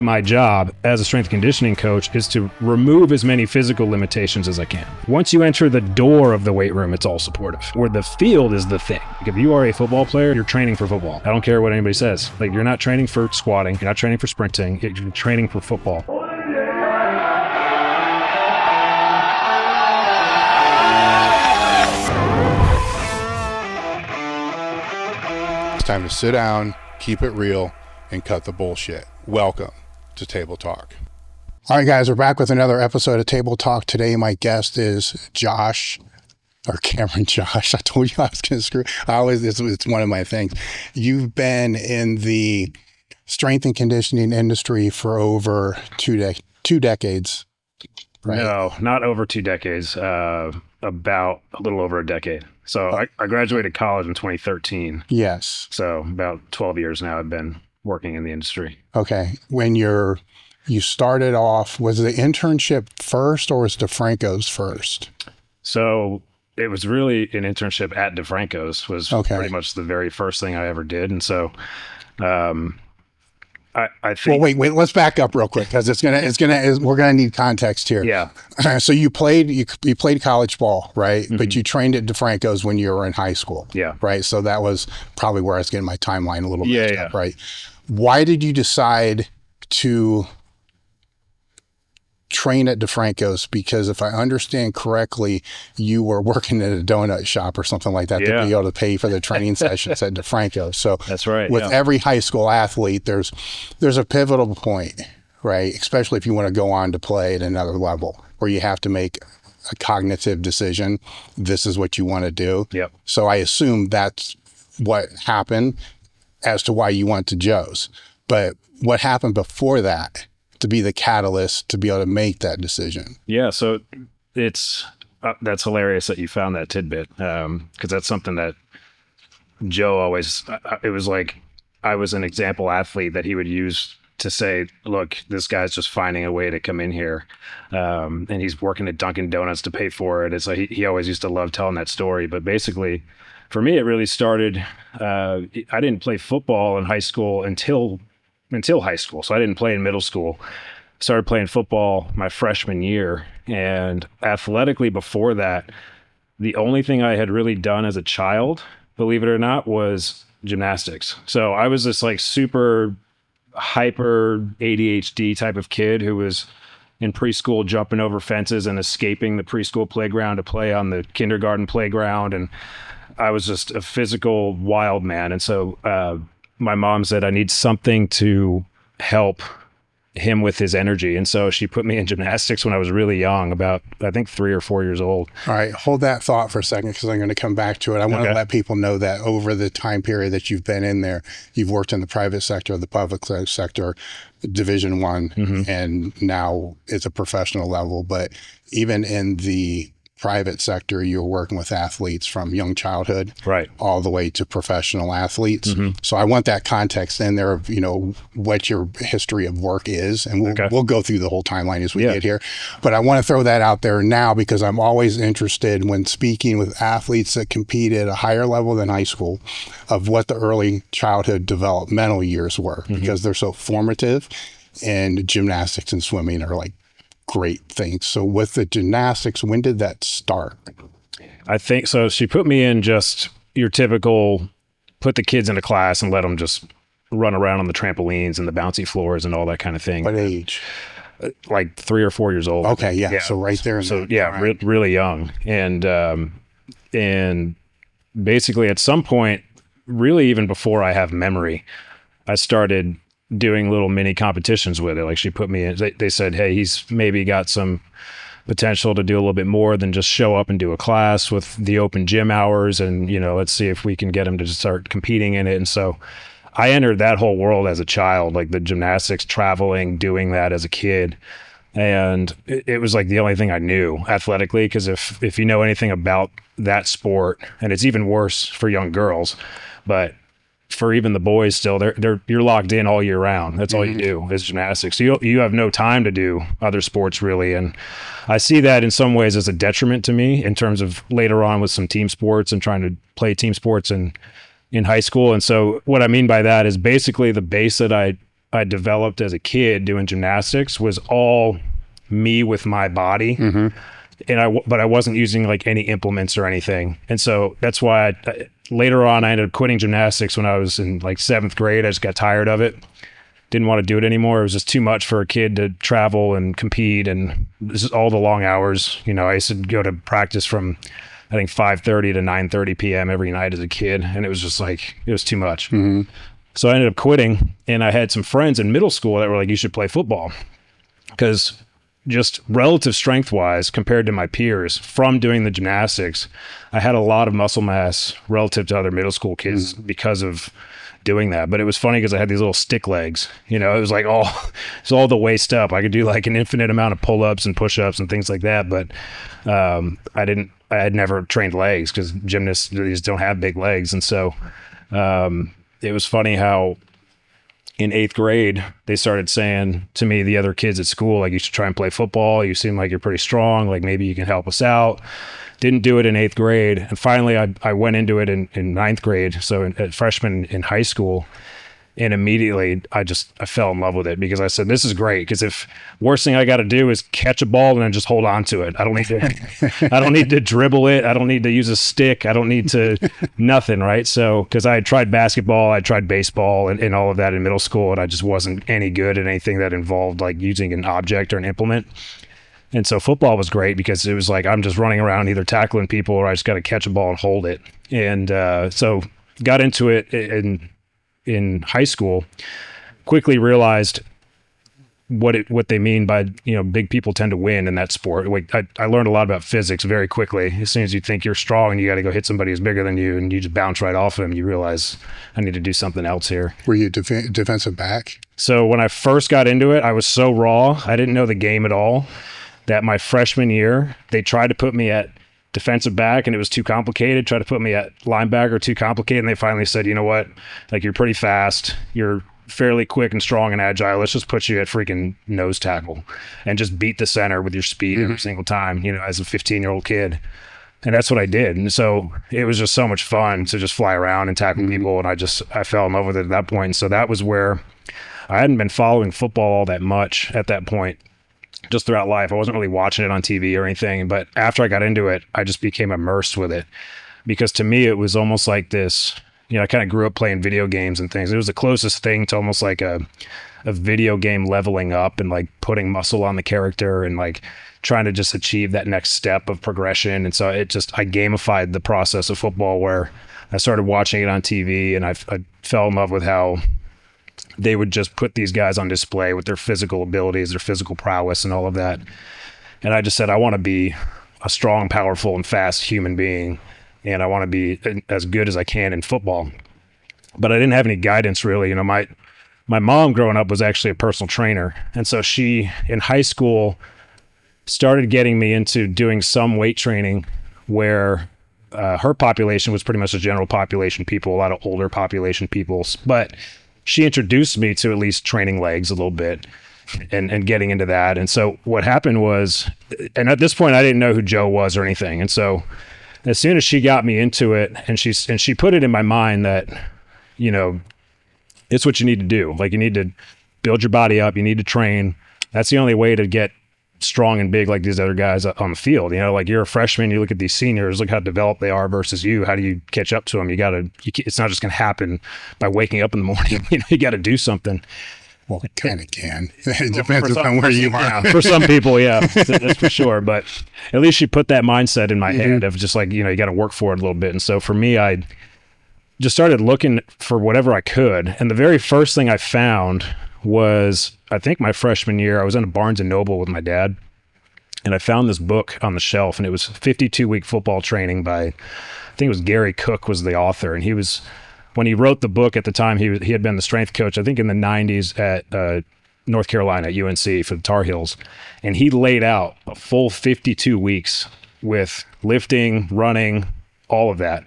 My job as a strength and conditioning coach is to remove as many physical limitations as I can. Once you enter the door of the weight room, it's all supportive. Where the field is the thing. Like if you are a football player, you're training for football. I don't care what anybody says. Like you're not training for squatting. You're not training for sprinting. You're training for football. It's time to sit down, keep it real, and cut the bullshit. Welcome to Table Talk. All right, guys, we're back with another episode of Table Talk. Today, my guest is Cameron Josse. I told you I was going to screw. It's one of my things. You've been in the strength and conditioning industry for over two decades, right? No, not over 2 decades. About a little over a decade. So I graduated college in 2013. Yes. So about 12 years now I've been working in the industry. Okay. When you started off, was the internship first or was DeFranco's first? So it was really an internship at DeFranco's was pretty much the very first thing I ever did. And so I think. Well, wait. Let's back up real quick because we're gonna need context here. Yeah. So you played college ball, right? Mm-hmm. But you trained at DeFranco's when you were in high school. Yeah. Right. So that was probably where I was getting my timeline a little bit. Yeah. Right. Why did you decide to train at DeFranco's? Because if I understand correctly, you were working at a donut shop or something like that to be able to pay for the training sessions at DeFranco's. So that's right. With every high school athlete, there's a pivotal point, right? Especially if you want to go on to play at another level where you have to make a cognitive decision. This is what you want to do. Yep. So I assume that's what happened as to why you went to Joe's. But what happened before that to be the catalyst to be able to make that decision? Yeah, so it's that's hilarious that you found that tidbit because that's something that Joe always, it was like I was an example athlete that he would use to say, look, this guy's just finding a way to come in here and he's working at Dunkin Donuts to pay for it. It's like he always used to love telling that story. But basically, for me, it really started, I didn't play football in high school until high school. So I didn't play in middle school. Started playing football my freshman year. And athletically before that, the only thing I had really done as a child, believe it or not, was gymnastics. So I was this like super hyper ADHD type of kid who was in preschool jumping over fences and escaping the preschool playground to play on the kindergarten playground. And I was just a physical wild man. And so my mom said, I need something to help him with his energy. And so she put me in gymnastics when I was really young, about, I think 3 or 4 years old. All right. Hold that thought for a second because I'm going to come back to it. I want to let people know that over the time period that you've been in there, you've worked in the private sector, the public sector, Division I, and now it's a professional level. But even in the private sector, you're working with athletes from young childhood all the way to professional athletes. So I want that context in there of, what your history of work is. And we'll go through the whole timeline as we get here. But I want to throw that out there now because I'm always interested when speaking with athletes that compete at a higher level than high school of what the early childhood developmental years were because they're so formative, and gymnastics and swimming are like great things. So with the gymnastics, when did that start? I think so. She put me in just your typical, put the kids in a class and let them just run around on the trampolines and the bouncy floors and all that kind of thing. What age? Like 3 or 4 years old. Okay. Yeah. So right there. Really young. And basically at some point, really even before I have memory, I started doing little mini competitions with it. Like she put me in, they said, hey, he's maybe got some potential to do a little bit more than just show up and do a class with the open gym hours. And, let's see if we can get him to start competing in it. And so I entered that whole world as a child, like the gymnastics, traveling, doing that as a kid. And it was like the only thing I knew athletically, because if you know anything about that sport, and it's even worse for young girls, but for even the boys still, you're locked in all year round. That's all you do is gymnastics. So you have no time to do other sports really. And I see that in some ways as a detriment to me in terms of later on with some team sports and trying to play team sports in high school. And so what I mean by that is basically the base that I I developed as a kid doing gymnastics was all me with my body. But I wasn't using like any implements or anything. And so that's why later on I ended up quitting gymnastics when I was in like 7th grade. I just got tired of it. Didn't want to do it anymore. It was just too much for a kid to travel and compete, and this is all the long hours. You know, I used to go to practice from I think 5:30 to 9:30 p.m. every night as a kid, and it was just like, it was too much. So I ended up quitting, and I had some friends in middle school that were like, you should play football, because just relative strength wise compared to my peers from doing the gymnastics, I had a lot of muscle mass relative to other middle school kids because of doing that. But it was funny because I had these little stick legs, you know, it was like it's all the waist up. I could do like an infinite amount of pull-ups and push-ups and things like that. But I had never trained legs because gymnasts just don't have big legs. And so it was funny how in 8th grade, they started saying to me, the other kids at school, like, you should try and play football. You seem like you're pretty strong. Like, maybe you can help us out. Didn't do it in 8th grade. And finally, I went into it in 9th grade. So at freshman in high school. And immediately I fell in love with it, because I said, this is great. Because if worst thing I got to do is catch a ball and then just hold on to it. I don't need to dribble it. I don't need to use a stick. I don't need to nothing. Right. So, cause I had tried basketball, I tried baseball and all of that in middle school. And I just wasn't any good at anything that involved like using an object or an implement. And so football was great because it was like, I'm just running around either tackling people or I just got to catch a ball and hold it. And so got into it in high school, quickly realized what they mean by, you know, big people tend to win in that sport. Like I learned a lot about physics very quickly. As soon as you think you're strong and you got to go hit somebody who's bigger than you and you just bounce right off them, you realize I need to do something else here. Were you defensive back? So when I first got into it, I was so raw. I didn't know the game at all, that my freshman year, they tried to put me at defensive back and it was too complicated. Tried to put me at linebacker, too complicated. And they finally said, you know what, like, you're pretty fast. You're fairly quick and strong and agile. Let's just put you at freaking nose tackle and just beat the center with your speed every single time, you know, as a 15-year-old kid. And that's what I did. And so it was just so much fun to just fly around and tackle people. And I fell in love with it at that point. And so that was where I hadn't been following football all that much at that point. Just throughout life, I wasn't really watching it on TV or anything, but after I got into it, I just became immersed with it, because to me, it was almost like this, you know, I kind of grew up playing video games and things. It was the closest thing to almost like a video game leveling up and like putting muscle on the character and like trying to just achieve that next step of progression. And so I gamified the process of football, where I started watching it on TV and I fell in love with how they would just put these guys on display with their physical abilities, their physical prowess and all of that. And I just said, I want to be a strong, powerful, and fast human being. And I want to be as good as I can in football. But I didn't have any guidance really. You know, my mom growing up was actually a personal trainer. And so she, in high school, started getting me into doing some weight training, where her population was pretty much the general population people, a lot of older population people. But she introduced me to at least training legs a little bit and getting into that. And so what happened was, and at this point I didn't know who Joe was or anything. And so as soon as she got me into it, and she put it in my mind that, you know, it's what you need to do. Like, you need to build your body up. You need to train. That's the only way to get strong and big like these other guys on the field. You know, like, you're a freshman, you look at these seniors, look how developed they are versus you. How do you catch up to them? It's not just going to happen by waking up in the morning. You know, you got to do something. Well, it kind of can. It depends on where you are. Yeah, for some people, yeah, that's for sure. But at least she put that mindset in my head of just like, you know, you got to work for it a little bit. And so for me, I just started looking for whatever I could. And the very first thing I found was, I think my freshman year, I was in a Barnes & Noble with my dad, and I found this book on the shelf, and it was 52-week football training by, I think it was Gary Cook was the author. And when he wrote the book at the time, he had been the strength coach, I think in the 90s at North Carolina at UNC for the Tar Heels. And he laid out a full 52 weeks with lifting, running, all of that.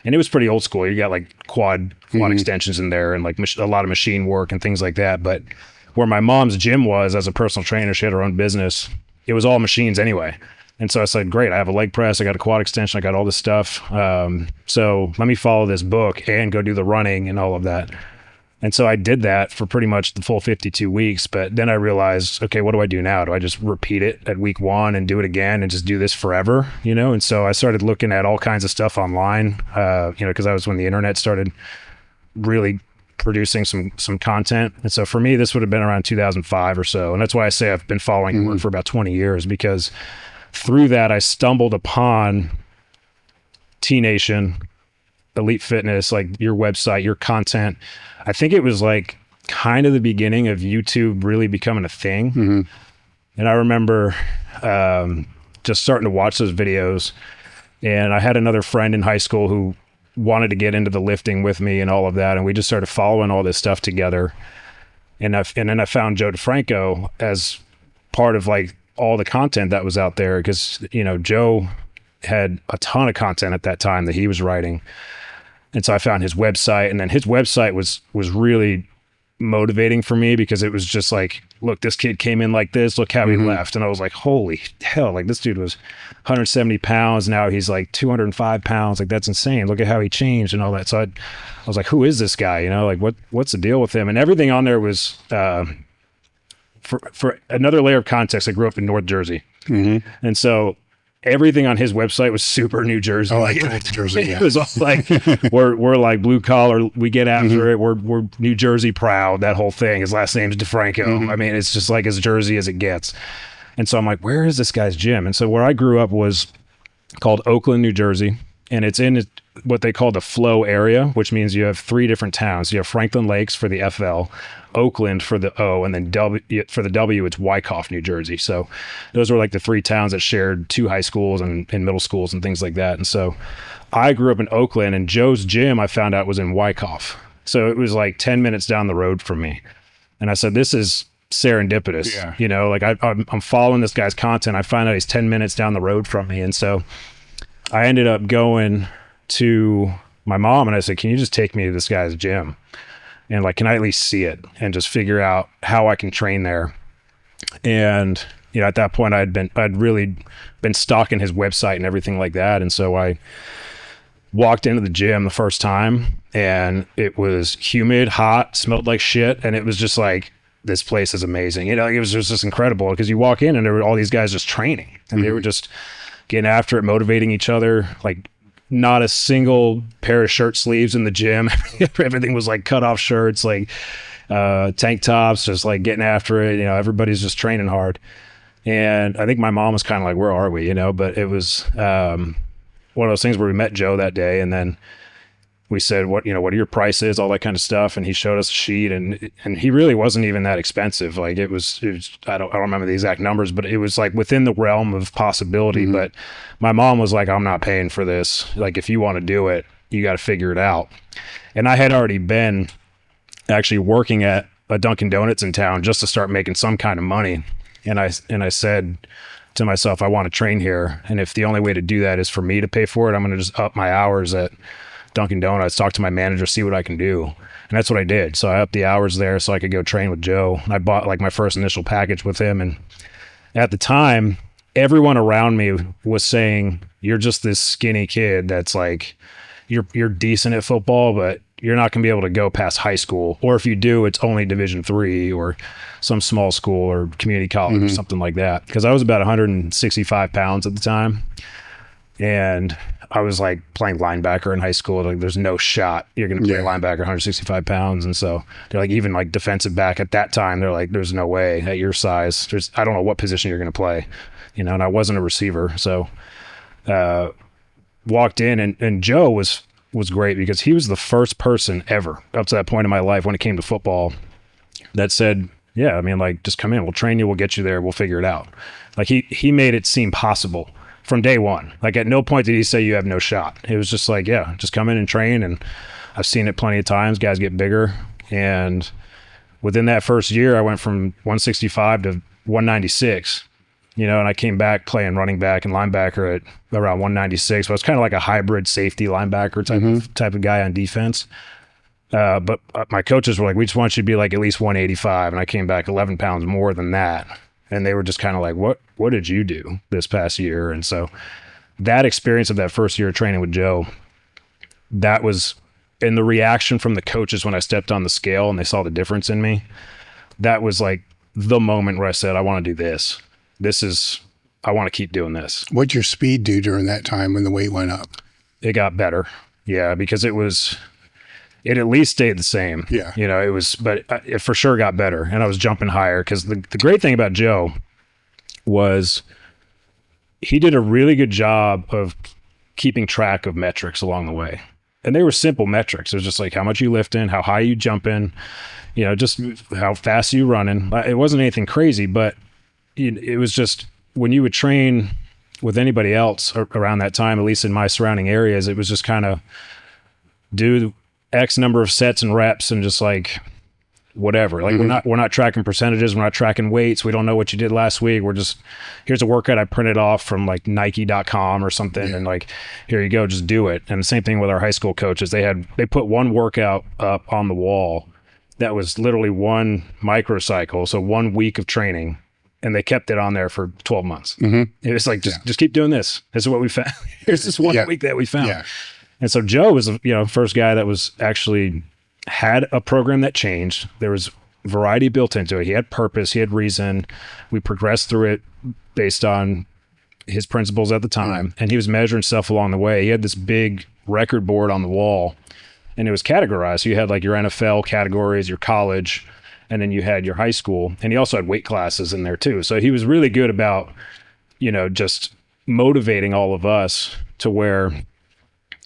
And it was pretty old school. You got like quad extensions in there and like a lot of machine work and things like that. But where my mom's gym was as a personal trainer, she had her own business, it was all machines anyway. And so I said, great, I have a leg press, I got a quad extension, I got all this stuff. So let me follow this book and go do the running and all of that. And so I did that for pretty much the full 52 weeks. But then I realized, okay, what do I do now? Do I just repeat it at week 1 and do it again and just do this forever? And so I started looking at all kinds of stuff online, because that was when the internet started really producing some content. And so for me, this would have been around 2005 or so. And that's why I say I've been following work for about 20 years, because through that, I stumbled upon T-Nation, Elite Fitness, like your website, your content. I think it was like kind of the beginning of YouTube really becoming a thing. And I remember just starting to watch those videos. And I had another friend in high school who wanted to get into the lifting with me and all of that. And we just started following all this stuff together. And then I found Joe DeFranco as part of like all the content that was out there, because, Joe had a ton of content at that time that he was writing. And so I found his website, and then his website was really motivating for me, because it was just like, look, this kid came in like this, look how he left. And I was like, holy hell, like this dude was 170 pounds. Now he's like 205 pounds. Like, that's insane. Look at how he changed and all that. So I was like, who is this guy? Like what's the deal with him? And everything on there was, for another layer of context, I grew up in North Jersey. And so everything on his website was super New Jersey. Oh, like New Jersey, yeah. It was all like, we're like blue collar. We get after it. We're New Jersey proud. That whole thing. His last name's DeFranco. I mean, it's just like as Jersey as it gets. And so I'm like, where is this guy's gym? And so where I grew up was called Oakland, New Jersey. And it's in what they call the flow area, which means you have 3 different towns. You have Franklin Lakes for the FL, Oakland for the O, and then for the W, it's Wyckoff, New Jersey. So those were like the 3 towns that shared 2 high schools and middle schools and things like that. And so I grew up in Oakland, and Joe's gym, I found out, was in Wyckoff. So it was like 10 minutes down the road from me. And I said, this is serendipitous. Yeah. Like I'm following this guy's content. I find out he's 10 minutes down the road from me. And so I ended up going to my mom and I said, can you just take me to this guy's gym? And like, can I at least see it and just figure out how I can train there? And, at that point I'd really been stalking his website and everything like that. And so I walked into the gym the first time, and it was humid, hot, smelled like shit. And it was just like, this place is amazing. It was just incredible, because you walk in and there were all these guys just training, and they were just getting after it, motivating each other. Like, not a single pair of shirt sleeves in the gym. Everything was like cut off shirts, like tank tops, just like getting after it. Everybody's just training hard. And I think my mom was kind of like, where are we? But it was one of those things where we met Joe that day, and then we said, what are your prices, all that kind of stuff. And he showed us a sheet, and he really wasn't even that expensive. Like it was I don't remember the exact numbers, but it was like within the realm of possibility. But my mom was like, I'm not paying for this. Like, if you want to do it, you got to figure it out. And I had already been actually working at a Dunkin' Donuts in town just to start making some kind of money. And I said to myself, I want to train here. And if the only way to do that is for me to pay for it, I'm going to just up my hours at Dunkin' Donuts, talk to my manager, see what I can do. And that's what I did. So I upped the hours there so I could go train with Joe. I bought like my first initial package with him. And at the time, everyone around me was saying, you're just this skinny kid that's like, you're decent at football, but you're not going to be able to go past high school. Or if you do, it's only Division III or some small school or community college or something like that. Because I was about 165 pounds at the time. And I was like playing linebacker in high school. Like, there's no shot you're going to play linebacker 165 pounds. And so they're like, even like defensive back at that time, they're like, there's no way at your size. I don't know what position you're going to play, and I wasn't a receiver. So walked in, and Joe was great, because he was the first person ever up to that point in my life when it came to football that said, yeah, I mean, like, just come in, we'll train you, we'll get you there, we'll figure it out. Like, he made it seem possible from day one. Like, at no point did he say you have no shot. It was just like, yeah, just come in and train. And I've seen it plenty of times. Guys get bigger. And within that first year, I went from 165 to 196, and I came back playing running back and linebacker at around 196. So I was kind of like a hybrid safety linebacker type of guy on defense. But my coaches were like, we just want you to be like at least 185. And I came back 11 pounds more than that. And they were just kind of like, what did you do this past year? And so that experience of that first year of training with Joe, that was and the reaction from the coaches when I stepped on the scale and they saw the difference in me, that was like the moment where I said, I want to do this. I want to keep doing this. What'd your speed do during that time when the weight went up? It got better. Yeah, because it at least stayed the same. Yeah. But it for sure got better. And I was jumping higher because the great thing about Joe was he did a really good job of keeping track of metrics along the way. And they were simple metrics. It was just like how much you lifting, how high you jumping, just how fast you running. It wasn't anything crazy, but it was just when you would train with anybody else around that time, at least in my surrounding areas, it was just kind of do X number of sets and reps and just like whatever. Like we're not tracking percentages. We're not tracking weights. We don't know what you did last week. We're just, here's a workout I printed off from like Nike.com or something. And like, here you go, just do it. And the same thing with our high school coaches. They put one workout up on the wall that was literally one microcycle. So 1 week of training. And they kept it on there for 12 months. It was like, just keep doing this. This is what we found. Here's this 1 week that we found. Yeah. And so Joe was, first guy that was actually had a program that changed. There was variety built into it. He had purpose. He had reason. We progressed through it based on his principles at the time. And he was measuring stuff along the way. He had this big record board on the wall and it was categorized. So you had like your NFL categories, your college, and then you had your high school, and he also had weight classes in there too. So he was really good about, just motivating all of us to where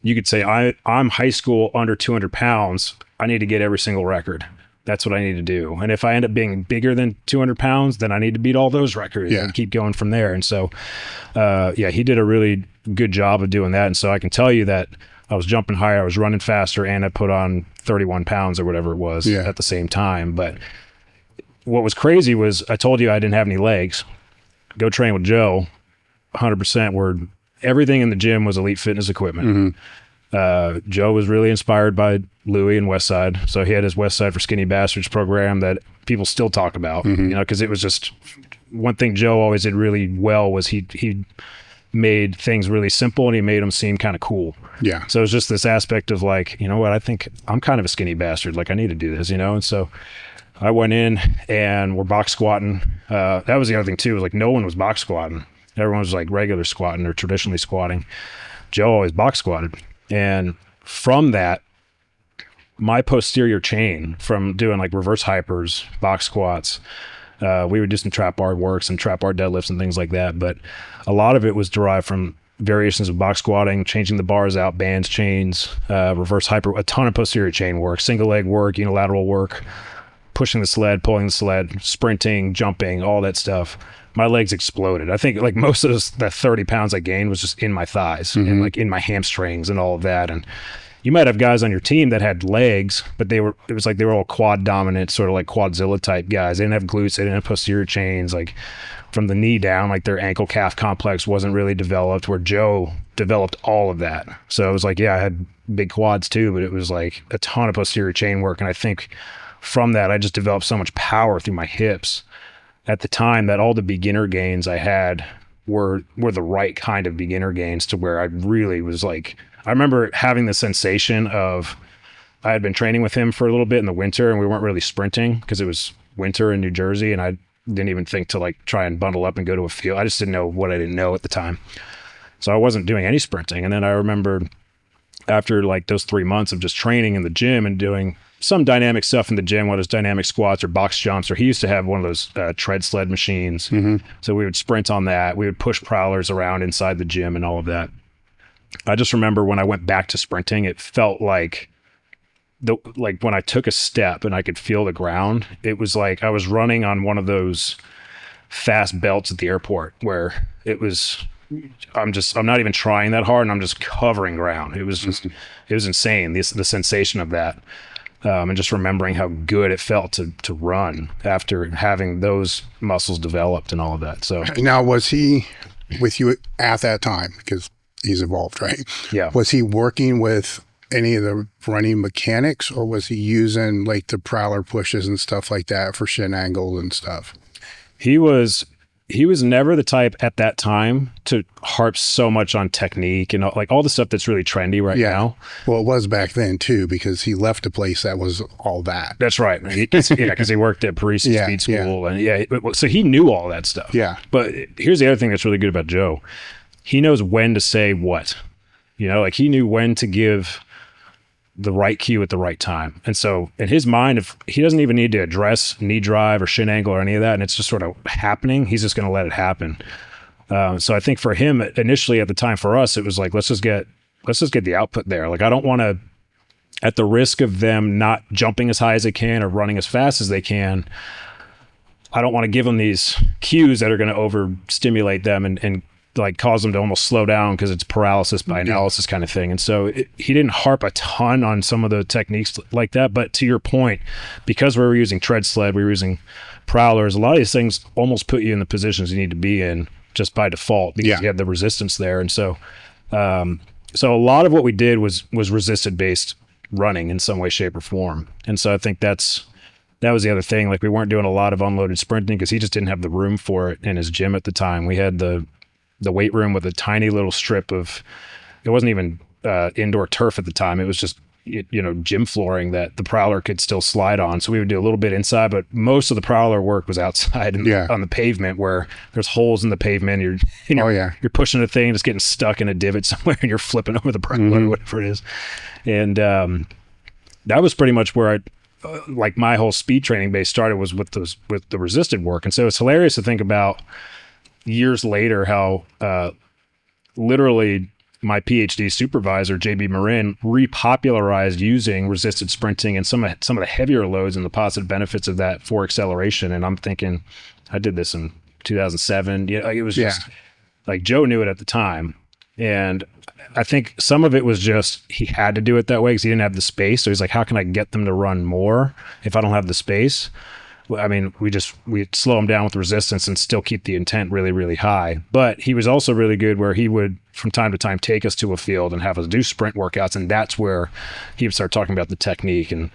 you could say, I'm high school under 200 pounds. I need to get every single record. That's what I need to do. And if I end up being bigger than 200 pounds, then I need to beat all those records and keep going from there. And so, he did a really good job of doing that. And so I can tell you that I was jumping higher, I was running faster, and I put on 31 pounds or whatever it was at the same time. But what was crazy was I told you I didn't have any legs. Go train with Joe, 100% where everything in the gym was elite fitness equipment. Joe was really inspired by Louie and Westside. So he had his Westside for Skinny Bastards program that people still talk about, because it was just one thing Joe always did really well was he made things really simple and he made them seem kind of cool. Yeah. So it was just this aspect of like, you know what, I think I'm kind of a skinny bastard. Like I need to do this, And so I went in and we're box squatting. That was the other thing too, was like no one was box squatting. Everyone was like regular squatting or traditionally squatting. Joe always box squatted. And from that, my posterior chain from doing like reverse hypers, box squats, we would do some trap bar work, some trap bar deadlifts and things like that. But a lot of it was derived from variations of box squatting, changing the bars out, bands, chains, reverse hyper, a ton of posterior chain work, single leg work, unilateral work, pushing the sled, pulling the sled, sprinting, jumping, all that stuff. My legs exploded. I think like most of that 30 pounds I gained was just in my thighs and like in my hamstrings and all of that. And you might have guys on your team that had legs, but it was like they were all quad dominant, sort of like quadzilla type guys. They didn't have glutes, they didn't have posterior chains, like from the knee down, like their ankle calf complex wasn't really developed, where Joe developed all of that. So it was like, I had big quads too, but it was like a ton of posterior chain work. And I think from that, I just developed so much power through my hips at the time that all the beginner gains I had were the right kind of beginner gains to where I really was like, I remember having the sensation of I had been training with him for a little bit in the winter and we weren't really sprinting because it was winter in New Jersey and I didn't even think to like try and bundle up and go to a field. I just didn't know what I didn't know at the time. So I wasn't doing any sprinting. And then I remember after like those 3 months of just training in the gym and doing some dynamic stuff in the gym, whether it's dynamic squats or box jumps, or he used to have one of those tread sled machines. So we would sprint on that. We would push prowlers around inside the gym and all of that. I just remember when I went back to sprinting, it felt like when I took a step and I could feel the ground, it was like I was running on one of those fast belts at the airport where it was, I'm not even trying that hard and I'm just covering ground. It was just, it was insane. The sensation of that. And just remembering how good it felt to run after having those muscles developed and all of that. So now, was he with you at that time? Because he's evolved, right? Yeah. Was he working with any of the running mechanics, or was he using like the prowler pushes and stuff like that for shin angle and stuff? He was he was never the type at that time to harp so much on technique and like all the stuff that's really trendy right now. Well, it was back then too, because he left a place that was all that. That's right. Because he worked at Parisi Speed School. And so he knew all that stuff. Yeah. But here's the other thing that's really good about Joe. He knows when to say what, like he knew when to give the right cue at the right time. And so in his mind, if he doesn't even need to address knee drive or shin angle or any of that, and it's just sort of happening, he's just going to let it happen. So I think for him initially at the time, for us, it was like, let's just get the output there. Like, I don't want to, at the risk of them not jumping as high as they can or running as fast as they can, I don't want to give them these cues that are going to overstimulate them and like cause them to almost slow down because it's paralysis by analysis kind of thing. And so he didn't harp a ton on some of the techniques like that. But to your point, because we were using tread sled, we were using prowlers, a lot of these things almost put you in the positions you need to be in just by default because you had the resistance there. And so so a lot of what we did was resisted based running in some way, shape, or form. And so I think that was the other thing. Like, we weren't doing a lot of unloaded sprinting because he just didn't have the room for it in his gym at the time. We had the weight room with a tiny little strip of, it wasn't even indoor turf at the time. It was just, gym flooring that the prowler could still slide on. So we would do a little bit inside, but most of the prowler work was outside on the pavement where there's holes in the pavement. You're pushing a thing, it's getting stuck in a divot somewhere and you're flipping over the prowler or whatever it is. And that was pretty much where like my whole speed training base started, was with the resisted work. And so it's hilarious to think about years later how literally my PhD supervisor, JB Marin, repopularized using resisted sprinting and some of the heavier loads and the positive benefits of that for acceleration. And I'm thinking, I did this in 2007. It was just like Joe knew it at the time. And I think some of it was just he had to do it that way because he didn't have the space. So he's like, how can I get them to run more if I don't have the space? I mean, we'd slow him down with resistance and still keep the intent really, really high. But he was also really good where he would, from time to time, take us to a field and have us do sprint workouts. And that's where he would start talking about the technique. And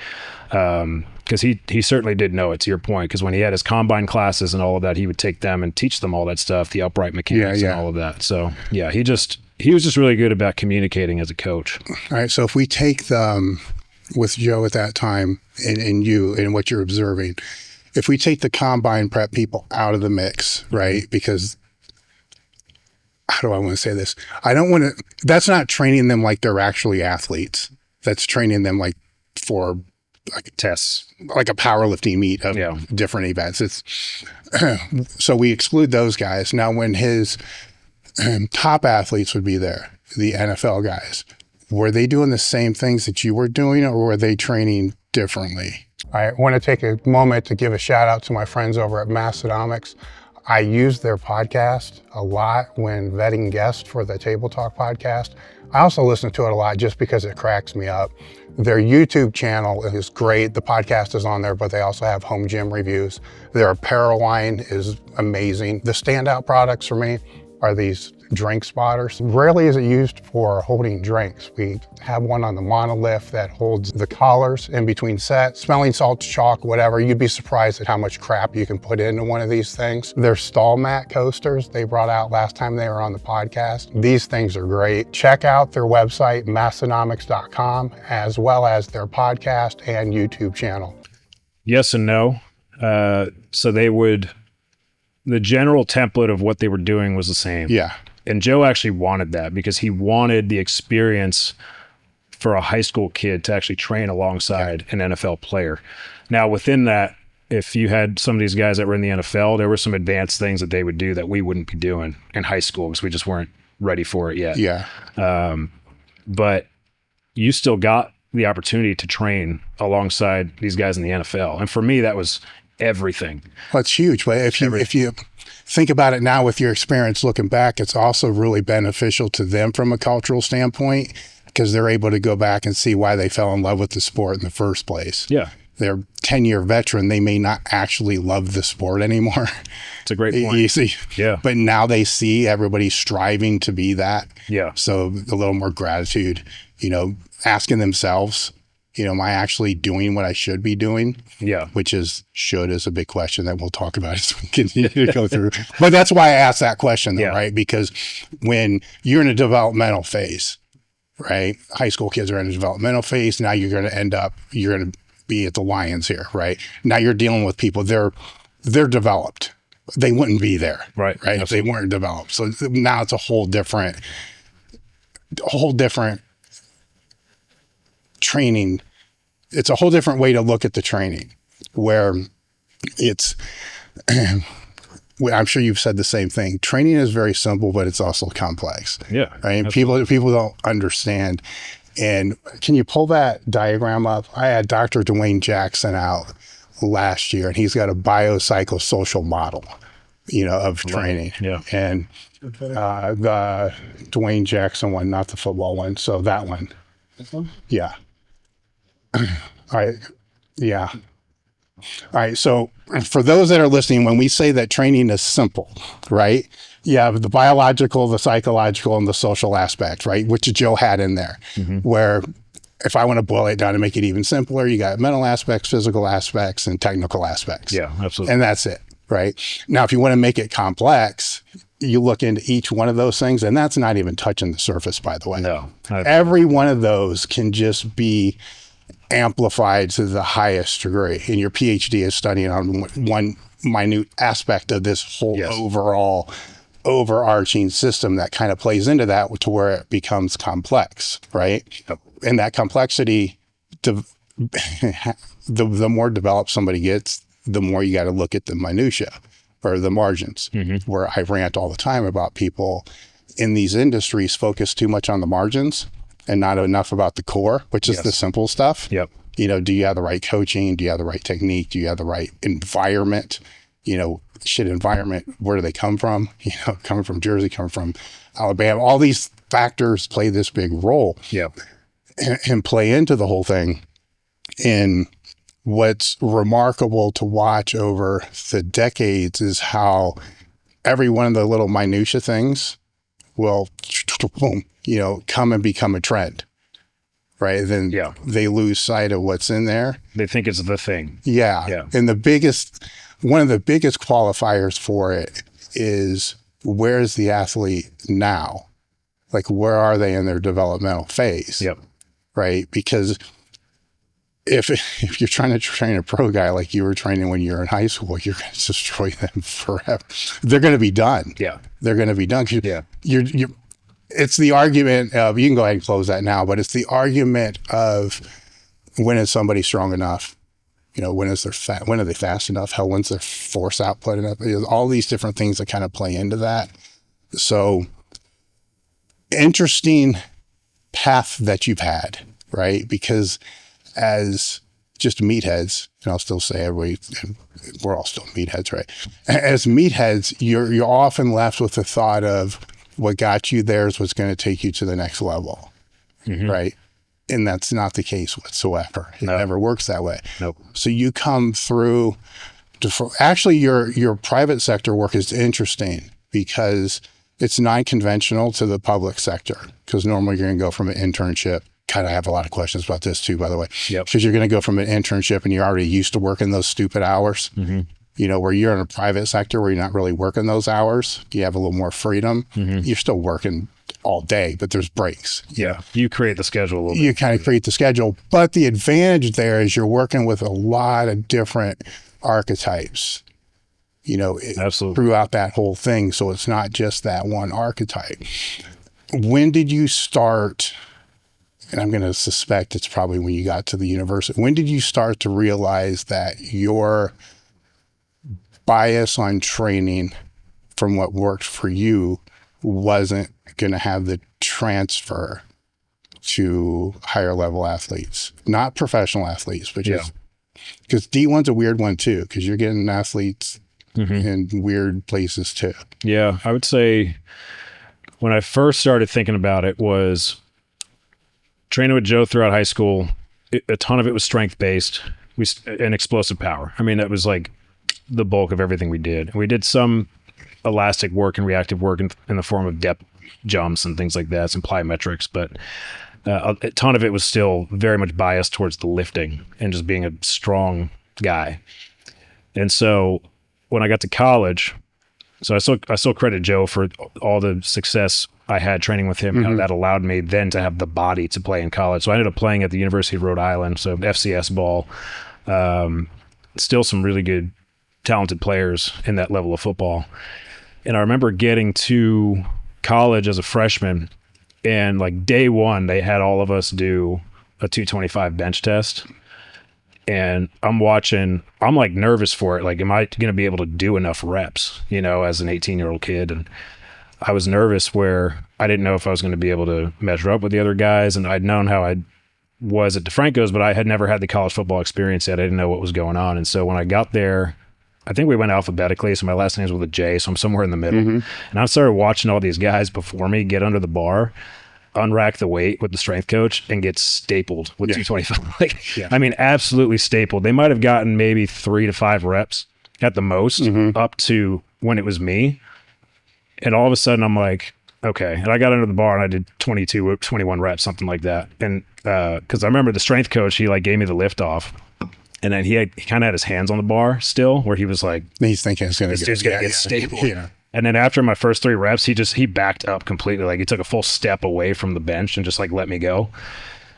because he certainly did know it, to your point, because when he had his combine classes and all of that, he would take them and teach them all that stuff, the upright mechanics and all of that. So, yeah, he was just really good about communicating as a coach. All right. So if we take with Joe at that time and you and what you're observing, if we take the combine prep people out of the mix, right? Because how do I want to say this? That's not training them like they're actually athletes. That's training them like for like tests, like a powerlifting meet of different events. So we exclude those guys. Now, when his top athletes would be there, the NFL guys, were they doing the same things that you were doing, or were they training differently? I want to take a moment to give a shout out to my friends over at Mastonomics. I use their podcast a lot when vetting guests for the Table Talk podcast. I also listen to it a lot just because it cracks me up. Their YouTube channel is great. The podcast is on there, but they also have home gym reviews. Their apparel line is amazing. The standout products for me are these drink spotters. Rarely is it used for holding drinks. We have one on the monolift that holds the collars in between sets, smelling salts, chalk, whatever. You'd be surprised at how much crap you can put into one of these things. Their stall mat coasters they brought out last time they were on the podcast. These things are great. Check out their website, mastonomics.com, as well as their podcast and YouTube channel. Yes and no. So the general template of what they were doing was the same. Yeah. And Joe actually wanted that because he wanted the experience for a high school kid to actually train alongside an NFL player. Now, within that, if you had some of these guys that were in the NFL, there were some advanced things that they would do that we wouldn't be doing in high school because we just weren't ready for it yet. Yeah. But you still got the opportunity to train alongside these guys in the NFL. And for me, that was everything. Well, it's huge. But if you think about it now with your experience looking back, it's also really beneficial to them from a cultural standpoint because they're able to go back and see why they fell in love with the sport in the first place. Yeah. They're 10-year veteran. They may not actually love the sport anymore. It's a great point. You see? Yeah. But now they see everybody striving to be that. Yeah. So a little more gratitude, asking themselves, am I actually doing what I should be doing? Yeah. Which is a big question that we'll talk about as we continue to go through. But that's why I asked that question though, right? Because when you're in a developmental phase, right? High school kids are in a developmental phase. Now you're going to be at the Lions here, right? Now you're dealing with people, they're developed. They wouldn't be there, right? If they weren't developed. So now it's a whole different training. It's a whole different way to look at the training, where it's, I'm sure you've said the same thing. Training is very simple, but it's also complex. Yeah. Right. And people don't understand. And can you pull that diagram up? I had Dr. Dwayne Jackson out last year, and he's got a biopsychosocial model, of training. Yeah. And the Dwayne Jackson one, not the football one. So that one. This one? Yeah. All right. Yeah. All right. So for those that are listening, when we say that training is simple, right? You have the biological, the psychological, and the social aspect, right? Which Joe had in there, where if I want to boil it down to make it even simpler, you got mental aspects, physical aspects, and technical aspects. Yeah, absolutely. And that's it, right? Now, if you want to make it complex, you look into each one of those things, and that's not even touching the surface, by the way. No. Every one of those can just be amplified to the highest degree. And your PhD is studying on one minute aspect of this whole overall overarching system that kind of plays into that to where it becomes complex, right? Yep. And that complexity, the more developed somebody gets, the more you got to look at the minutia or the margins, where I rant all the time about people in these industries focus too much on the margins and not enough about the core, which is the simple stuff. Yep. Do you have the right coaching? Do you have the right technique? Do you have the right environment? Environment, where do they come from? Coming from Jersey, coming from Alabama, all these factors play this big role and play into the whole thing. And what's remarkable to watch over the decades is how every one of the little minutia things will, come and become a trend, right? Then they lose sight of what's in there. They think it's the thing. Yeah. And one of the biggest qualifiers for it is, where's the athlete now? Like, where are they in their developmental phase? Yep. Right? Because if you're trying to train a pro guy like you were training when you were in high school, you're going to destroy them forever. They're going to be done. Yeah. They're going to be done. It's the argument of, you can go ahead and close that now, but it's the argument of, when is somebody strong enough? When are they fast enough? When's their force output enough? All these different things that kind of play into that. So interesting path that you've had, right? Because as just meatheads, and I'll still say we're all still meatheads, right? As meatheads, you're often left with the thought of, what got you there is what's going to take you to the next level, right? And that's not the case whatsoever. It never works that way. Nope. So you come through actually your private sector work is interesting because it's non-conventional to the public sector, because normally you're going to go from an internship. God, I have a lot of questions about this too, by the way. Yep. Because you're going to go from an internship and you're already used to working those stupid hours. Where you're in a private sector where you're not really working those hours. You have a little more freedom. You're still working all day, but there's breaks. Yeah. You create the schedule a little bit. You kind of create the schedule. But the advantage there is you're working with a lot of different archetypes, Absolutely. throughout that whole thing. So it's not just that one archetype. When did you start, and I'm going to suspect it's probably when you got to the university, when did you start to realize that your bias on training from what worked for you wasn't going to have the transfer to higher level athletes, not professional athletes, but just because D1's a weird one too, because you're getting athletes in weird places too. Yeah. I would say when I first started thinking about it was training with Joe throughout high school. A ton of it was strength based and explosive power. I mean, that was like the bulk of everything we did. We did some elastic work and reactive work in the form of depth jumps and things like that, some plyometrics. But a ton of it was still very much biased towards the lifting and just being a strong guy. And so when I got to college, so I still credit Joe for all the success I had training with him. How that allowed me then to have the body to play in college. So I ended up playing at the University of Rhode Island, so FCS ball. Still some really good, talented players in that level of football. And I remember getting to college as a freshman, and like day one, they had all of us do a 225 bench test. And I'm like nervous for it. Like, am I going to be able to do enough reps, as an 18-year-old kid? And I was nervous where I didn't know if I was going to be able to measure up with the other guys. And I'd known how I was at DeFranco's, but I had never had the college football experience yet. I didn't know what was going on. And so when I got there, I think we went alphabetically. So my last name's with a J, so I'm somewhere in the middle. And I started watching all these guys before me get under the bar, unrack the weight with the strength coach, and get stapled with 225. I mean, absolutely stapled. They might have gotten maybe 3 to 5 reps at the most, up to when it was me. And all of a sudden I'm like, okay. And I got under the bar and I did 22, 21 reps, something like that. And because I remember the strength coach, he like gave me the lift off. And then he kind of had his hands on the bar still, where he was like, he's thinking it's going to get stapled. And then after my first 3 reps, he backed up completely. Like, he took a full step away from the bench and just like let me go.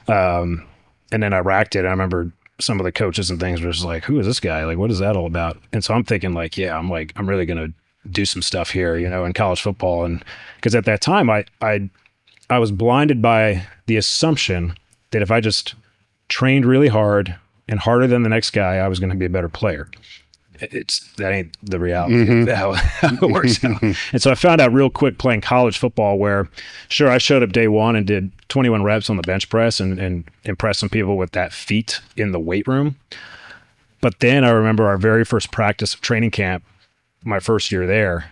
And then I racked it. And I remember some of the coaches and things were just like, who is this guy? Like, what is that all about? And so I'm thinking like, I'm really going to do some stuff here, in college football. And because at that time I was blinded by the assumption that if I just trained really hard and harder than the next guy, I was going to be a better player. That ain't the reality. How it works out. And so I found out real quick playing college football where, sure, I showed up day one and did 21 reps on the bench press and impressed some people with that feat in the weight room. But then I remember our very first practice of training camp, my first year there,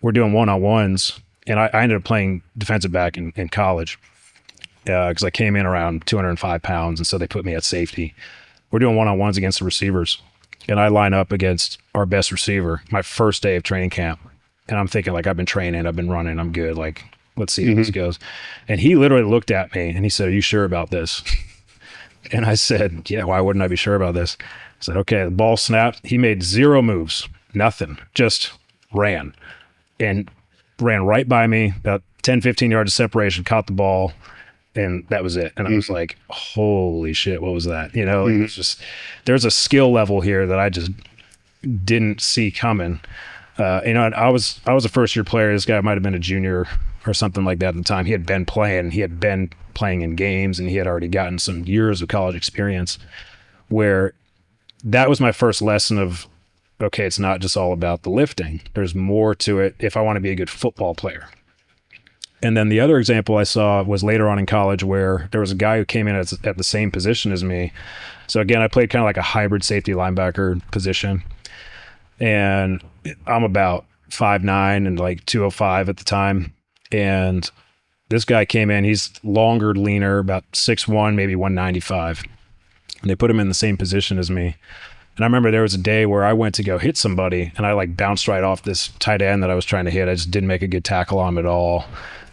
we're doing one-on-ones, and I ended up playing defensive back in college because I came in around 205 pounds, and so they put me at safety. We're doing one-on-ones against the receivers, and I line up against our best receiver my first day of training camp, and I'm thinking, like, I've been training, I've been running, I'm good, like, let's see how this goes. And he literally looked at me, and he said, "Are you sure about this?" And I said, "Yeah, why wouldn't I be sure about this?" I said, "Okay." The ball snapped. He made 0 moves. Nothing, just ran right by me, about 10, 15 yards of separation, caught the ball, and that was it. And I was like, holy shit, what was that? It was just, there's a skill level here that I just didn't see coming. I was a first year player. This guy might've been a junior or something like that at the time. He had been playing in games, and he had already gotten some years of college experience, where that was my first lesson of, okay, it's not just all about the lifting. There's more to it if I want to be a good football player. And then the other example I saw was later on in college, where there was a guy who came in at the same position as me. So again, I played kind of like a hybrid safety linebacker position. And I'm about 5'9" and like 205 at the time. And this guy came in, he's longer, leaner, about 6'1", maybe 195. And they put him in the same position as me. And I remember there was a day where I went to go hit somebody, and I like bounced right off this tight end that I was trying to hit. I just didn't make a good tackle on him at all.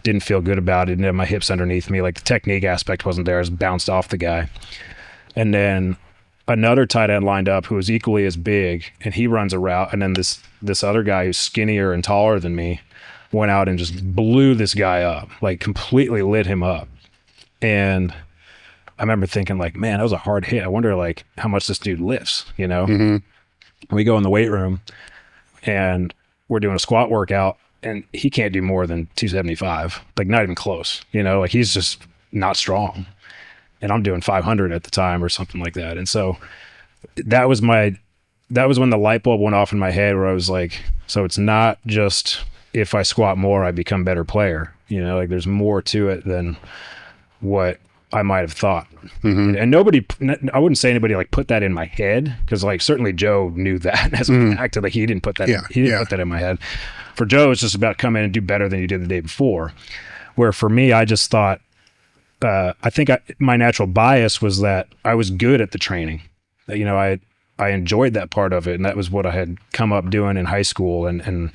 Didn't feel good about it. Didn't have my hips underneath me. Like, the technique aspect wasn't there. I just bounced off the guy. And then another tight end lined up who was equally as big, and he runs a route. And then this other guy who's skinnier and taller than me went out and just blew this guy up, like completely lit him up. And I remember thinking, like, man, that was a hard hit. I wonder, like, how much this dude lifts, We go in the weight room, and we're doing a squat workout, and he can't do more than 275, like, not even close, like, he's just not strong. And I'm doing 500 at the time or something like that. And so that was when the light bulb went off in my head, where I was like, so it's not just if I squat more, I become a better player, like, there's more to it than what I might have thought. And I wouldn't say anybody like put that in my head, because like certainly Joe knew that as a fact. Like, he didn't put that put that in my head. For Joe, it's just about come in and do better than you did the day before. Where for me, I just thought, I think my natural bias was that I was good at the training. I enjoyed that part of it, and that was what I had come up doing in high school. And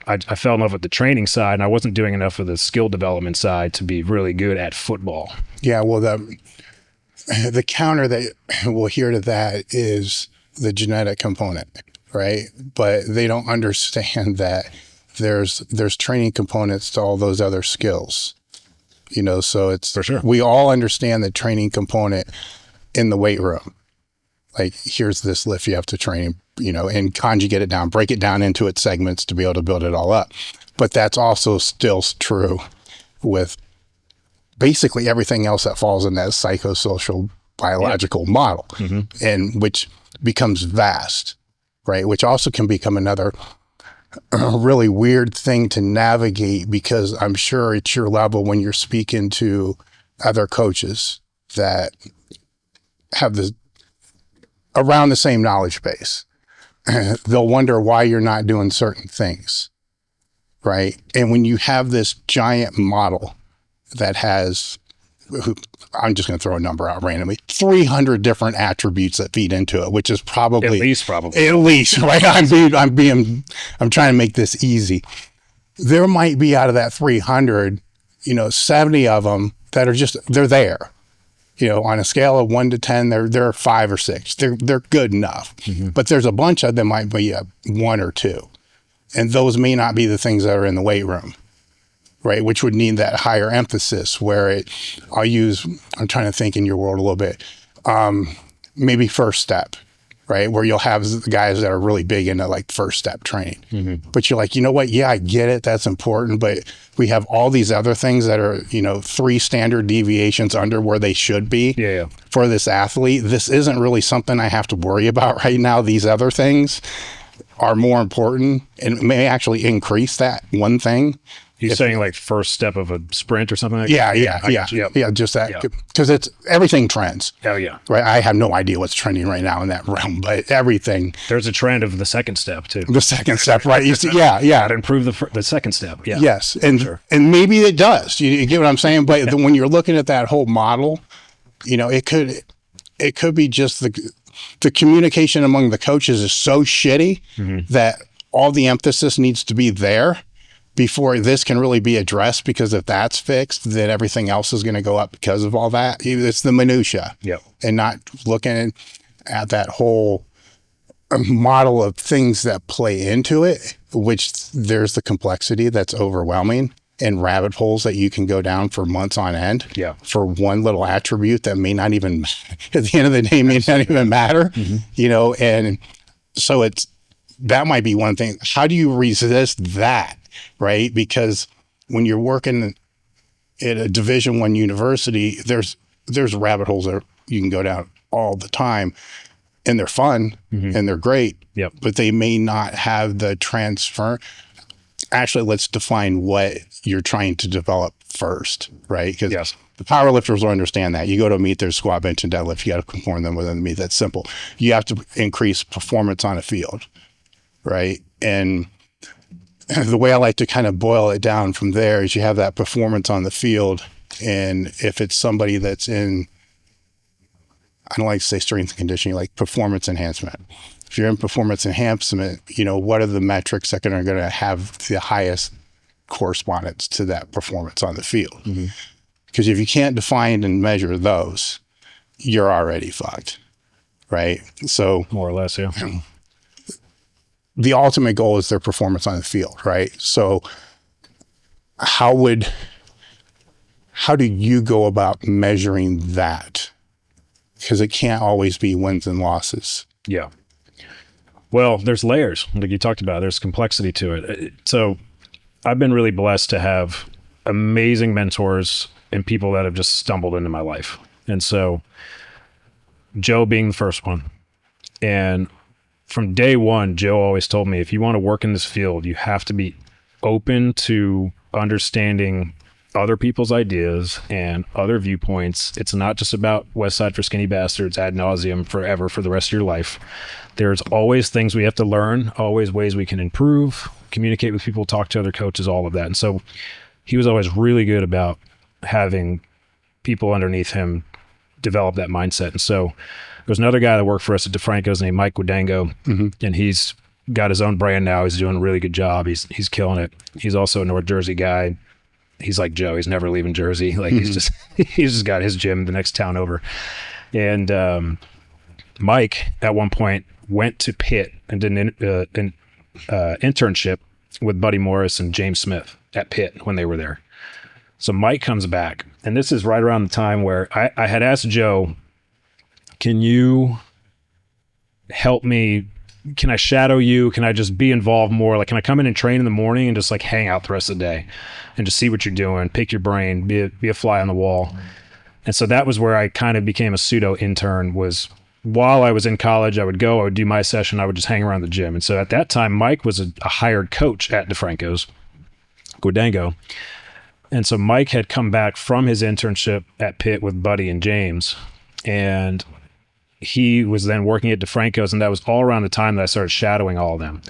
I fell in love with the training side, and I wasn't doing enough of the skill development side to be really good at football. Yeah, well, the counter that we'll hear to that is the genetic component, right? But they don't understand that there's training components to all those other skills, you know. So it's for sure. We all understand the training component in the weight room. Like, here's this lift you have to train, you know, and conjugate it down, break it down into its segments to be able to build it all up. But that's also still true with basically everything else that falls in that psychosocial biological model, and which becomes vast, right? Which also can become another really weird thing to navigate, because I'm sure at your level, when you're speaking to other coaches that have around the same knowledge base, they'll wonder why you're not doing certain things, right? And when you have this giant model that has, I'm just going to throw a number out randomly, 300 different attributes that feed into it, which is probably at least, right? I'm trying to make this easy. There might be, out of that 300, you know, 70 of them that are just, they're there. You know, on a scale of 1 to 10, they're 5 or 6. They're good enough. But there's a bunch of them might be a 1 or 2. And those may not be the things that are in the weight room, right? Which would need that higher emphasis where I'm trying to think in your world a little bit, maybe first step, right? Where you'll have the guys that are really big into like first step training. But you're like, you know what? Yeah, I get it. That's important. But we have all these other things that are, you know, 3 standard deviations under where they should be for this athlete. This isn't really something I have to worry about right now. These other things are more important and may actually increase that one thing. You're saying like first step of a sprint or something like that? Yeah. Yeah, just that. Because it's everything trends. Oh, yeah. Right. I have no idea what's trending right now in that realm, but everything. There's a trend of the second step too. The second step, right? You see, yeah. To improve the second step. Yeah. Yes. And maybe it does. You get what I'm saying? But when you're looking at that whole model, you know, it could be just the communication among the coaches is so shitty that all the emphasis needs to be there before this can really be addressed, because if that's fixed, then everything else is going to go up because of all that. It's the minutia, and not looking at that whole model of things that play into it, which there's the complexity that's overwhelming and rabbit holes that you can go down for months on end for one little attribute that may not even, at the end of the day, may not even matter, you know? And so that might be one thing. How do you resist that? Right? Because when you're working at a Division I university, there's rabbit holes that you can go down all the time, and they're fun and they're great, but they may not have the transfer. Actually, let's define what you're trying to develop first, right? Because the powerlifters will understand that. You go to a meet, there's squat, bench, and deadlift. You got to conform them within the meet. That's simple. You have to increase performance on a field, right? And the way I like to kind of boil it down from there is you have that performance on the field. And if it's somebody that's in, I don't like to say strength and conditioning, like performance enhancement. If you're in performance enhancement, you know, what are the metrics that are going to have the highest correspondence to that performance on the field? Because if you can't define and measure those, you're already fucked, right? So more or less, the ultimate goal is their performance on the field, right? So how do you go about measuring that? Because it can't always be wins and losses. Yeah. Well, there's layers, like you talked about. There's complexity to it. So I've been really blessed to have amazing mentors and people that have just stumbled into my life. And so Joe being the first one. And from day one, Joe always told me, if you want to work in this field, you have to be open to understanding other people's ideas and other viewpoints. It's not just about West Side for Skinny Bastards ad nauseum forever for the rest of your life. There's always things we have to learn, always ways we can improve, communicate with people, talk to other coaches, all of that. And so he was always really good about having people underneath him develop that mindset. And so there's another guy that worked for us at DeFranco's named Mike Wodango, and he's got his own brand now. He's doing a really good job. He's killing it. He's also a North Jersey guy. He's like Joe. He's never leaving Jersey. Like he's just got his gym the next town over. And Mike at one point went to Pitt and did an internship with Buddy Morris and James Smith at Pitt when they were there. So Mike comes back, and this is right around the time where I had asked Joe, can you help me? Can I shadow you? Can I just be involved more? Like, can I come in and train in the morning and just like hang out the rest of the day and just see what you're doing, pick your brain, be a fly on the wall? And so that was where I kind of became a pseudo intern. Was while I was in college, I would do my session. I would just hang around the gym. And so at that time, Mike was a hired coach at DeFranco's, Gordango. And so Mike had come back from his internship at Pitt with Buddy and James, and he was then working at DeFranco's, and that was all around the time that I started shadowing all of them.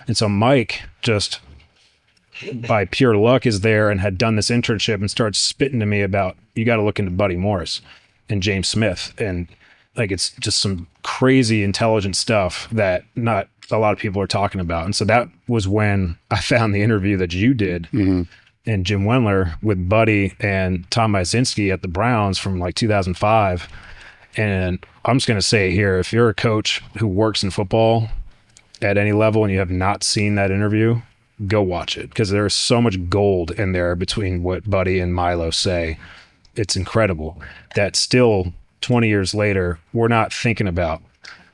And so Mike just by pure luck is there and had done this internship and started spitting to me about, you got to look into Buddy Morris and James Smith. And like, it's just some crazy intelligent stuff that not a lot of people are talking about. And so that was when I found the interview that you did and Jim Wendler with Buddy and Tom Mysinski at the Browns from like 2005. And I'm just going to say here, if you're a coach who works in football at any level and you have not seen that interview, go watch it, because there's so much gold in there between what Buddy and Milo say. It's incredible that still 20 years later, we're not thinking about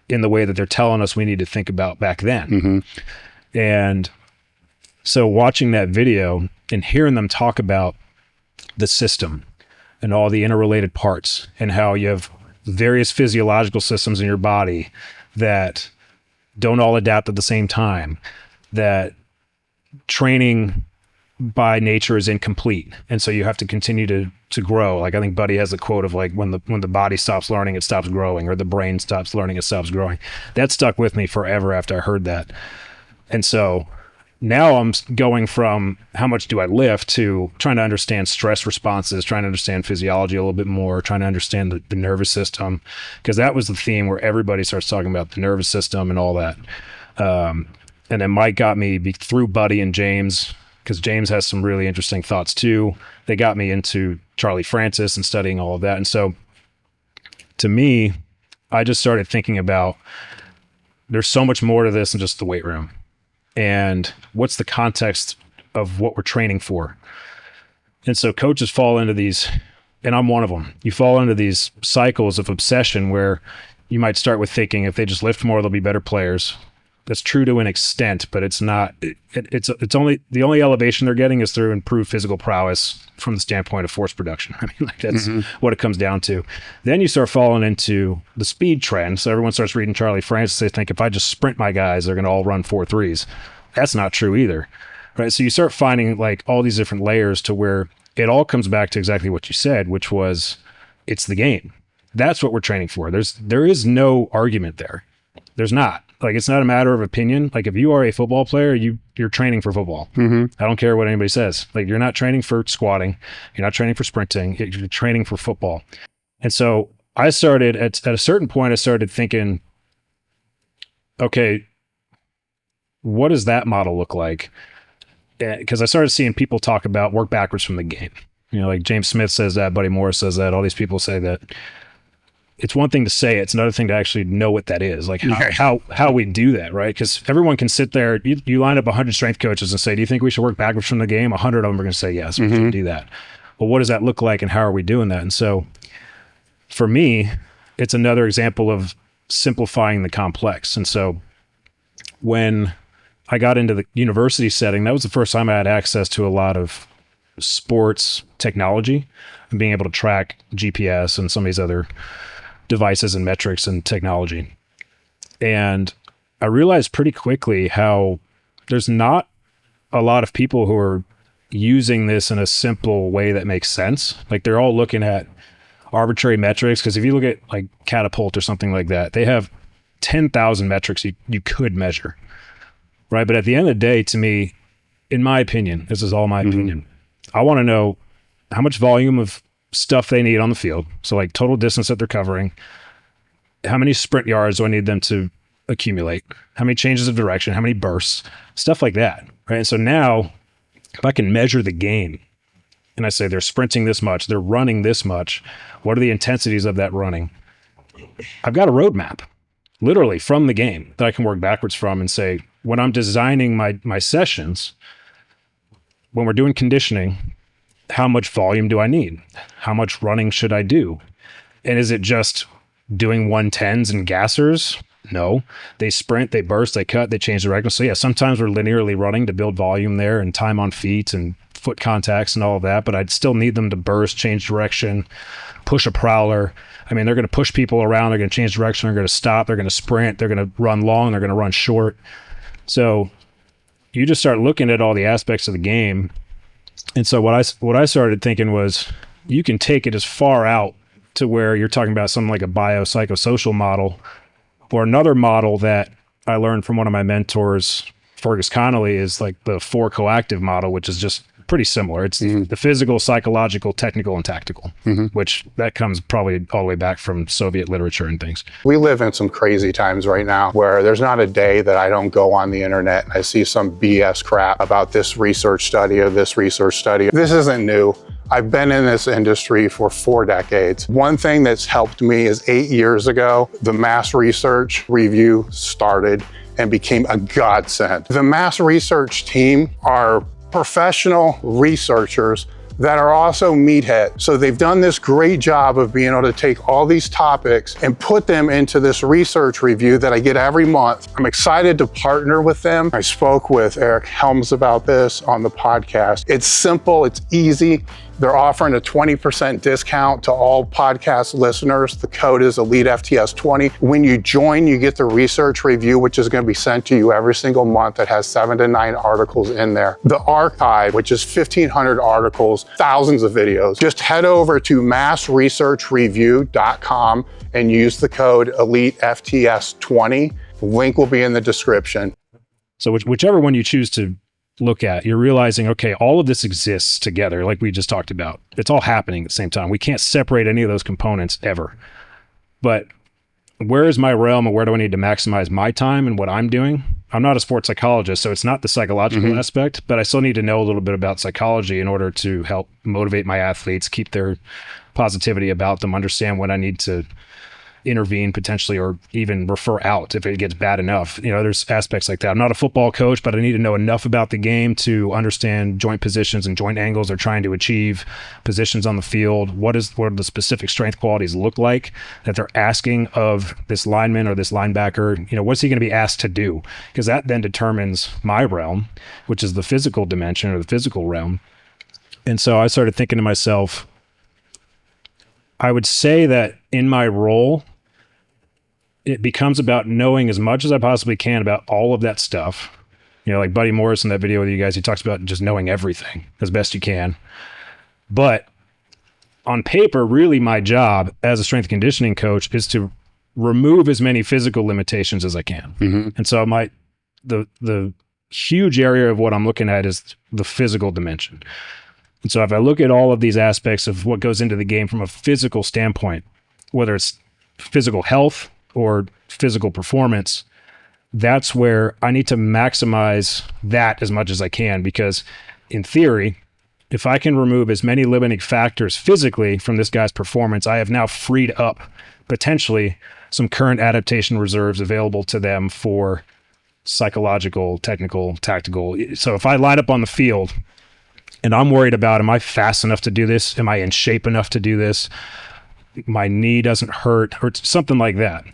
in the way that they're telling us we need to think about back then. And so watching that video and hearing them talk about the system and all the interrelated parts and how you have various physiological systems in your body that don't all adapt at the same time, that training by nature is incomplete, and so you have to continue to grow. Like, I think Buddy has a quote of like, when the body stops learning, it stops growing, or the brain stops learning, it stops growing. That stuck with me forever after I heard that. And so now I'm going from how much do I lift to trying to understand stress responses, trying to understand physiology a little bit more, trying to understand the nervous system, because that was the theme where everybody starts talking about the nervous system and all that. And then Mike got me through Buddy and James, because James has some really interesting thoughts too. They got me into Charlie Francis and studying all of that. And so to me, I just started thinking about, there's so much more to this than just the weight room. And what's the context of what we're training for? And so coaches fall into these, and I'm one of them. You fall into these cycles of obsession where you might start with thinking if they just lift more, they'll be better players. That's true to an extent, but it's not. It's only the only elevation they're getting is through improved physical prowess from the standpoint of force production. I mean, like, that's what it comes down to. Then you start falling into the speed trend. So everyone starts reading Charlie Francis. They think if I just sprint my guys, they're going to all run 4.3s. That's not true either, right? So you start finding like all these different layers to where it all comes back to exactly what you said, which was, it's the game. That's what we're training for. There is no argument there. There's not. Like, it's not a matter of opinion. Like, if you are a football player, you're training for football. I don't care what anybody says. Like, you're not training for squatting. You're not training for sprinting. You're training for football. And so I started at a certain point, I started thinking, okay, what does that model look like? Because I started seeing people talk about work backwards from the game. You know, like James Smith says that, Buddy Morris says that, all these people say that. It's one thing to say it, it's another thing to actually know what that is, like how we do that, right? Because everyone can sit there, you line up 100 strength coaches and say, do you think we should work backwards from the game? 100 of them are going to say, yes, we should do that. Well, what does that look like and how are we doing that? And so for me, it's another example of simplifying the complex. And so when I got into the university setting, that was the first time I had access to a lot of sports technology and being able to track GPS and some of these other devices and metrics and technology. And I realized pretty quickly how there's not a lot of people who are using this in a simple way that makes sense. Like, they're all looking at arbitrary metrics, because if you look at like Catapult or something like that, they have 10,000 metrics you could measure, right? But at the end of the day, to me, in my opinion, this is all my opinion, I want to know how much volume of stuff they need on the field. So like total distance that they're covering, how many sprint yards do I need them to accumulate? How many changes of direction? How many bursts? Stuff like that, right? And so now, if I can measure the game, and I say they're sprinting this much, they're running this much, what are the intensities of that running? I've got a roadmap, literally from the game, that I can work backwards from and say, when I'm designing my sessions, when we're doing conditioning, how much volume do I need? How much running should I do? And is it just doing 110s and gassers? No. They sprint, they burst, they cut, they change direction. So yeah, sometimes we're linearly running to build volume there and time on feet and foot contacts and all of that, but I'd still need them to burst, change direction, push a prowler. I mean, they're going to push people around, they're going to change direction, they're going to stop, they're going to sprint, they're going to run long, they're going to run short. So you just start looking at all the aspects of the game. And so what I started thinking was, you can take it as far out to where you're talking about something like a biopsychosocial model, or another model that I learned from one of my mentors, Fergus Connolly, is like the 4 coactive model, which is just pretty similar. It's the physical, psychological, technical, and tactical, which that comes probably all the way back from Soviet literature and things. We live in some crazy times right now where there's not a day that I don't go on the internet and I see some BS crap about this research study or this research study. This isn't new. I've been in this industry for 4 decades. One thing that's helped me is 8 years ago, the Mass Research Review started and became a godsend. The Mass Research team are professional researchers that are also meatheads. So they've done this great job of being able to take all these topics and put them into this research review that I get every month. I'm excited to partner with them. I spoke with Eric Helms about this on the podcast. It's simple, it's easy. They're offering a 20% discount to all podcast listeners. The code is elitefts20. When you join, you get the research review, which is going to be sent to you every single month. That has 7 to 9 articles in there. The archive, which is 1,500 articles, thousands of videos. Just head over to massresearchreview.com and use the code elitefts20. The link will be in the description. So whichever one you choose to look at, you're realizing, okay, all of this exists together, like we just talked about. It's all happening at the same time. We can't separate any of those components ever. But where is my realm, and where do I need to maximize my time and what I'm doing? I'm not a sports psychologist, so it's not the psychological aspect, but I still need to know a little bit about psychology in order to help motivate my athletes, keep their positivity about them, understand when I need to intervene potentially, or even refer out if it gets bad enough. You know, there's aspects like that. I'm not a football coach, but I need to know enough about the game to understand joint positions and joint angles they're trying to achieve, positions on the field. What do the specific strength qualities look like that they're asking of this lineman or this linebacker? You know, what's he going to be asked to do? Because that then determines my realm, which is the physical dimension or the physical realm. And so I started thinking to myself, I would say that in my role, it becomes about knowing as much as I possibly can about all of that stuff. You know, like Buddy Morris in that video with you guys, he talks about just knowing everything as best you can. But on paper, really my job as a strength and conditioning coach is to remove as many physical limitations as I can. And so the huge area of what I'm looking at is the physical dimension. And so if I look at all of these aspects of what goes into the game from a physical standpoint, whether it's physical health or physical performance, that's where I need to maximize that as much as I can, because in theory, if I can remove as many limiting factors physically from this guy's performance, I have now freed up potentially some current adaptation reserves available to them for psychological, technical, tactical. So if I line up on the field and I'm worried about, am I fast enough to do this? Am I in shape enough to do this? My knee doesn't hurt, or something like that.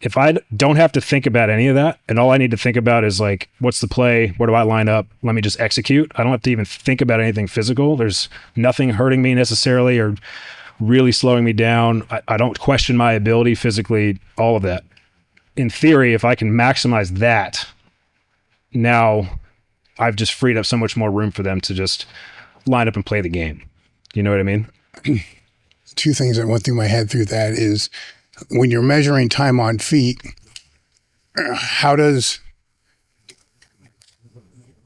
If I don't have to think about any of that, and all I need to think about is like, what's the play? Where do I line up? Let me just execute. I don't have to even think about anything physical. There's nothing hurting me necessarily or really slowing me down. I don't question my ability physically, all of that. In theory, if I can maximize that, now I've just freed up so much more room for them to just line up and play the game. You know what I mean? 2 things that went through my head through that is, when you're measuring time on feet, how does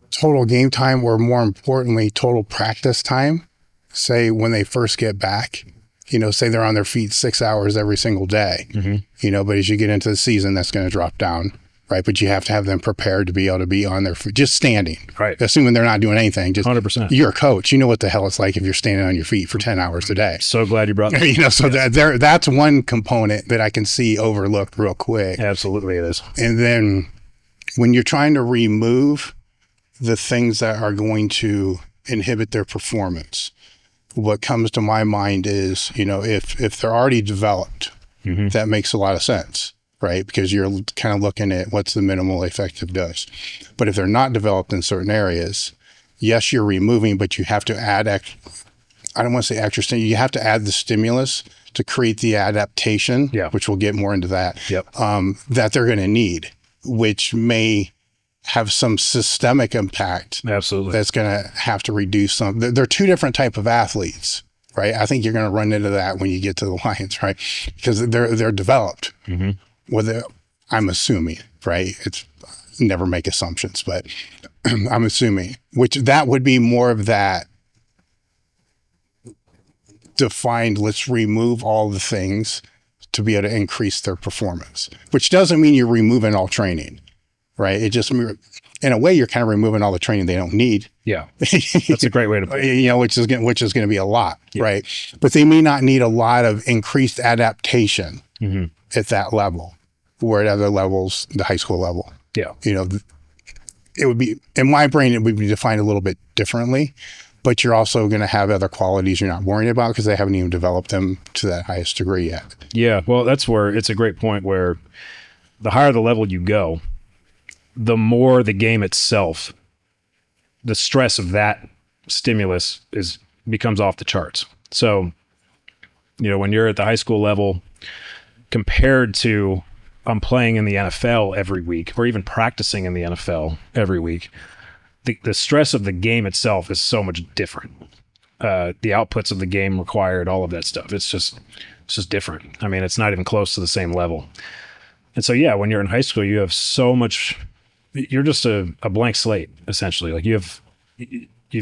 total game time, or more importantly, total practice time, say when they first get back? You know, say they're on their feet 6 hours every single day, you know, but as you get into the season, that's going to drop down right? But you have to have them prepared to be able to be on their feet, just standing, right? Assuming they're not doing anything. Just 100%. You're a coach. You know what the hell it's like if you're standing on your feet for 10 hours a day. So glad you brought that. So that's one component that I can see overlooked real quick. Absolutely, it is. And then when you're trying to remove the things that are going to inhibit their performance, what comes to my mind is, if they're already developed, that makes a lot of sense, right? Because you're kind of looking at what's the minimal effective dose. But if they're not developed in certain areas, yes, you're removing, but you have to add, I don't want to say extra, you have to add the stimulus to create the adaptation, which we'll get more into that, that they're going to need, which may have some systemic impact. Absolutely. That's going to have to reduce some. They're two different type of athletes, right? I think you're going to run into that when you get to the Lions, right? Because they're developed. Well, I'm assuming, right? It's never make assumptions, but I'm assuming, which that would be more of that defined, let's remove all the things to be able to increase their performance, which doesn't mean you're removing all training, right? It just, in a way, you're kind of removing all the training they don't need. Yeah. That's a great way to put it. Which is going to be a lot, right? But they may not need a lot of increased adaptation at that level, where at other levels, the high school level. Yeah. It would be, in my brain, it would be defined a little bit differently, but you're also going to have other qualities you're not worrying about because they haven't even developed them to that highest degree yet. Yeah. Well, that's where it's a great point where the higher the level you go, the more the game itself, the stress of that stimulus becomes off the charts. So, when you're at the high school level compared to I'm playing in the NFL every week or even practicing in the NFL every week, the stress of the game itself is so much different. The outputs of the game required, all of that stuff. It's just different. I mean, it's not even close to the same level. And so, when you're in high school, you have so much, you're just a blank slate, essentially. Like you've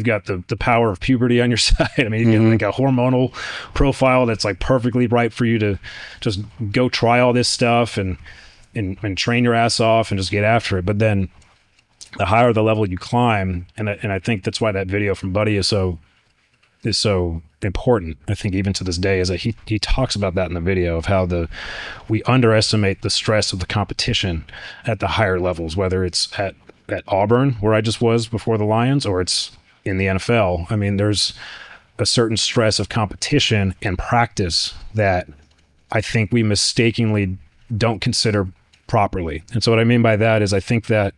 got the power of puberty on your side. I mean, you get like a hormonal profile that's like perfectly right for you to just go try all this stuff and train your ass off and just get after it. But then the higher the level you climb, and I think that's why that video from Buddy is so important. I think even to this day is that he talks about that in the video of how we underestimate the stress of the competition at the higher levels, whether it's at Auburn, where I just was before the Lions, or it's in the NFL. I mean, there's a certain stress of competition and practice that I think we mistakenly don't consider properly. And so what I mean by that is I think that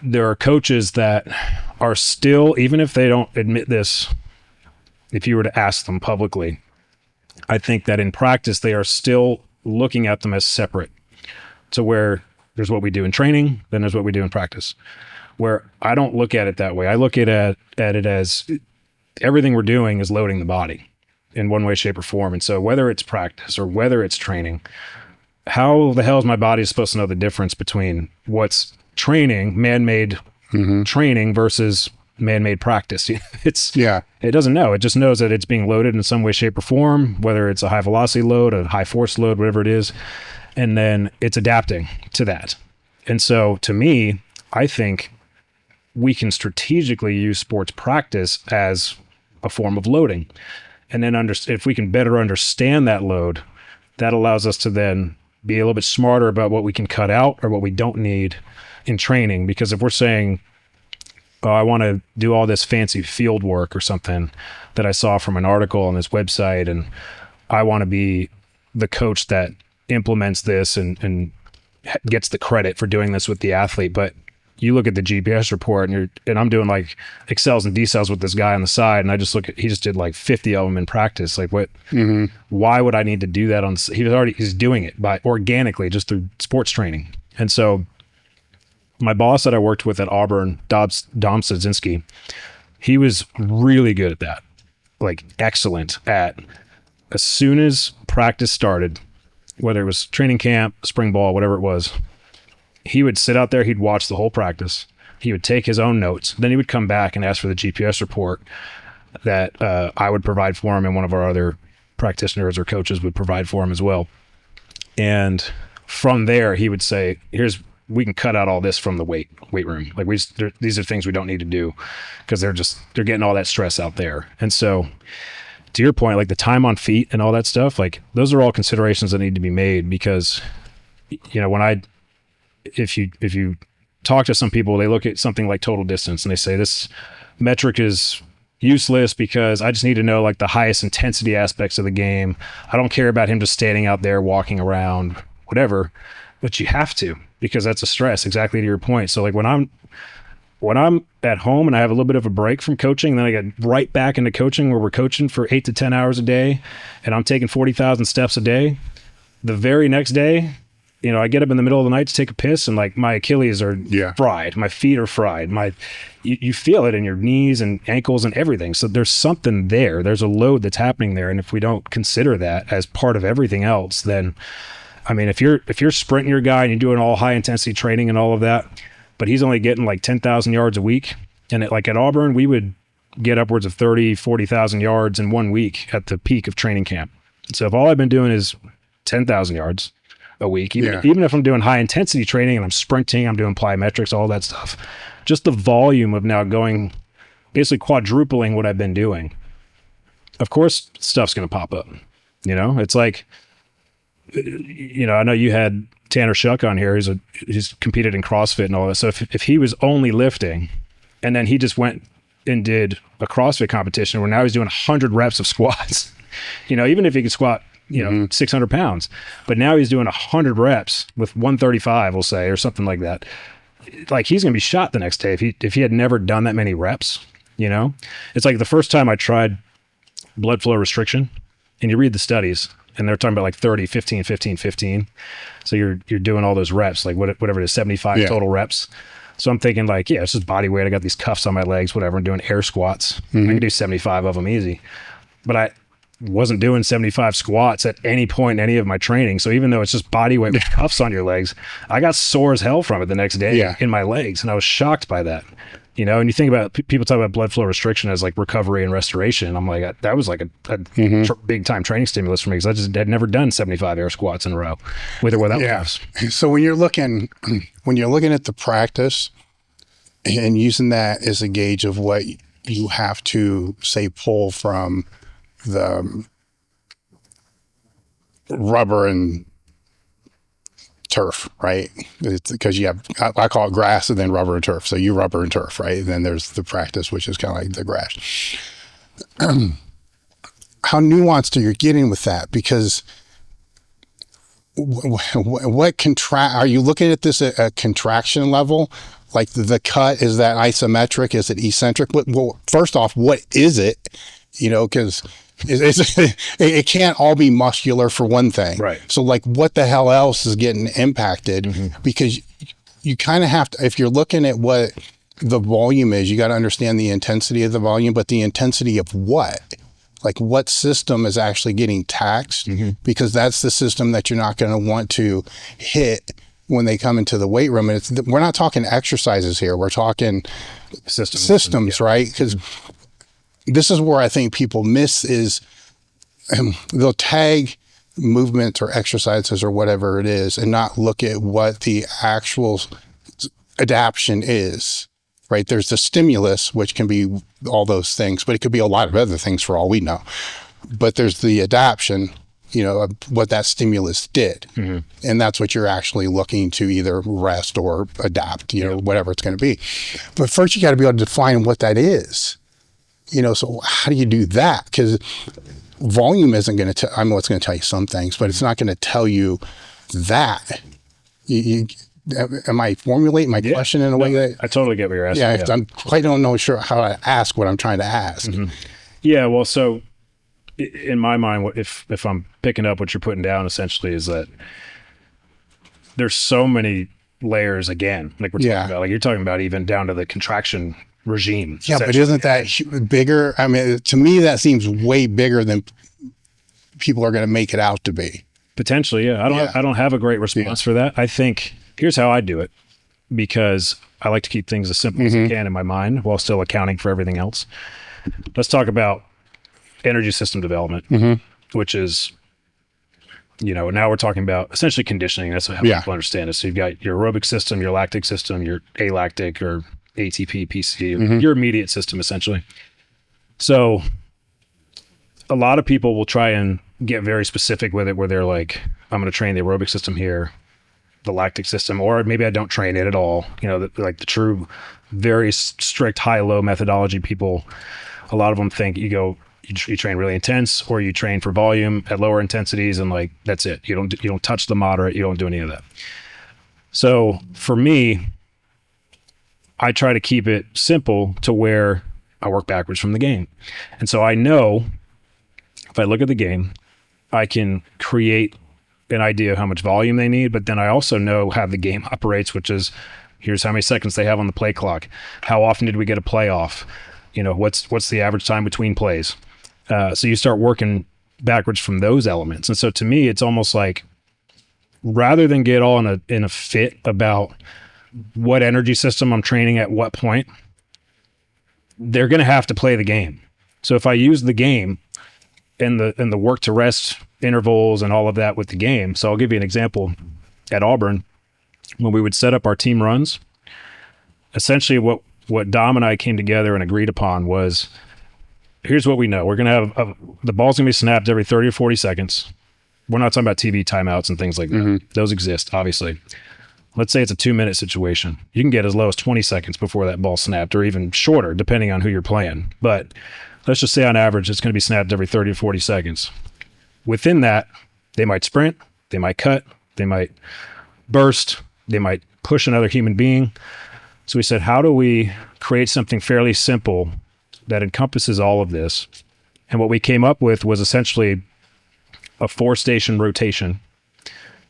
there are coaches that are still, even if they don't admit this, if you were to ask them publicly, I think that in practice, they are still looking at them as separate, to where there's what we do in training, then there's what we do in practice, where I don't look at it that way. I look at it as everything we're doing is loading the body in one way, shape, or form. And so whether it's practice or whether it's training, how the hell is my body supposed to know the difference between what's training, man-made training versus man-made practice? It doesn't know. It just knows that it's being loaded in some way, shape, or form, whether it's a high velocity load, a high force load, whatever it is. And then it's adapting to that. And so to me, I think we can strategically use sports practice as a form of loading. And then if we can better understand that load, that allows us to then be a little bit smarter about what we can cut out or what we don't need in training. Because if we're saying, oh, I want to do all this fancy field work or something that I saw from an article on this website, and I want to be the coach that implements this and gets the credit for doing this with the athlete. But you look at the GPS report and I'm doing like accels and decels with this guy on the side, and I just look at, he just did like 50 of them in practice. Like what, why would I need to do that he's doing it organically just through sports training. And so my boss that I worked with at Auburn, Dom Sadzinski, he was really good at that. Like excellent at, as soon as practice started, whether it was training camp, spring ball, whatever it was, he would sit out there, he'd watch the whole practice. He would take his own notes. Then he would come back and ask for the GPS report that I would provide for him, and one of our other practitioners or coaches would provide for him as well. And from there, he would say, we can cut out all this from the weight room. Like these are things we don't need to do because they're getting all that stress out there. And so to your point, like the time on feet and all that stuff, like those are all considerations that need to be made because, you know, if you talk to some people, they look at something like total distance and they say this metric is useless because I just need to know like the highest intensity aspects of the game. I don't care about him just standing out there, walking around, whatever, but you have to, because that's a stress, exactly to your point. So like when I'm at home and I have a little bit of a break from coaching, then I get right back into coaching where we're coaching for 8 to 10 hours a day and I'm taking 40,000 steps a day. The very next day, you know, I get up in the middle of the night to take a piss and like my Achilles are fried. My feet are fried. You feel it in your knees and ankles and everything. So there's something there. There's a load that's happening there. And if we don't consider that as part of everything else, then, I mean, if you're sprinting your guy and you're doing all high intensity training and all of that, but he's only getting like 10,000 yards a week. And like at Auburn, we would get upwards of 30, 40,000 yards in 1 week at the peak of training camp. So if all I've been doing is 10,000 yards a week, even if I'm doing high intensity training and I'm sprinting, I'm doing plyometrics, all that stuff, just the volume of now going basically quadrupling what I've been doing. Of course, stuff's going to pop up. You know, it's like, you know, I know you had Tanner Shuck on here. He's competed in CrossFit and all that. So if he was only lifting and then he just went and did a CrossFit competition where now he's doing 100 reps of squats, you know, even if he could squat, you know, 600 pounds, but now he's doing 100 reps with 135, we'll say, or something like that. Like he's going to be shot the next day if he had never done that many reps, you know. It's like the first time I tried blood flow restriction, and you read the studies and they're talking about like 30, 15, 15, 15. So you're doing all those reps, like whatever it is, 75 total reps. So I'm thinking like, yeah, it's just body weight. I got these cuffs on my legs, whatever. I'm doing air squats. I can do 75 of them easy, but I wasn't doing 75 squats at any point in any of my training. So even though it's just body weight with cuffs on your legs, I got sore as hell from it the next day in my legs. And I was shocked by that, you know. And you think about, people talk about blood flow restriction as like recovery and restoration. I'm like, that was like a big time training stimulus for me, because I just had never done 75 air squats in a row with or without cuffs. So when you're looking at the practice and using that as a gauge of what you have to say pull from the rubber and turf, right? It's because you have, I call it grass and then rubber and turf. So you rubber and turf, right? And then there's the practice, which is kind of like the grass. How nuanced are you getting with that? Because are you looking at this at a contraction level? Like the cut, is that isometric? Is it eccentric? Well, first off, what is it? You know, because it can't all be muscular for one thing. Right. So like what the hell else is getting impacted? Because you kind of have to, if you're looking at what the volume is, you got to understand the intensity of the volume, but the intensity of what? Like what system is actually getting taxed? Because that's the system that you're not going to want to hit when they come into the weight room. And we're not talking exercises here. We're talking systems, right? Because this is where I think people miss is they'll tag movements or exercises or whatever it is and not look at what the actual adaptation is, right? There's the stimulus, which can be all those things, but it could be a lot of other things for all we know. But there's the adaptation, you know, of what that stimulus did. And that's what you're actually looking to either rest or adapt, you know, whatever it's going to be. But first you got to be able to define what that is. You know, so how do you do that? Because volume isn't going to I know it's going to tell you some things, but it's not going to tell you that. Am I formulating my question in a way that... I totally get what you're asking. Yeah, I'm quite don't know sure how to ask what I'm trying to ask. Yeah, well, so in my mind, if I'm picking up what you're putting down, essentially, is that there's so many layers again, like we're talking about. Like you're talking about even down to the contraction regime. Yeah, but isn't that bigger? I mean, to me, that seems way bigger than people are going to make it out to be. Potentially, yeah. I don't have a great response for that. I think here's how I do it, because I like to keep things as simple as I can in my mind while still accounting for everything else. Let's talk about energy system development, which is now we're talking about essentially conditioning. That's how people understand it. So you've got your aerobic system, your lactic system, your alactic or ATP, PC, your immediate system, essentially. So a lot of people will try and get very specific with it, where they're like, I'm going to train the aerobic system here, the lactic system, or maybe I don't train it at all. Like the true, very strict high-low methodology people, a lot of them think you train really intense, or you train for volume at lower intensities, and like that's it. You don't touch the moderate. You don't do any of that. So for me, I try to keep it simple to where I work backwards from the game. And so I know if I look at the game, I can create an idea of how much volume they need, but then I also know how the game operates, which is here's how many seconds they have on the play clock. How often did we get a play off? What's the average time between plays? So you start working backwards from those elements. And so to me, it's almost like rather than get all in a fit about what energy system I'm training at what point, they're going to have to play the game. So if I use the game and the work to rest intervals and all of that with the game. So I'll give you an example. At Auburn, when we would set up our team runs, essentially what Dom and I came together and agreed upon was, here's what we know. We're going to have the ball's going to be snapped every 30 or 40 seconds. We're not talking about TV timeouts and things like that. Those exist, obviously. Let's say it's a 2-minute situation. You can get as low as 20 seconds before that ball snapped, or even shorter, depending on who you're playing. But let's just say on average, it's going to be snapped every 30 or 40 seconds. Within that, they might sprint, they might cut, they might burst, they might push another human being. So we said, how do we create something fairly simple that encompasses all of this? And what we came up with was essentially a 4-station rotation,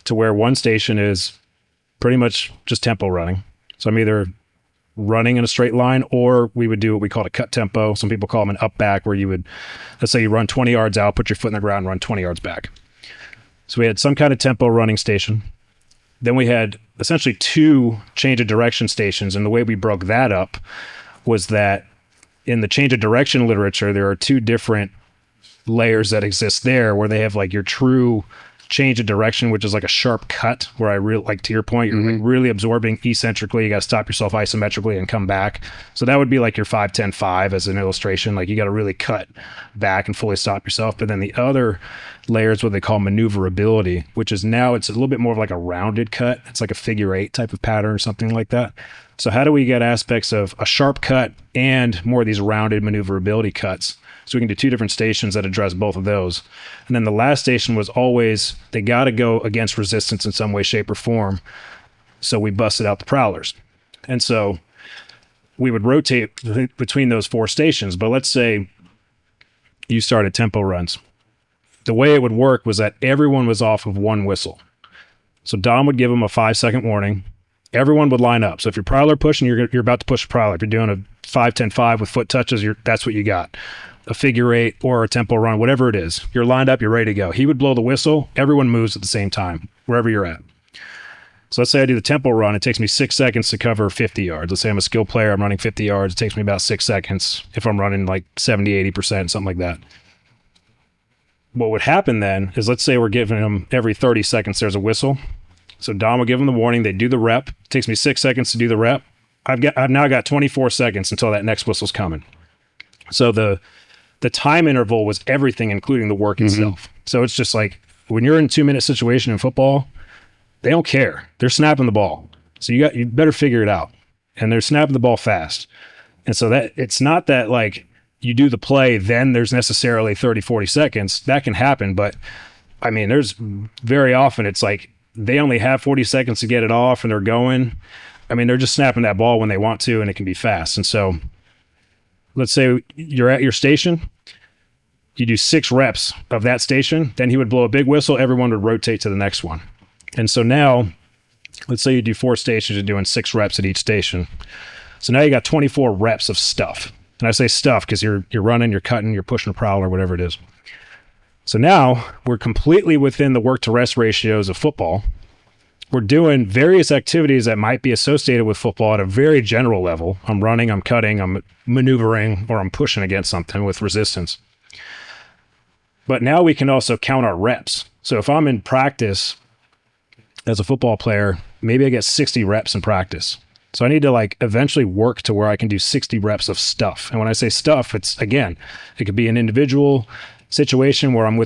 to where one station is pretty much just tempo running. So I'm either running in a straight line, or we would do what we call a cut tempo. Some people call them an up back, where you would, let's say you run 20 yards out, put your foot in the ground, run 20 yards back. So we had some kind of tempo running station. Then we had essentially 2 change of direction stations. And the way we broke that up was that in the change of direction literature, there are 2 different layers that exist there, where they have like your true change of direction, which is like a sharp cut, where I really, like to your point, you're like really absorbing eccentrically. You got to stop yourself isometrically and come back. So that would be like your 5-10-5 as an illustration. Like you got to really cut back and fully stop yourself. But then the other layer is what they call maneuverability, which is now it's a little bit more of like a rounded cut. It's like a figure 8 type of pattern or something like that. So how do we get aspects of a sharp cut and more of these rounded maneuverability cuts? So we can do 2 different stations that address both of those. And then the last station was always, they got to go against resistance in some way, shape, or form. So we busted out the prowlers. And so we would rotate between those 4 stations. But let's say you started tempo runs. The way it would work was that everyone was off of 1 whistle. So Dom would give them a 5-second warning. Everyone would line up. So if you're prowler pushing, you're about to push a prowler. If you're doing a 5-10-5 with foot touches, that's what you got. A figure 8 or a tempo run, whatever it is. You're lined up, you're ready to go. He would blow the whistle. Everyone moves at the same time, wherever you're at. So let's say I do the tempo run. It takes me 6 seconds to cover 50 yards. Let's say I'm a skill player. I'm running 50 yards. It takes me about 6 seconds if I'm running like 70, 80%, something like that. What would happen then is, let's say we're giving them every 30 seconds there's a whistle. So Dom will give them the warning. They do the rep. It takes me 6 seconds to do the rep. I've now got 24 seconds until that next whistle's coming. So the time interval was everything, including the work itself. So it's just like when you're in a 2-minute situation in football, they don't care. They're snapping the ball. So you better figure it out. And they're snapping the ball fast. And so that it's not that like you do the play, then there's necessarily 30, 40 seconds. That can happen. But I mean, there's very often it's like they only have 40 seconds to get it off and they're going. I mean, they're just snapping that ball when they want to, and it can be fast. And so let's say you're at your station, you do 6 reps of that station, then he would blow a big whistle, everyone would rotate to the next one. And so now, let's say you do 4 stations, you're doing 6 reps at each station. So now you got 24 reps of stuff. And I say stuff because you're running, you're cutting, you're pushing a prowler, whatever it is. So now we're completely within the work to rest ratios of football. We're doing various activities that might be associated with football at a very general level. I'm running, I'm cutting, I'm maneuvering, or I'm pushing against something with resistance. But now we can also count our reps. So if I'm in practice as a football player, maybe I get 60 reps in practice. So I need to like eventually work to where I can do 60 reps of stuff. And when I say stuff, it's, again, it could be an individual situation where I'm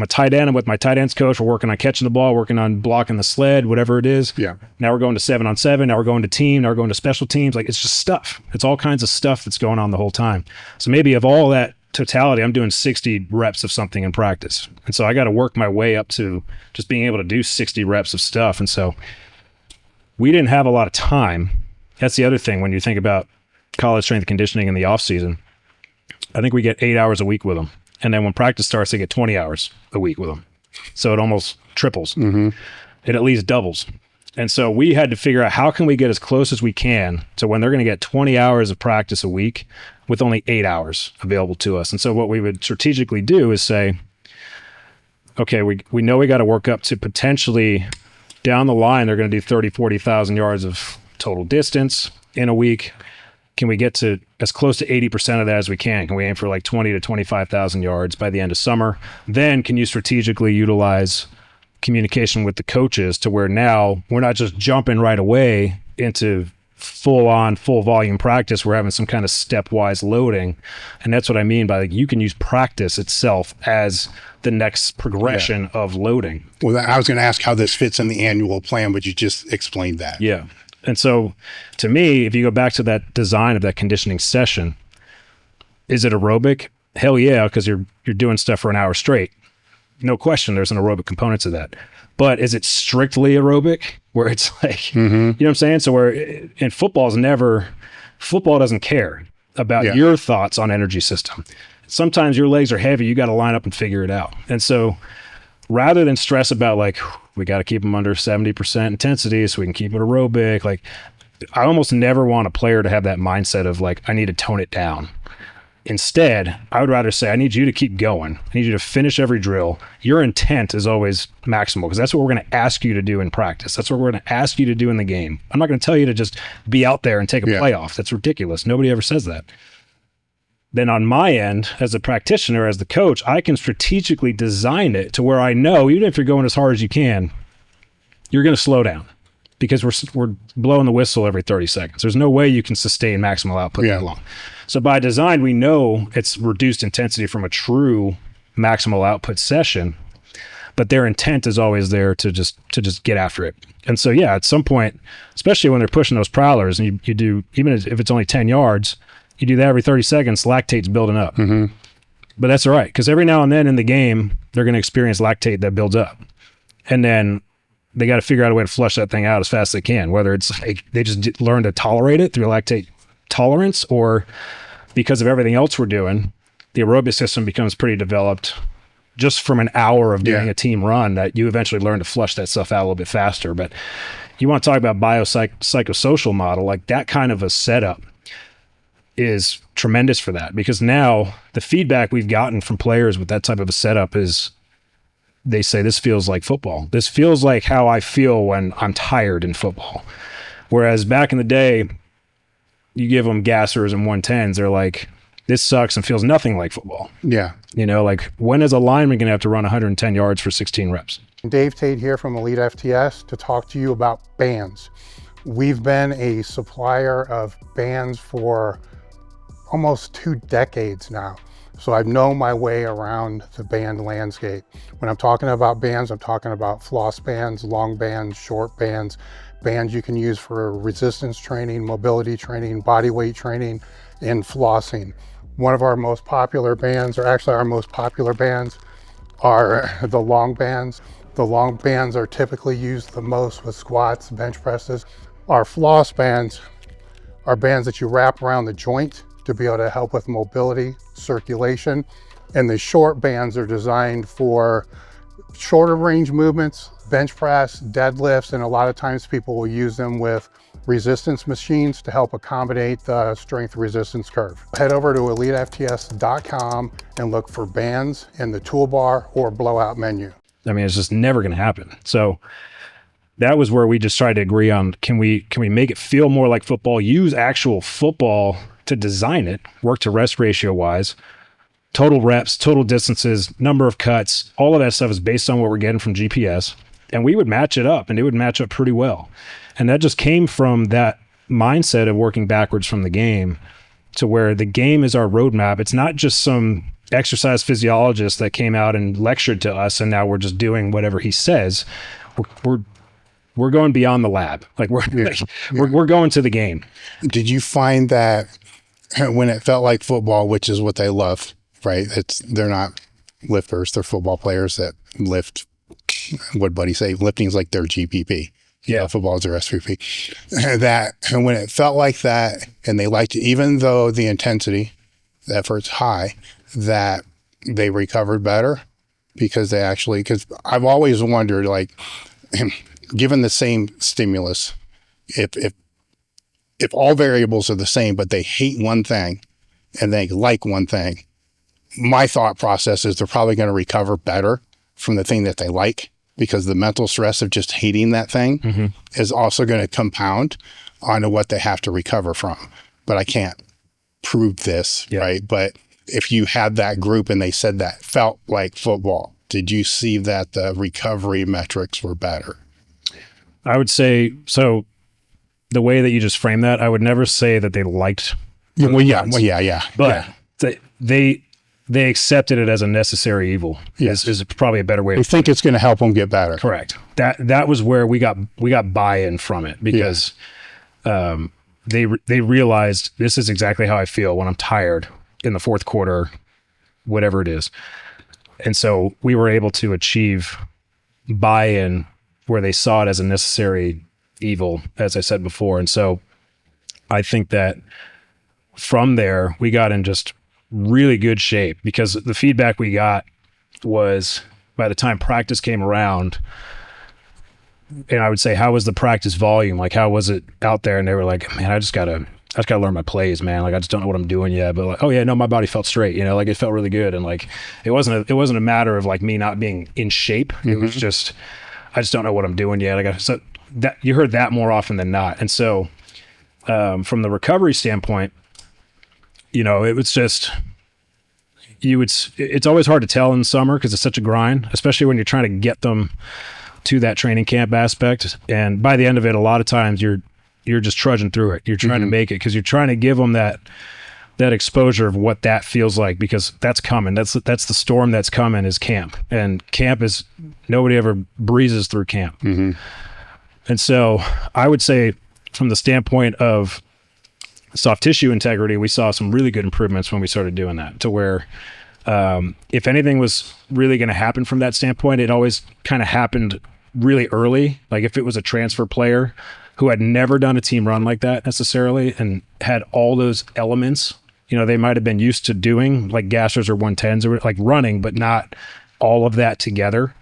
a tight end. I'm with my tight ends coach. We're working on catching the ball, working on blocking the sled, whatever it is. Yeah. Now we're going to 7-on-7. Now we're going to team. Now we're going to special teams. Like, it's just stuff. It's all kinds of stuff that's going on the whole time. So maybe of all that totality, I'm doing 60 reps of something in practice. And so I got to work my way up to just being able to do 60 reps of stuff. And so we didn't have a lot of time. That's the other thing when you think about college strength and conditioning in the off season. I think we get 8 hours a week with them. And then when practice starts, they get 20 hours a week with them. So it almost triples. Mm-hmm. It at least doubles. And so we had to figure out how can we get as close as we can to when they're going to get 20 hours of practice a week with only 8 hours available to us. And so what we would strategically do is say, okay, we know we got to work up to potentially down the line, they're going to do 30, 40,000 yards of total distance in a week. Can we get to as close to 80% of that as we can? Can we aim for like 20 to 25,000 yards by the end of summer? Then can you strategically utilize communication with the coaches to where now we're not just jumping right away into full volume practice. We're having some kind of stepwise loading. And that's what I mean by, like, you can use practice itself as the next progression of loading. Well, I was going to ask how this fits in the annual plan, but you just explained that. Yeah. And so to me, if you go back to that design of that conditioning session, is it aerobic? Hell yeah, because you're doing stuff for an hour straight. No question, there's an aerobic component to that. But is it strictly aerobic where it's like, you know what I'm saying? So where in football doesn't care about your thoughts on energy system. Sometimes your legs are heavy, you got to line up and figure it out. And so rather than stress about like, we got to keep them under 70% intensity so we can keep it aerobic. Like, I almost never want a player to have that mindset of like, I need to tone it down. Instead, I would rather say, I need you to keep going. I need you to finish every drill. Your intent is always maximal because that's what we're going to ask you to do in practice. That's what we're going to ask you to do in the game. I'm not going to tell you to just be out there and take a play off. That's ridiculous. Nobody ever says that. Then on my end, as a practitioner, as the coach, I can strategically design it to where I know, even if you're going as hard as you can, you're going to slow down because we're blowing the whistle every 30 seconds. There's no way you can sustain maximal output that long. So by design, we know it's reduced intensity from a true maximal output session, but their intent is always there to just get after it. And so, yeah, at some point, especially when they're pushing those prowlers and you do, even if it's only 10 yards, you do that every 30 seconds, lactate's building up. Mm-hmm. But that's all right, because every now and then in the game, they're going to experience lactate that builds up. And then they got to figure out a way to flush that thing out as fast as they can, whether it's like they just learn to tolerate it through lactate tolerance, or because of everything else we're doing, the aerobic system becomes pretty developed just from an hour of doing a team run that you eventually learn to flush that stuff out a little bit faster. But you want to talk about psychosocial model, like that kind of a setup is tremendous for that, because now the feedback we've gotten from players with that type of a setup is they say, this feels like football. This feels like how I feel when I'm tired in football. Whereas back in the day, you give them gassers and 110s, they're like, this sucks and feels nothing like football. Yeah. You know, like, when is a lineman going to have to run 110 yards for 16 reps? Dave Tate here from Elite FTS to talk to you about bands. We've been a supplier of bands for almost 2 decades now. So I've known my way around the band landscape. When I'm talking about bands, I'm talking about floss bands, long bands, short bands, bands you can use for resistance training, mobility training, body weight training, and flossing. One of our most popular bands, or actually our most popular bands, are the long bands. The long bands are typically used the most with squats, bench presses. Our floss bands are bands that you wrap around the joint to be able to help with mobility, circulation. And the short bands are designed for shorter range movements, bench press, deadlifts, and a lot of times people will use them with resistance machines to help accommodate the strength resistance curve. Head over to elitefts.com and look for bands in the toolbar or blowout menu. I mean, it's just never going to happen. So that was where we just tried to agree on, can we make it feel more like football, use actual football to design it, work to rest ratio wise, total reps, total distances, number of cuts, all of that stuff is based on what we're getting from GPS. And we would match it up, and it would match up pretty well. And that just came from that mindset of working backwards from the game to where the game is our roadmap. It's not just some exercise physiologist that came out and lectured to us and now we're just doing whatever he says. We're going beyond the lab. Like we're going to the game. Did you find that when it felt like football, which is what they love, right? They're not lifters, they're football players that lift. What buddy say? Lifting is like their GPP. Yeah, football is their SPP. That, and when it felt like that, and they liked it, even though the intensity, the effort's high, that they recovered better because I've always wondered, like, given the same stimulus, if all variables are the same, but they hate one thing and they like one thing, my thought process is they're probably going to recover better from the thing that they like, because the mental stress of just hating that thing is also going to compound onto what they have to recover from. But I can't prove this, right? But if you had that group and they said that felt like football, did you see that the recovery metrics were better? I would say, so the way that you just framed that, I would never say that they liked. But they accepted it as a necessary evil. Yes. Is probably a better way. We think it's going to help them get better. Correct. That was where we got buy-in from it, because they realized this is exactly how I feel when I'm tired in the fourth quarter, whatever it is. And so we were able to achieve buy-in where they saw it as a necessary evil, as I said before. And so I think that from there, we got in just really good shape, because the feedback we got was, by the time practice came around, and I would say, how was the practice volume? Like, how was it out there? And they were like, man, I just gotta learn my plays, man. Like, I just don't know what I'm doing yet. But like, oh yeah, no, my body felt straight, like it felt really good. And like, it wasn't a matter of like me not being in shape. It was just, I just don't know what I'm doing yet. So that you heard that more often than not. And so from the recovery standpoint, it was just, it's always hard to tell in summer because it's such a grind, especially when you're trying to get them to that training camp aspect. And by the end of it, a lot of times you're just trudging through it. You're trying to make it because you're trying to give them that exposure of what that feels like, because that's coming. That's the storm that's coming, is camp. And camp is, nobody ever breezes through camp. And so I would say, from the standpoint of soft tissue integrity, we saw some really good improvements when we started doing that, to where if anything was really going to happen from that standpoint, it always kind of happened really early. Like if it was a transfer player who had never done a team run like that necessarily and had all those elements, they might have been used to doing like gassers or 110s or like running, but not all of that together.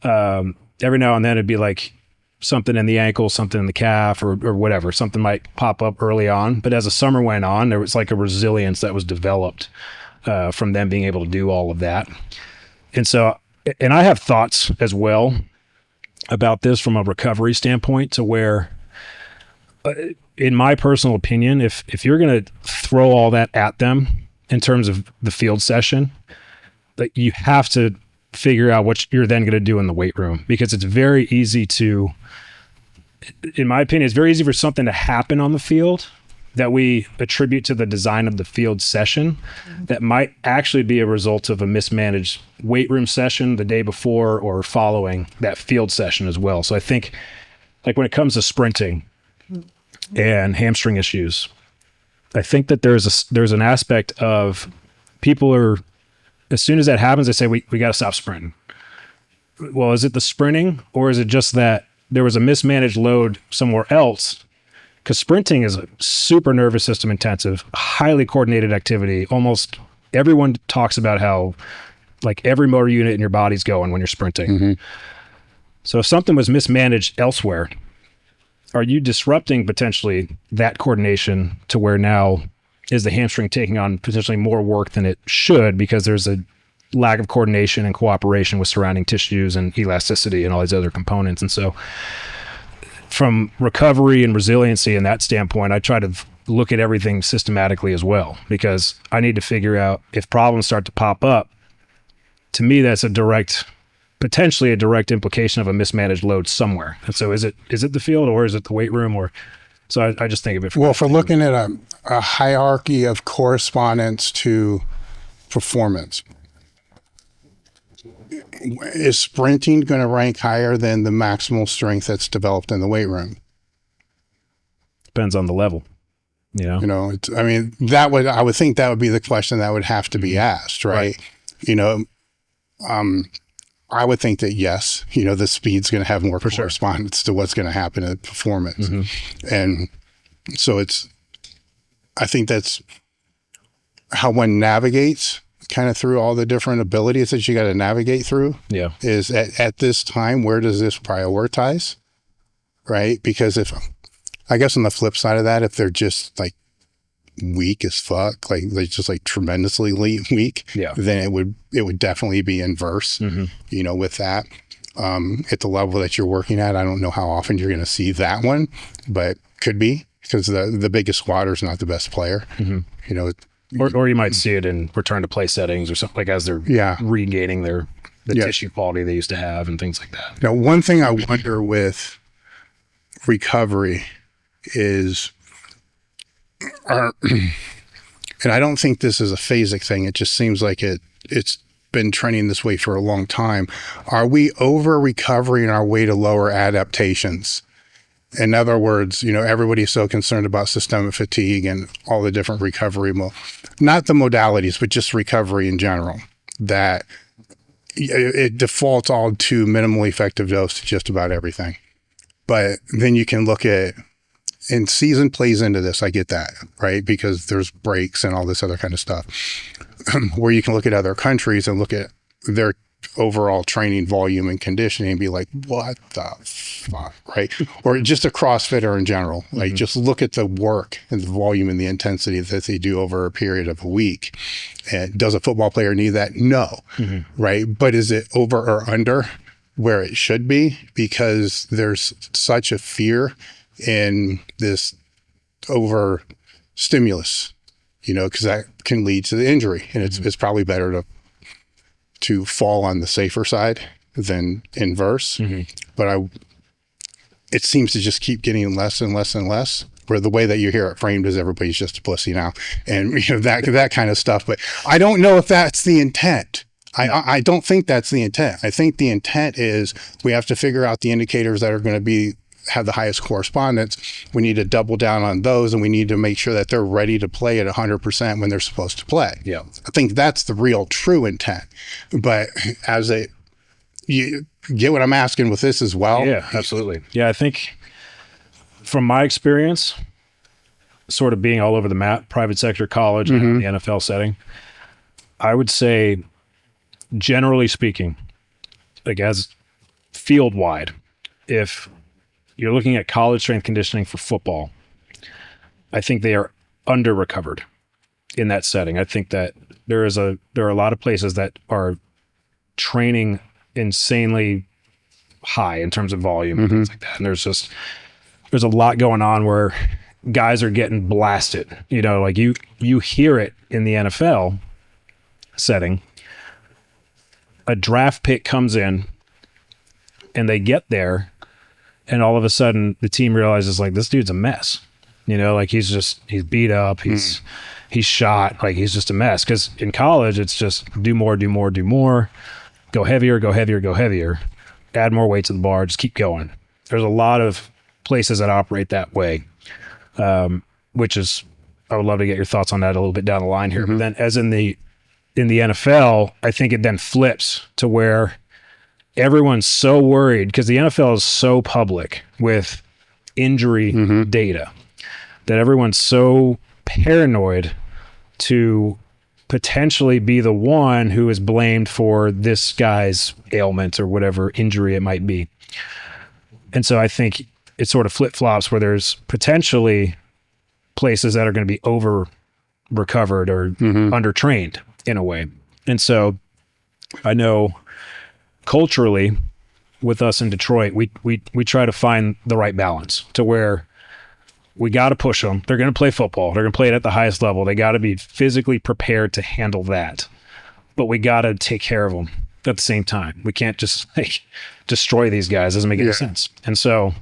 Every now and then it'd be like something in the ankle, something in the calf, or whatever. Something might pop up early on. But as the summer went on, there was like a resilience that was developed from them being able to do all of that. And so, and I have thoughts as well about this from a recovery standpoint, to where, in my personal opinion, if you're going to throw all that at them in terms of the field session, that you have to figure out what you're then going to do in the weight room, because it's very easy to, in my opinion, it's very easy for something to happen on the field that we attribute to the design of the field session that might actually be a result of a mismanaged weight room session the day before or following that field session as well. So I think, like, when it comes to sprinting and hamstring issues, I think that there's an aspect of people are, as soon as that happens, they say, we got to stop sprinting. Well, is it the sprinting, or is it just that there was a mismanaged load somewhere else? Because sprinting is a super nervous system intensive, highly coordinated activity. Almost everyone talks about how like every motor unit in your body's going when you're sprinting. So if something was mismanaged elsewhere, are you disrupting potentially that coordination to where now is the hamstring taking on potentially more work than it should, because there's a lack of coordination and cooperation with surrounding tissues and elasticity and all these other components? And so from recovery and resiliency in that standpoint, I try to look at everything systematically as well, because I need to figure out if problems start to pop up. To me, that's potentially a direct implication of a mismanaged load somewhere. And so is it the field, or is it the weight room? Or so I just think of it. Well, if we're looking at a hierarchy of correspondence to performance, is sprinting going to rank higher than the maximal strength that's developed in the weight room? Depends on the level. I would think that would be the question that would have to be asked, right? I would think that yes, the speed's going to have more correspondence to what's going to happen in performance. And so I think that's how one navigates kind of through all the different abilities that you got to navigate through. Yeah. Is at this time, where does this prioritize? Right. Because I guess on the flip side of that, if they're just like weak as fuck, like they're just like tremendously weak, then it would definitely be inverse, with that. At the level that you're working at, I don't know how often you're going to see that one, but could be, because the biggest squatter is not the best player, Or you might see it in return to play settings or something, like as they're regaining the tissue quality they used to have and things like that. Now, one thing I wonder with recovery is, and I don't think this is a phasic thing, it just seems like it's been trending this way for a long time. Are we over recovering our way to lower adaptations? In other words, everybody's so concerned about systemic fatigue and all the different recovery, not the modalities, but just recovery in general, that it defaults all to minimally effective dose to just about everything. But then you can look at, and season plays into this, I get that, right? Because there's breaks and all this other kind of stuff, where you can look at other countries and look at their overall training volume and conditioning and be like, what the fuck, right? Or just a CrossFitter in general, like just look at the work and the volume and the intensity that they do over a period of a week. And does a football player need that? No, right? But is it over or under where it should be? Because there's such a fear in this over stimulus, because that can lead to the injury, and it's probably better to fall on the safer side than inverse. But it seems to just keep getting less and less and less, where the way that you hear it framed is everybody's just a pussy now, and that kind of stuff. But I don't know if that's the intent. I don't think that's the intent. I think the intent is we have to figure out the indicators that are going to have the highest correspondence. We need to double down on those, and we need to make sure that they're ready to play at 100% when they're supposed to play. Yeah, I think that's the real true intent. But you get what I'm asking with this as well? Yeah, absolutely. Yeah, I think from my experience, sort of being all over the map, private sector, college, and the NFL setting, I would say, generally speaking, like as field wide, if you're looking at college strength conditioning for football, I think they are under recovered in that setting. I think that there are a lot of places that are training insanely high in terms of volume and things like that. And there's a lot going on where guys are getting blasted. Like you hear it in the NFL setting. A draft pick comes in and they get there, and all of a sudden the team realizes, like, this dude's a mess. Like he's beat up, he's shot, like he's just a mess. Because in college, it's just do more, go heavier, add more weight to the bar, just keep going. There's a lot of places that operate that way, which is, I would love to get your thoughts on that a little bit down the line here. But then as in the NFL, I think it then flips to where everyone's so worried, because the NFL is so public with injury data, that everyone's so paranoid to potentially be the one who is blamed for this guy's ailment or whatever injury it might be. And so I think it sort of flip-flops, where there's potentially places that are going to be over recovered or undertrained in a way. And so I know culturally with us in Detroit, we try to find the right balance to where we got to push them. They're going to play football. They're going to play it at the highest level. They got to be physically prepared to handle that. But we got to take care of them at the same time. We can't just like destroy these guys. It doesn't make any sense. And so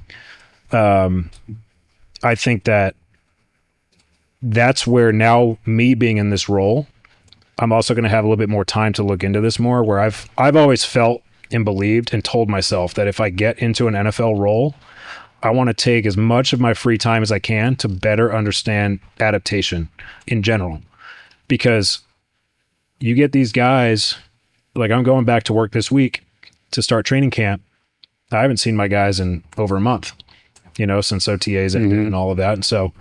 I think that's where now, me being in this role, I'm also going to have a little bit more time to look into this more, where I've always felt and believed and told myself that if I get into an NFL role, I want to take as much of my free time as I can to better understand adaptation in general. Because you get these guys, like I'm going back to work this week to start training camp. I haven't seen my guys in over a month, since OTAs ended and all of that. And so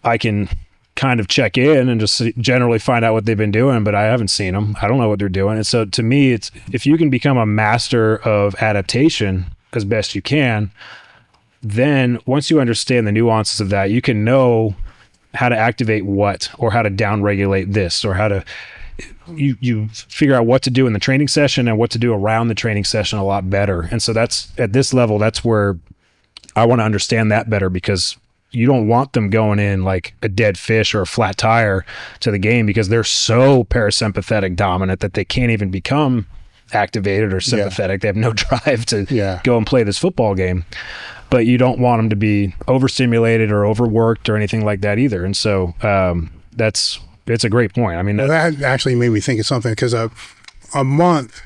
I can kind of check in and just generally find out what they've been doing, but I haven't seen them. I don't know what they're doing. And so to me, it's, if you can become a master of adaptation as best you can, then once you understand the nuances of that, you can know how to activate what, or how to downregulate this, or how to, you figure out what to do in the training session and what to do around the training session a lot better. And so that's, at this level, that's where I want to understand that better, because you don't want them going in like a dead fish or a flat tire to the game, because they're so parasympathetic dominant that they can't even become activated or sympathetic. They have no drive to go and play this football game. But you don't want them to be overstimulated or overworked or anything like that either. And so it's a great point. I mean, that actually made me think of something, because a month,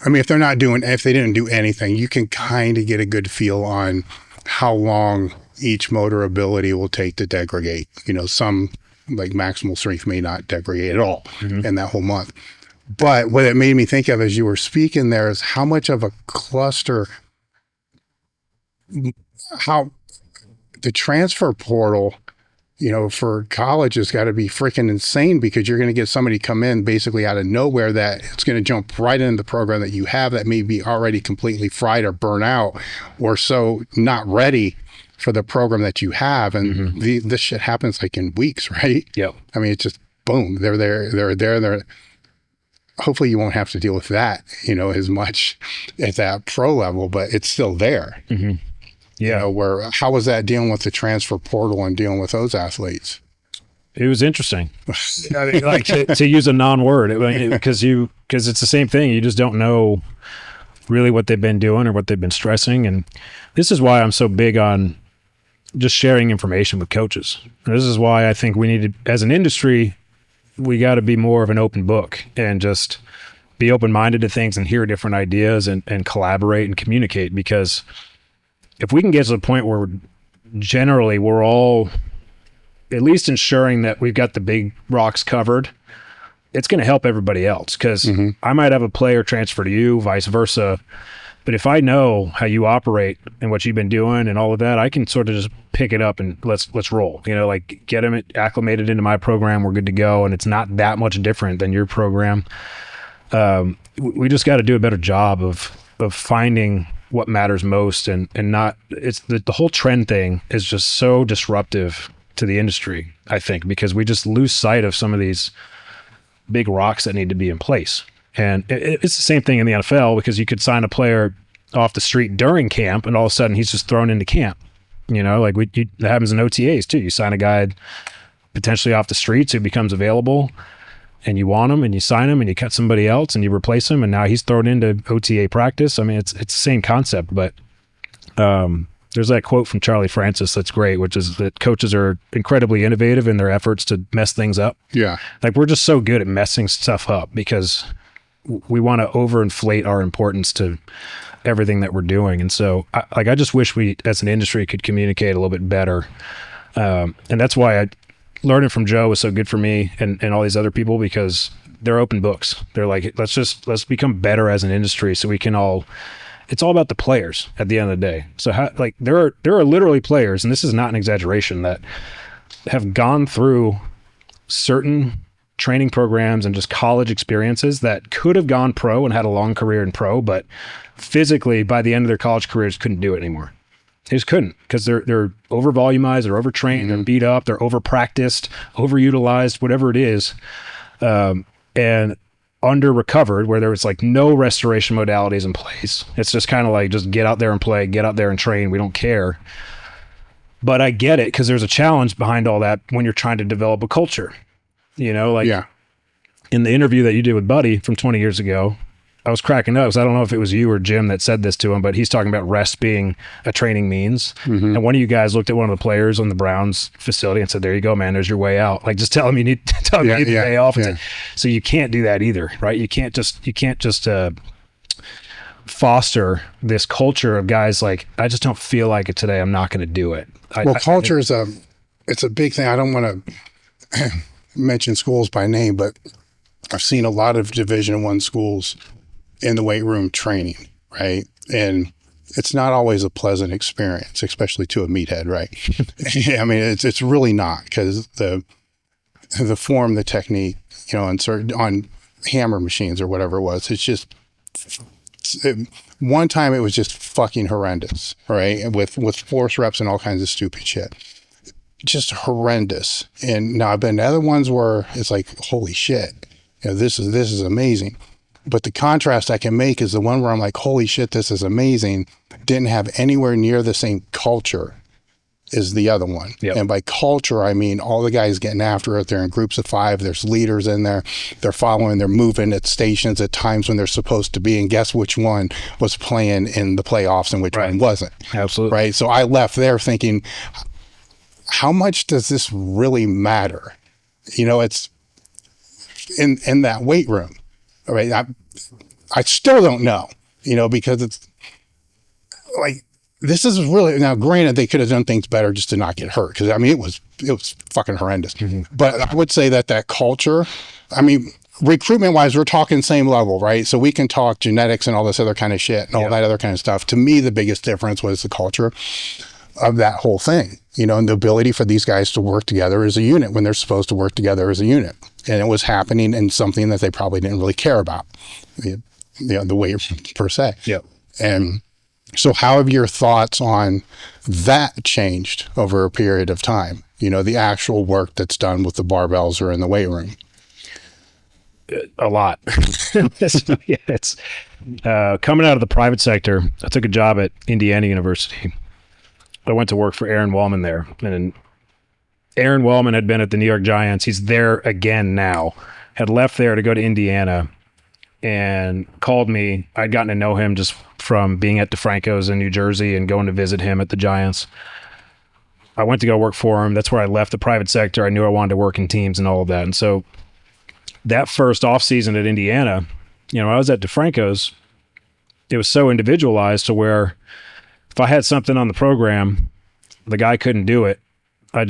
I mean, if they didn't do anything, you can kind of get a good feel on how long each motor ability will take to degrade. Some like maximal strength may not degrade at all in that whole month. But what it made me think of as you were speaking there is how much of a cluster, how the transfer portal, for college has got to be freaking insane, because you're going to get somebody come in basically out of nowhere that it's going to jump right into the program that you have that may be already completely fried or burnt out, or so not ready for the program that you have. And this shit happens like in weeks, right? Yep. I mean, it's just boom, they're there. Hopefully you won't have to deal with that, as much at that pro level, but it's still there. Yeah. How was that dealing with the transfer portal and dealing with those athletes? It was interesting. Like to use a non-word, because it's the same thing. You just don't know really what they've been doing or what they've been stressing. And this is why I'm so big on just sharing information with coaches. This is why I think we need to, as an industry, we got to be more of an open book and just be open-minded to things and hear different ideas and collaborate and communicate. Because if we can get to the point where generally we're all at least ensuring that we've got the big rocks covered, it's going to help everybody else. Because I might have a player transfer to you, vice versa. But if I know how you operate and what you've been doing and all of that, I can sort of just pick it up and let's roll. Like get them acclimated into my program. We're good to go, and it's not that much different than your program. We just got to do a better job of finding what matters most, and not. It's the whole trend thing is just so disruptive to the industry, I think, because we just lose sight of some of these big rocks that need to be in place. And it's the same thing in the NFL, because you could sign a player off the street during camp and all of a sudden he's just thrown into camp. Like that happens in OTAs too. You sign a guy potentially off the streets who becomes available, and you want him and you sign him and you cut somebody else and you replace him, and now he's thrown into OTA practice. I mean, it's the same concept, but there's that quote from Charlie Francis that's great, which is that coaches are incredibly innovative in their efforts to mess things up. Yeah. Like we're just so good at messing stuff up because we want to overinflate our importance to everything that we're doing. And so I just wish we as an industry could communicate a little bit better. And that's why learning from Joe was so good for me and all these other people, because they're open books. They're like, let's become better as an industry so we can all, it's all about the players at the end of the day. So there are literally players, and this is not an exaggeration, that have gone through certain training programs and just college experiences that could have gone pro and had a long career in pro, but physically by the end of their college careers couldn't do it anymore. They just couldn't, because they're over volumized, they're overtrained, they're beat up, they're over practiced, overutilized, whatever it is, and under recovered, where there was like no restoration modalities in place. It's just kind of like, just get out there and play, get out there and train. We don't care. But I get it, because there's a challenge behind all that when you're trying to develop a culture. You know, like in the interview that you did with Buddy from 20 years ago, I was cracking up. I don't know if it was you or Jim that said this to him, but he's talking about rest being a training means. And one of you guys looked at one of the players on the Browns facility and said, there you go, man, there's your way out. Like, just tell him you need to day off. So you can't do that either, right? You can't just foster this culture of guys like, I just don't feel like it today, I'm not going to do it. Culture is it's a big thing. I don't want to mention schools by name, but I've seen a lot of Division I schools in the weight room training, right? And it's not always a pleasant experience, especially to a meathead, right? I mean, it's really not, because the form, the technique, you know, on hammer machines or whatever it was, it's just one time it was just fucking horrendous, right? With force reps and all kinds of stupid shit. Just horrendous. And now I've been to other ones where it's like, holy shit, you know, this is amazing. But the contrast I can make is the one where I'm like, holy shit, this is amazing, didn't have anywhere near the same culture as the other one. And by culture, I mean all the guys getting after it. They're in groups of 5. There's leaders in there. They're following. They're moving at stations at times when they're supposed to be. And guess which one was playing in the playoffs and which one wasn't. Absolutely. Right? So I left there thinking, how much does this really matter? You know, it's in that weight room. All right. I still don't know, you know, because it's like, this is really, now granted, they could have done things better just to not get hurt. Cause I mean, it was fucking horrendous, but I would say that culture, I mean, recruitment wise, we're talking same level, right? So we can talk genetics and all this other kind of shit and all that other kind of stuff. To me, the biggest difference was the culture of that whole thing, you know, and the ability for these guys to work together as a unit when they're supposed to work together as a unit. And it was happening in something that they probably didn't really care about, you know, the way per se. And so how have your thoughts on that changed over a period of time? You know, the actual work that's done with the barbells or in the weight room? A lot. It's coming out of the private sector. I took a job at Indiana University. I went to work for Aaron Wellman there, and Aaron Wellman had been at the New York Giants. He's there again now. Had left there to go to Indiana and called me. I'd gotten to know him just from being at DeFranco's in New Jersey and going to visit him at the Giants. I went to go work for him. That's where I left the private sector. I knew I wanted to work in teams and all of that. And so that first off season at Indiana, you know, I was at DeFranco's. It was so individualized to where if I had something on the program, the guy couldn't do it. I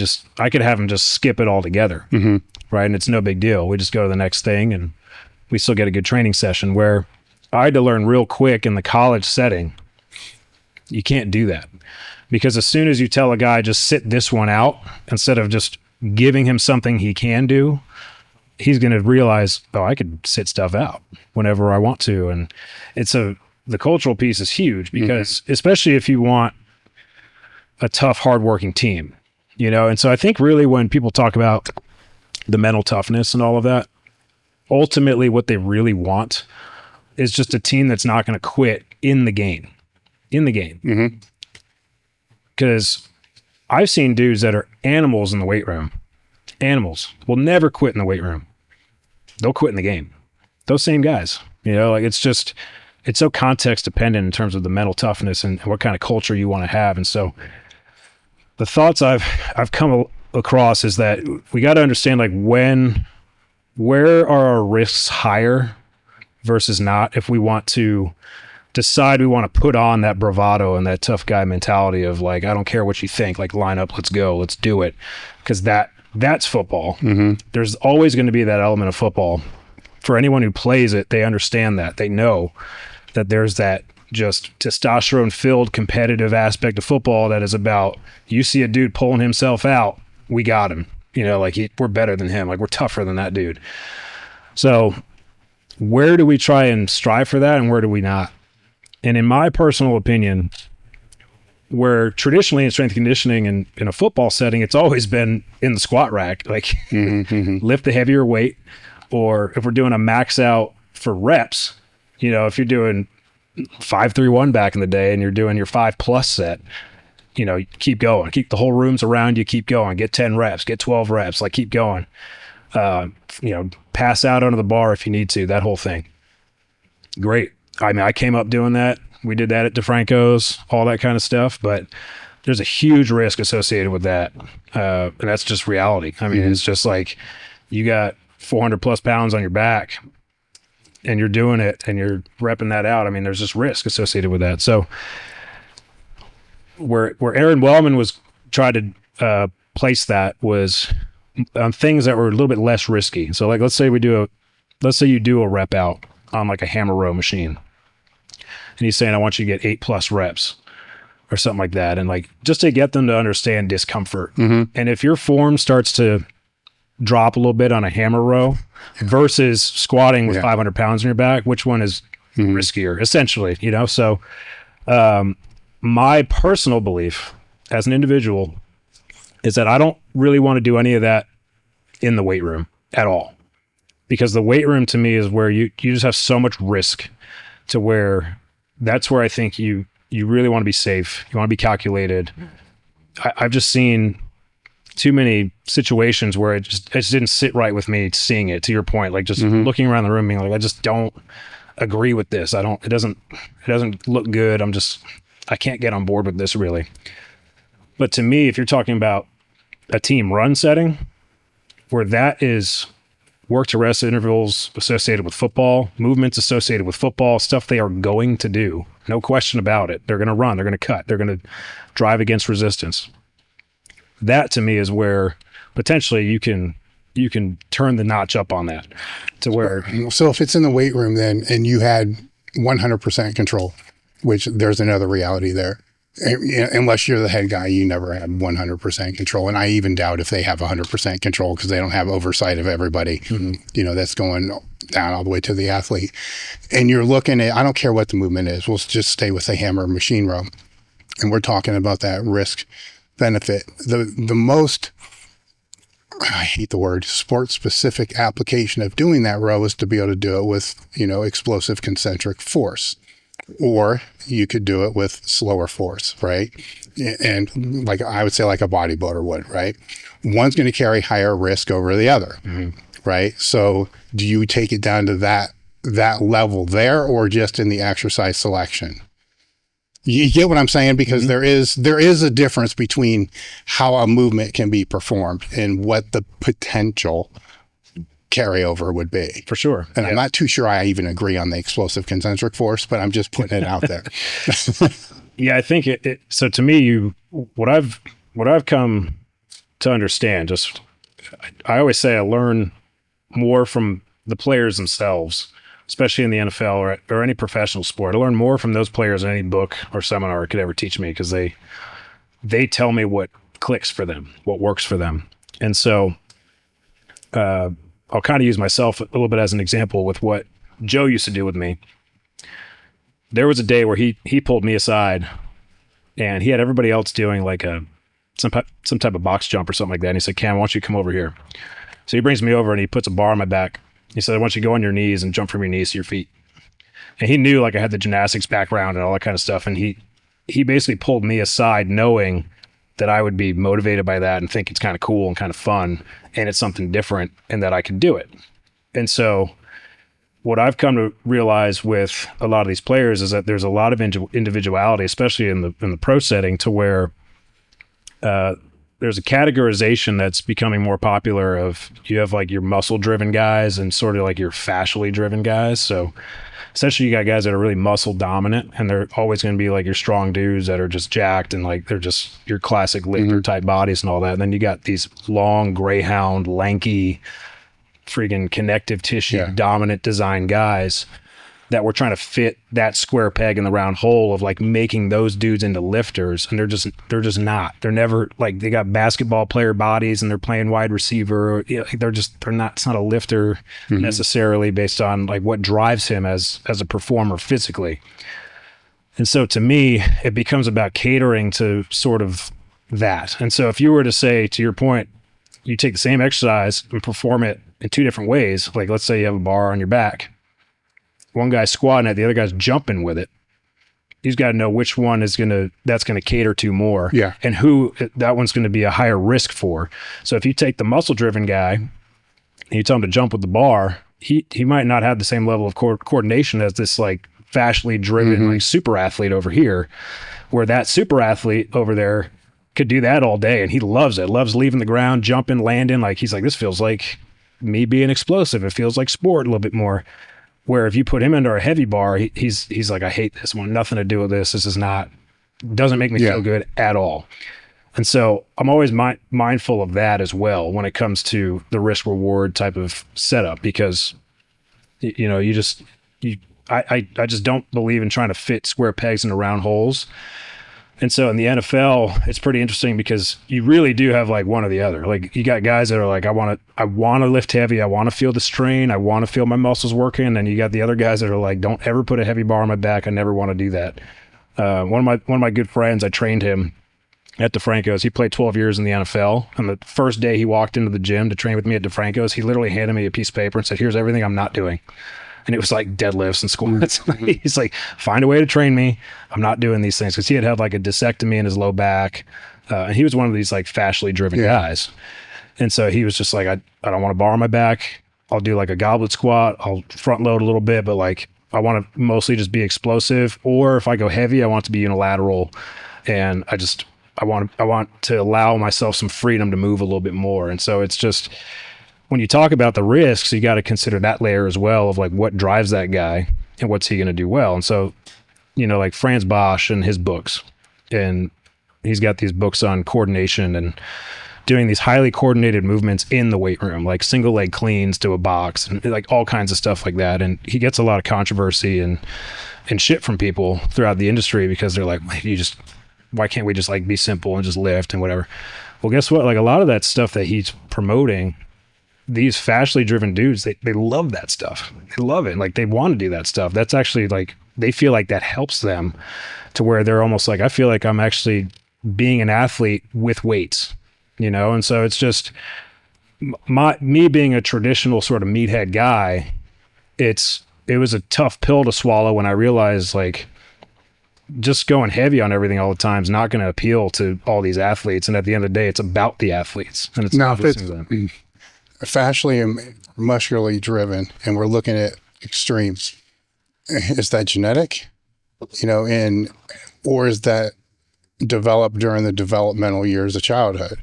could have him just skip it altogether, right? And it's no big deal. We just go to the next thing and we still get a good training session. Where I had to learn real quick in the college setting, you can't do that. Because as soon as you tell a guy just sit this one out, instead of just giving him something he can do, he's going to realize, oh, I could sit stuff out whenever I want to. And the cultural piece is huge because especially if you want a tough, hardworking team, you know? And so I think really when people talk about the mental toughness and all of that, ultimately what they really want is just a team that's not going to quit in the game. Because I've seen dudes that are animals in the weight room. Animals will never quit in the weight room. They'll quit in the game. Those same guys, you know, like it's so context dependent in terms of the mental toughness and what kind of culture you want to have. And so the thoughts I've come across is that we got to understand like where are our risks higher versus not, if we want to decide we want to put on that bravado and that tough guy mentality of like, I don't care what you think, like line up, let's go, let's do it. Because that's football. There's always going to be that element of football. For anyone who plays it, they understand that. They know that there's that just testosterone-filled competitive aspect of football that is about, you see a dude pulling himself out, we got him. You know, like we're better than him. Like we're tougher than that dude. So where do we try and strive for that and where do we not? And in my personal opinion, where traditionally in strength conditioning and in a football setting, it's always been in the squat rack, like lift the heavier weight, or if we're doing a max out for reps, you know, if you're doing 5-3-1 back in the day and you're doing your 5+ set, keep going, keep the whole room's around you, keep going, get 10 reps, get 12 reps, like keep going. Pass out under the bar if you need to, that whole thing. Great. I mean, I came up doing that. We did that at DeFranco's, all that kind of stuff, but there's a huge risk associated with that. And that's just reality. I mean, it's just like you got 400 plus pounds on your back and you're doing it and you're repping that out. I mean, there's just risk associated with that. So where Aaron Wellman was trying to place that was on things that were a little bit less risky. So like, let's say you do a rep out on like a hammer row machine. And he's saying, I want you to get 8+ reps or something like that. And like, just to get them to understand discomfort. And if your form starts to drop a little bit on a hammer row versus squatting with 500 pounds on your back, which one is riskier, essentially, So my personal belief as an individual is that I don't really want to do any of that in the weight room at all. Because the weight room to me is where you just have so much risk to where that's where I think you really want to be safe. You want to be calculated. I've just seen too many situations where it just didn't sit right with me seeing it, to your point, like just looking around the room being like, I just don't agree with this. It doesn't look good. I can't get on board with this really. But to me, if you're talking about a team run setting where that is work to rest intervals associated with football, movements associated with football, stuff they are going to do, no question about it. They're going to run, they're going to cut, they're going to drive against resistance. That to me is where potentially you can turn the notch up on that to where. So if it's in the weight room then, and you had 100% control, which there's another reality there. Unless you're the head guy, you never have 100% control. And I even doubt if they have 100% control because they don't have oversight of everybody, that's going down all the way to the athlete. And you're looking at, I don't care what the movement is. We'll just stay with the hammer machine row. And we're talking about that risk benefit. The most, I hate the word, sport specific application of doing that row is to be able to do it with, explosive concentric force. Or you could do it with slower force, right? And like I would say like a bodybuilder would, right? One's going to carry higher risk over the other, right? So do you take it down to that level there or just in the exercise selection? You get what I'm saying? Because there is a difference between how a movement can be performed and what the potential carryover would be. For sure. And I'm not too sure I even agree on the explosive concentric force, but I'm just putting it out there. Yeah, I think so to me, what I've come to understand, I always say I learn more from the players themselves, especially in the NFL or any professional sport. I learn more from those players than any book or seminar could ever teach me, because they tell me what clicks for them, what works for them. And so, I'll kind of use myself a little bit as an example with what Joe used to do with me. There was a day where he pulled me aside and he had everybody else doing like some type of box jump or something like that. And he said, Cam, why don't you come over here? So he brings me over and he puts a bar on my back. He said, I want you to go on your knees and jump from your knees to your feet. And he knew like I had the gymnastics background and all that kind of stuff. And he basically pulled me aside knowing that I would be motivated by that and think it's kind of cool and kind of fun and it's something different and that I can do it. And so what I've come to realize with a lot of these players is that there's a lot of individuality, especially in the pro setting, to where there's a categorization that's becoming more popular of you have like your muscle driven guys and sort of like your fascially driven guys. So essentially you got guys that are really muscle dominant and they're always going to be like your strong dudes that are just jacked and like they're just your classic lifter type bodies and all that. And then you got these long greyhound, lanky, freaking connective tissue dominant design guys that we're trying to fit that square peg in the round hole of like making those dudes into lifters. And they're just not. They're never like, they got basketball player bodies and they're playing wide receiver. They're not, it's not a lifter necessarily based on like what drives him as a performer physically. And so to me, it becomes about catering to sort of that. And so if you were to say, to your point, you take the same exercise and perform it in two different ways, like let's say you have a bar on your back, one guy's squatting it, the other guy's jumping with it. he's got to know which one that's going to cater to more, and who that one's going to be a higher risk for. So if you take the muscle driven guy and you tell him to jump with the bar, he might not have the same level of coordination as this like fascially driven like super athlete over here, where that super athlete over there could do that all day, and he loves it. Loves leaving the ground, jumping, landing. Like he's like, this feels like me being explosive. It feels like sport a little bit more. Where if you put him under a heavy bar, he's like, I hate this one. Nothing to do with this. This is not, doesn't make me feel good at all. And so I'm always mindful of that as well when it comes to the risk reward type of setup, because I just don't believe in trying to fit square pegs into round holes. And so in the NFL, it's pretty interesting because you really do have like one or the other. Like you got guys that are like, I want to lift heavy. I want to feel the strain. I want to feel my muscles working. And you got the other guys that are like, don't ever put a heavy bar on my back. I never want to do that. One of my good friends, I trained him at DeFranco's. He played 12 years in the NFL. And the first day he walked into the gym to train with me at DeFranco's, he literally handed me a piece of paper and said, here's everything I'm not doing. And it was like deadlifts and squats. He's like, find a way to train me. I'm not doing these things. Because he had like a discectomy in his low back. And he was one of these like fascially driven guys. And so he was just like, I don't want to bar on my back. I'll do like a goblet squat. I'll front load a little bit, but like I want to mostly just be explosive. Or if I go heavy, I want it to be unilateral. And I want to allow myself some freedom to move a little bit more. And so it's just, when you talk about the risks, you got to consider that layer as well of like what drives that guy and what's he going to do well. And so, like Franz Bosch and his books, and he's got these books on coordination and doing these highly coordinated movements in the weight room, like single leg cleans to a box and like all kinds of stuff like that. And he gets a lot of controversy and shit from people throughout the industry because they're like, why can't we just like be simple and just lift and whatever? Well, guess what? Like a lot of that stuff that he's promoting, these fascially driven dudes, they love that stuff. They love it. Like they want to do that stuff. That's actually like, they feel like that helps them to where they're almost like, I feel like I'm actually being an athlete with weights, And so it's just me being a traditional sort of meathead guy. It was a tough pill to swallow when I realized like just going heavy on everything all the time is not going to appeal to all these athletes. And at the end of the day, it's about the athletes. And it's now, if it's fascially and muscularly driven, and we're looking at extremes, is that genetic, or is that developed during the developmental years of childhood?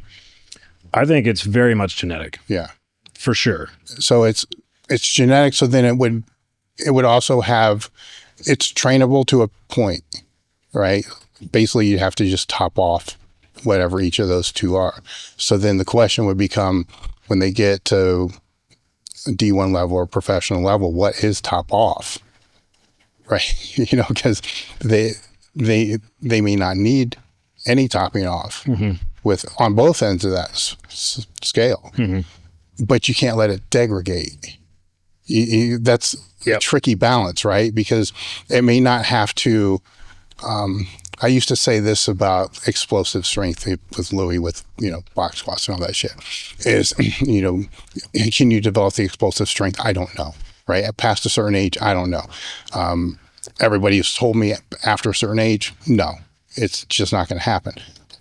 I think it's very much genetic. Yeah, for sure. So it's genetic. So then it would also have, it's trainable to a point, right? Basically, you have to just top off whatever each of those two are. So then the question would become, when they get to D1 level or professional level, what is top off, right? Because they may not need any topping off with on both ends of that scale, but you can't let it degrade. That's a tricky balance, right? Because it may not have to. I used to say this about explosive strength with Louis, with, box squats and all that shit is, can you develop the explosive strength? I don't know, right? Past a certain age, I don't know. Everybody has told me after a certain age, no, it's just not going to happen.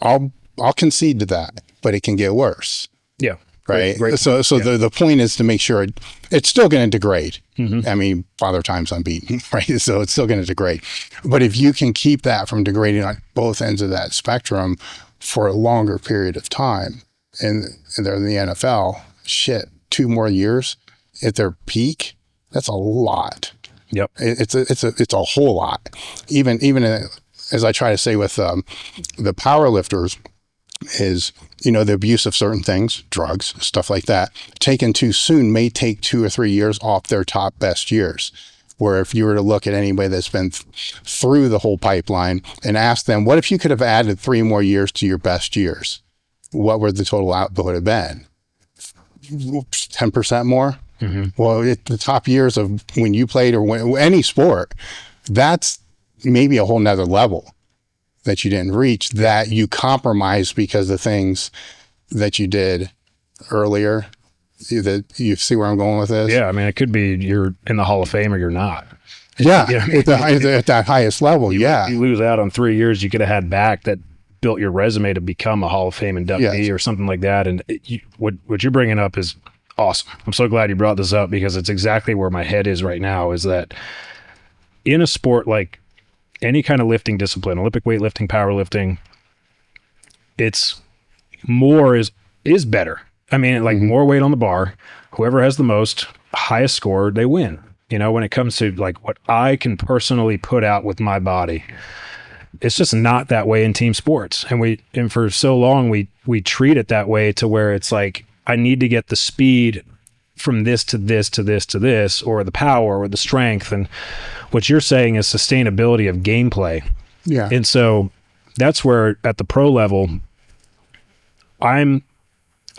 I'll concede to that, but it can get worse. Yeah. Right. Great. So the point is to make sure it's still going to degrade. I mean, Father Time's unbeaten, right? So it's still going to degrade. But if you can keep that from degrading on both ends of that spectrum for a longer period of time, and they're in the NFL, 2 more years at their peak, that's a lot. Yep. It's a whole lot. Even as I try to say with the powerlifters, is, the abuse of certain things, drugs, stuff like that, taken too soon may take 2 or 3 years off their top best years. Where if you were to look at anybody that's been through the whole pipeline and ask them, what if you could have added 3 more years to your best years? What would the total output have been? 10% more? Well, the top years of when you played or any sport, that's maybe a whole nother level that you didn't reach, that you compromised because of things that you did earlier. That you see where I'm going with this? Yeah, I mean, it could be you're in the Hall of Fame or you're not. Yeah, You know what I mean? at that highest level, You lose out on 3 years you could have had back that built your resume to become a Hall of Fame inductee or something like that. And what you're bringing up is awesome. I'm so glad you brought this up, because it's exactly where my head is right now, is that in a sport like any kind of lifting discipline, Olympic weightlifting, powerlifting, it's more is better. I mean, like more weight on the bar, whoever has the most highest score, they win. You know, when it comes to like what I can personally put out with my body, it's just not that way in team sports. And for so long we treat it that way, to where it's like, I need to get the speed from this to this to this to this, or the power or the strength. And what you're saying is sustainability of gameplay. Yeah. And so that's where at the pro level, I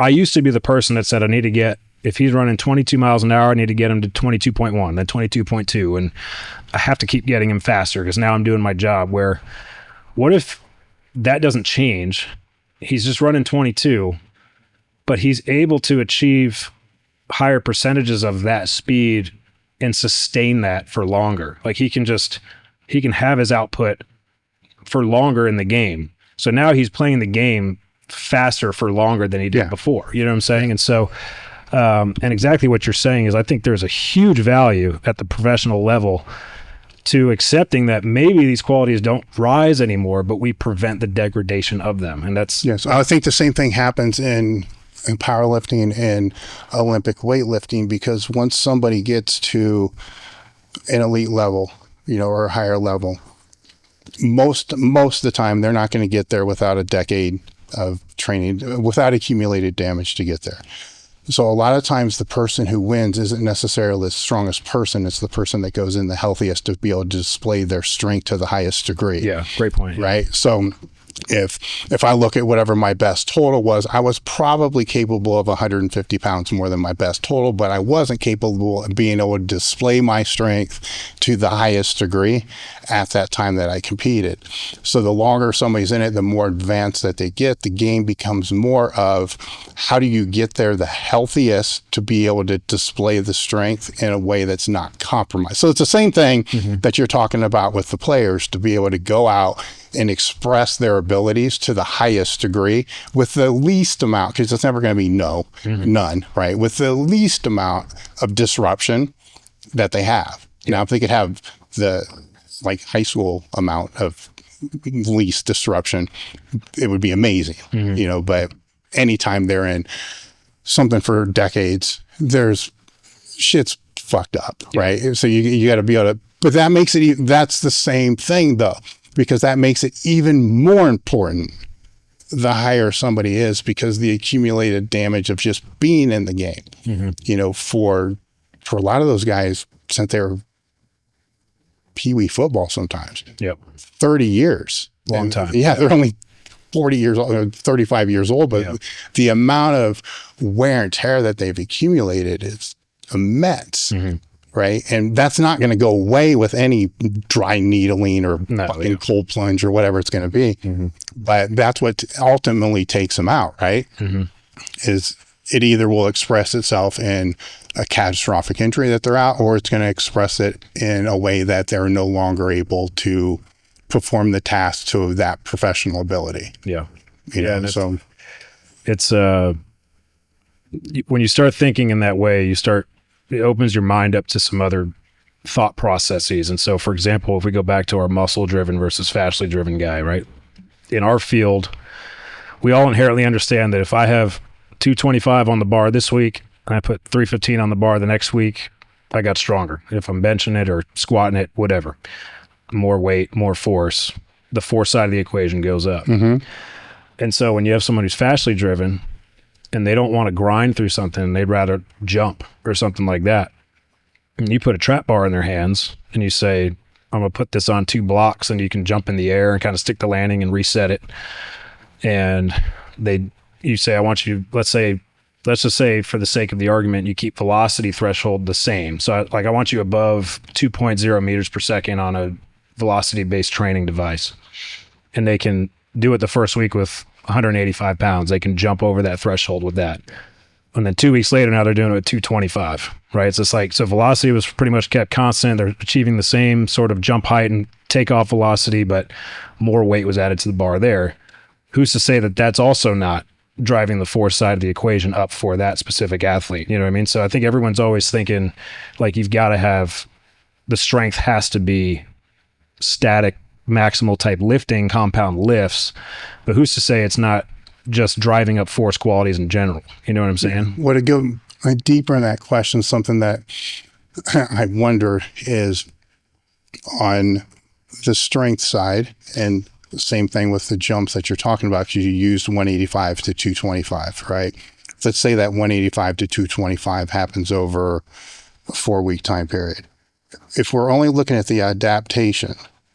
used to be the person that said, I need to get, if he's running 22 miles an hour, I need to get him to 22.1, then 22.2. And I have to keep getting him faster, because now I'm doing my job. Where what if that doesn't change? He's just running 22, but he's able to achieve higher percentages of that speed and sustain that for longer. Like he can have his output for longer in the game. So now he's playing the game faster for longer than he did before. You know what I'm saying? And so, and exactly what you're saying is, I think there's a huge value at the professional level to accepting that maybe these qualities don't rise anymore, but we prevent the degradation of them. And that's... Yes. I think the same thing happens in powerlifting and Olympic weightlifting, because once somebody gets to an elite level, or a higher level, most of the time they're not going to get there without a decade of training, without accumulated damage to get there. So a lot of times the person who wins isn't necessarily the strongest person. It's the person that goes in the healthiest to be able to display their strength to the highest degree. Yeah, great point. Right. So if I look at whatever my best total was, I was probably capable of 150 pounds more than my best total, but I wasn't capable of being able to display my strength to the highest degree at that time that I competed. So the longer somebody's in it, the more advanced that they get. The game becomes more of, how do you get there the healthiest to be able to display the strength in a way that's not compromised. So it's the same thing that you're talking about with the players, to be able to go out and express their abilities to the highest degree with the least amount, because it's never going to be none, right? With the least amount of disruption that they have. Now, if they could have the high school amount of least disruption, it would be amazing, but anytime they're in something for decades, there's shit's fucked up, right? So you got to be able to, but that makes it, that's the same thing though, because that makes it even more important the higher somebody is, because the accumulated damage of just being in the game, for a lot of those guys, since they were pee-wee football sometimes, 30 years. Long time. Yeah, they're only 40 years old, 35 years old, but the amount of wear and tear that they've accumulated is immense. Right. And that's not going to go away with any dry needling or fucking cold plunge or whatever it's going to be. But that's what ultimately takes them out. Right. Is it either will express itself in a catastrophic injury that they're out, or it's going to express it in a way that they're no longer able to perform the task to that professional ability. Yeah. You know, so it's, when you start thinking in that way, it opens your mind up to some other thought processes. And so, for example, if we go back to our muscle-driven versus fascia-driven guy, right? In our field, we all inherently understand that if I have 225 on the bar this week and I put 315 on the bar the next week, I got stronger. If I'm benching it or squatting it, whatever, more weight, more force, the force side of the equation goes up. And so when you have someone who's fascia-driven, and they don't want to grind through something, they'd rather jump or something like that. And you put a trap bar in their hands and you say, I'm going to put this on 2 blocks and you can jump in the air and kind of stick the landing and reset it. And you say, I want you, let's just say for the sake of the argument, you keep velocity threshold the same. So I want you above 2.0 meters per second on a velocity-based training device. And they can do it the first week with 185 pounds. They can jump over that threshold with that. And then 2 weeks later, now they're doing it at 225, right? It's just like, so velocity was pretty much kept constant. They're achieving the same sort of jump height and takeoff velocity, but more weight was added to the bar there. Who's to say that that's also not driving the force side of the equation up for that specific athlete? You know what I mean? So I think everyone's always thinking like you've got to have, the strength has to be static, maximal type lifting, compound lifts, but who's to say it's not just driving up force qualities in general? You know what I'm saying? What to go deeper in that question, something that I wonder is on the strength side, and the same thing with the jumps that you're talking about, you used 185 to 225, right? Let's say that 185 to 225 happens over a 4-week time period. If we're only looking at the adaptation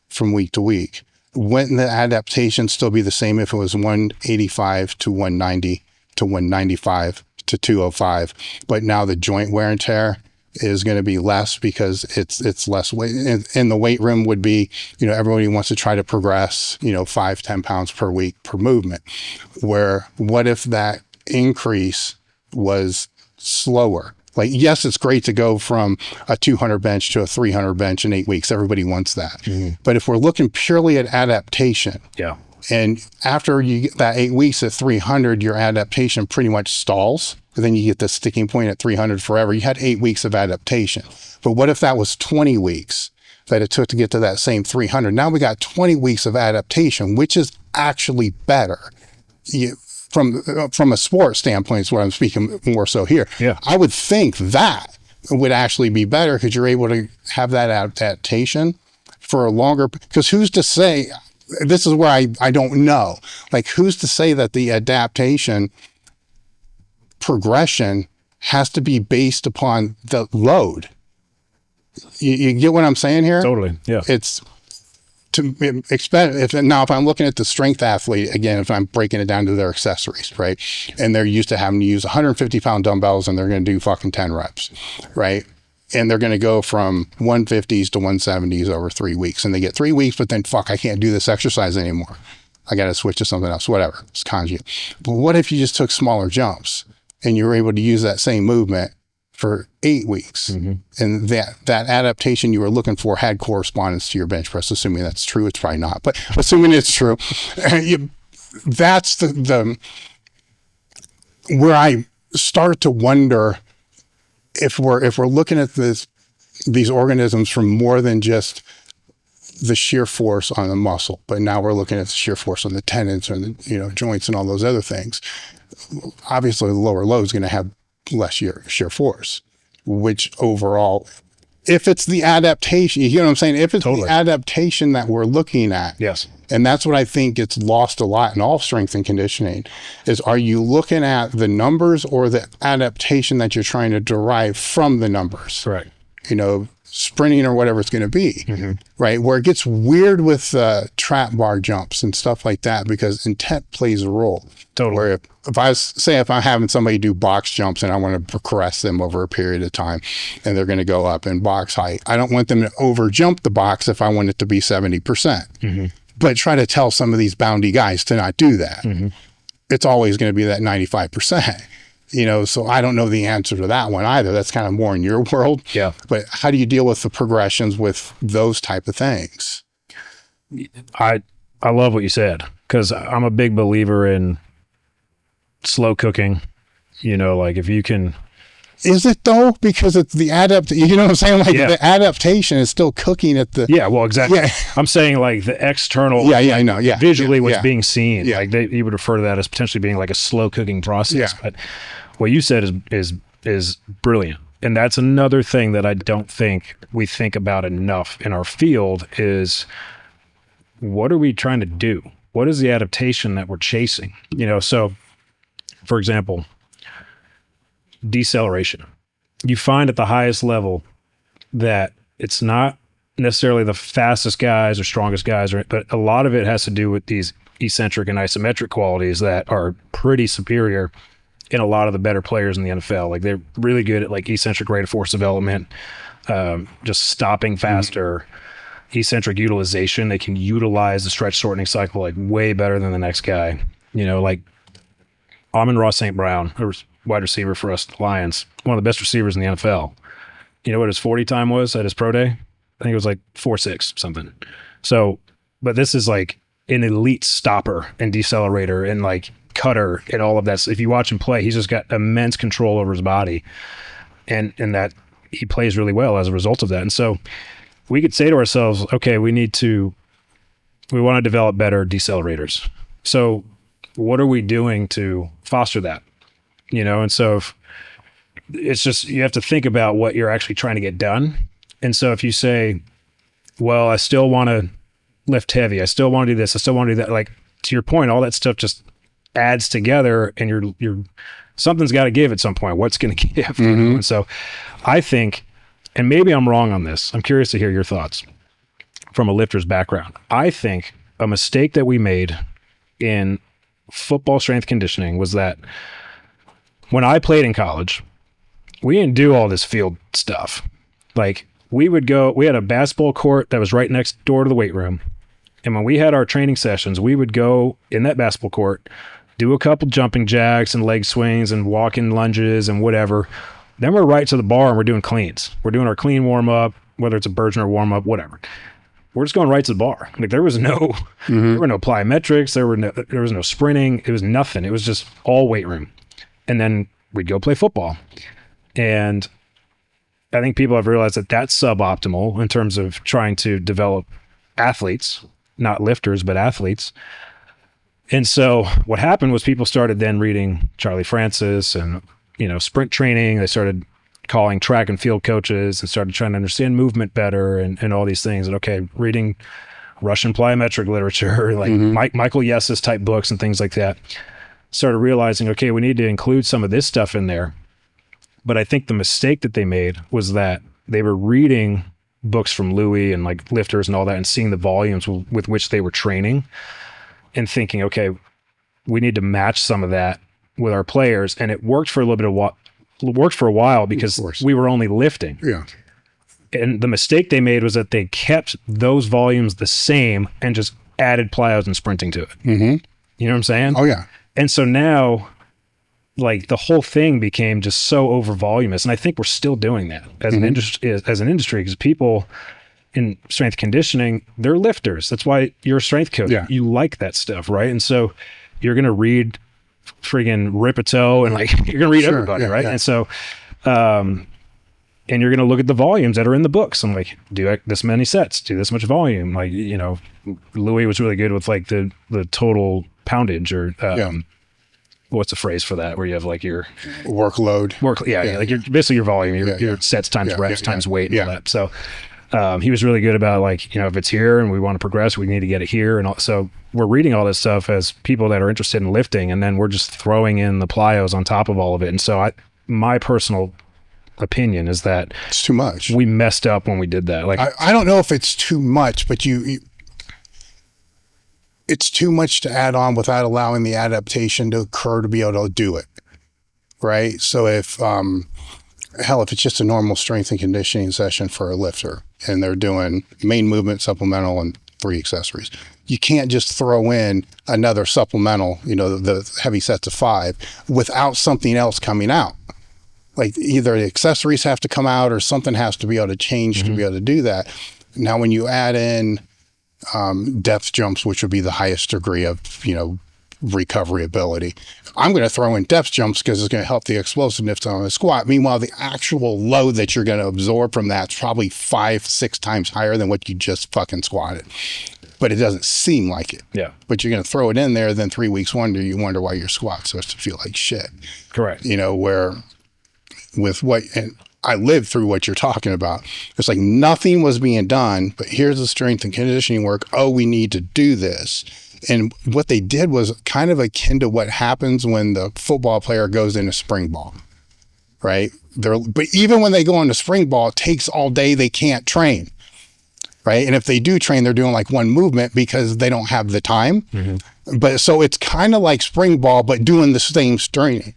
from week to week, wouldn't the adaptation still be the same if it was 185 to 190 to 195 to 205, but now the joint wear and tear is going to be less because it's less weight, and the weight room would be, you know, everybody wants to try to progress, you know, 5-10 pounds per week per movement, where what if that increase was slower? Like, yes, it's great to go from a 200 bench to a 300 bench in 8 weeks. Everybody wants that. Mm-hmm. But if we're looking purely at adaptation, yeah, and after you get that 8 weeks at 300, your adaptation pretty much stalls. And then you get the sticking point at 300 forever. You had 8 weeks of adaptation. But what if that was 20 weeks that it took to get to that same 300? Now we got 20 weeks of adaptation, which is actually better. From a sport standpoint is what I'm speaking more so here. Yeah. I would think that would actually be better because you're able to have that adaptation for a longer, because who's to say, this is where I don't know, like who's to say that the adaptation progression has to be based upon the load? You get what I'm saying here? Totally. Yeah. It's to expect if I'm looking at the strength athlete again, if I'm breaking it down to their accessories, right? And they're used to having to use 150 pound dumbbells and they're going to do fucking 10 reps, right? And they're going to go from 150s to 170s over 3 weeks, and they get 3 weeks, but then fuck, I can't do this exercise anymore. I got to switch to something else, whatever. It's kanji. But what if you just took smaller jumps and you were able to use that same movement for 8 weeks, mm-hmm. and that adaptation you were looking for had correspondence to your bench press? Assuming that's true, it's probably not, but assuming it's true, that's the where I start to wonder if we're looking at these organisms from more than just the sheer force on the muscle, but now we're looking at the sheer force on the tendons and the joints and all those other things. Obviously, the lower load is going to have less sheer force, which overall, if it's the adaptation, you know what I'm saying? If it's totally the adaptation that we're looking at, yes. And that's what I think gets lost a lot in all strength and conditioning is, are you looking at the numbers or the adaptation that you're trying to derive from the numbers? Correct. Sprinting or whatever it's going to be, mm-hmm. right? Where it gets weird with trap bar jumps and stuff like that, because intent plays a role. Totally. Where if I'm having somebody do box jumps and I want to progress them over a period of time and they're going to go up in box height, I don't want them to over jump the box if I want it to be 70%. Mm-hmm. But try to tell some of these boundy guys to not do that. Mm-hmm. It's always going to be that 95%. So I don't know the answer to that one either. That's kind of more in your world. Yeah. But how do you deal with the progressions with those type of things? I love what you said, because I'm a big believer in slow cooking. Like if you can. Is it though? Because it's the you know what I'm saying? Like the adaptation is still cooking at the. Yeah, well, exactly. Yeah. I'm saying like the external. Yeah, I know. Yeah. Visually what's being seen. Yeah. Like you would refer to that as potentially being like a slow cooking process. Yeah. But what you said is brilliant. And that's another thing that I don't think we think about enough in our field is, what are we trying to do? What is the adaptation that we're chasing? So for example, deceleration. You find at the highest level that it's not necessarily the fastest guys or strongest guys, but a lot of it has to do with these eccentric and isometric qualities that are pretty superior in a lot of the better players in the NFL. Like they're really good at like eccentric rate of force development, just stopping faster, mm-hmm. eccentric utilization. They can utilize the stretch shortening cycle like way better than the next guy. Like Amon-Ra St. Brown, wide receiver for us Lions, one of the best receivers in the NFL. You know what his 40 time was at his pro day? I think it was like 4.6 something. So, but this is like an elite stopper and decelerator and like cutter and all of that. So if you watch him play, he's just got immense control over his body, and that he plays really well as a result of that. And so we could say to ourselves, okay, we want to develop better decelerators. So what are we doing to foster that? And so it's just, you have to think about what you're actually trying to get done. And so if you say, well, I still want to lift heavy, I still want to do this, I still want to do that, like, to your point, all that stuff just adds together, and you're something's got to give at some point. What's going to give? Mm-hmm. And so I think, and maybe I'm wrong on this, I'm curious to hear your thoughts from a lifter's background. I think a mistake that we made in football strength conditioning was that when I played in college, we didn't do all this field stuff. Like, we had a basketball court that was right next door to the weight room. And when we had our training sessions, we would go in that basketball court, do a couple jumping jacks and leg swings and walking lunges and whatever. Then we're right to the bar and we're doing cleans. We're doing our clean warm up, whether it's a Bergener warm up, whatever. We're just going right to the bar. Like, there was no, there were no plyometrics. There was no sprinting. It was nothing. It was just all weight room. And then we'd go play football. And I think people have realized that that's suboptimal in terms of trying to develop athletes, not lifters, but athletes. And so what happened was people started then reading Charlie Francis and, sprint training. They started calling track and field coaches and started trying to understand movement better and all these things. And okay, reading Russian plyometric literature, like Michael Yes's type books and things like that. Started realizing, okay, we need to include some of this stuff in there. But I think the mistake that they made was that they were reading books from Louis and like lifters and all that and seeing the volumes with which they were training and thinking, okay, we need to match some of that with our players. And it worked for a little bit worked for a while because we were only lifting. Yeah. And the mistake they made was that they kept those volumes the same and just added plyos and sprinting to it. Mm-hmm. You know what I'm saying? Oh yeah. And so now, like, the whole thing became just so over voluminous. And I think we're still doing that as an industry, because people in strength conditioning, they're lifters. That's why you're a strength coach. Yeah. You like that stuff, right? And so you're going to read friggin' Ripito and like, you're going to read everybody, right? Yeah. And so, and you're going to look at the volumes that are in the books and like, do this many sets, do this much volume. Like, Louis was really good with like the total poundage or, what's the phrase for that? Where you have like your workload. Like basically your volume, your sets times reps times weight and all that. So he was really good about like, if it's here and we want to progress, we need to get it here. And so we're reading all this stuff as people that are interested in lifting, and then we're just throwing in the plyos on top of all of it. And so my personal opinion is that it's too much. We messed up when we did that. Like, I don't know if it's too much, but it's too much to add on without allowing the adaptation to occur to be able to do it. Right. So if it's just a normal strength and conditioning session for a lifter and they're doing main movement, supplemental, and 3 accessories, you can't just throw in another supplemental, the heavy sets of 5 without something else coming out. Like, either the accessories have to come out or something has to be able to change to be able to do that. Now, when you add in depth jumps, which would be the highest degree of, recovery ability, I'm going to throw in depth jumps because it's going to help the explosiveness on the squat. Meanwhile, the actual load that you're going to absorb from that's probably 5-6 times higher than what you just fucking squatted. But it doesn't seem like it. Yeah. But you're going to throw it in there, then 3 weeks you wonder why your squat starts to feel like shit. Correct. Where with and I lived through what you're talking about. It's like nothing was being done, but here's the strength and conditioning work. Oh, we need to do this. And what they did was kind of akin to what happens when the football player goes into spring ball, right? But even when they go into spring ball, it takes all day. They can't train, right? And if they do train, they're doing like one movement because they don't have the time. Mm-hmm. But so it's kind of like spring ball, but doing the same training.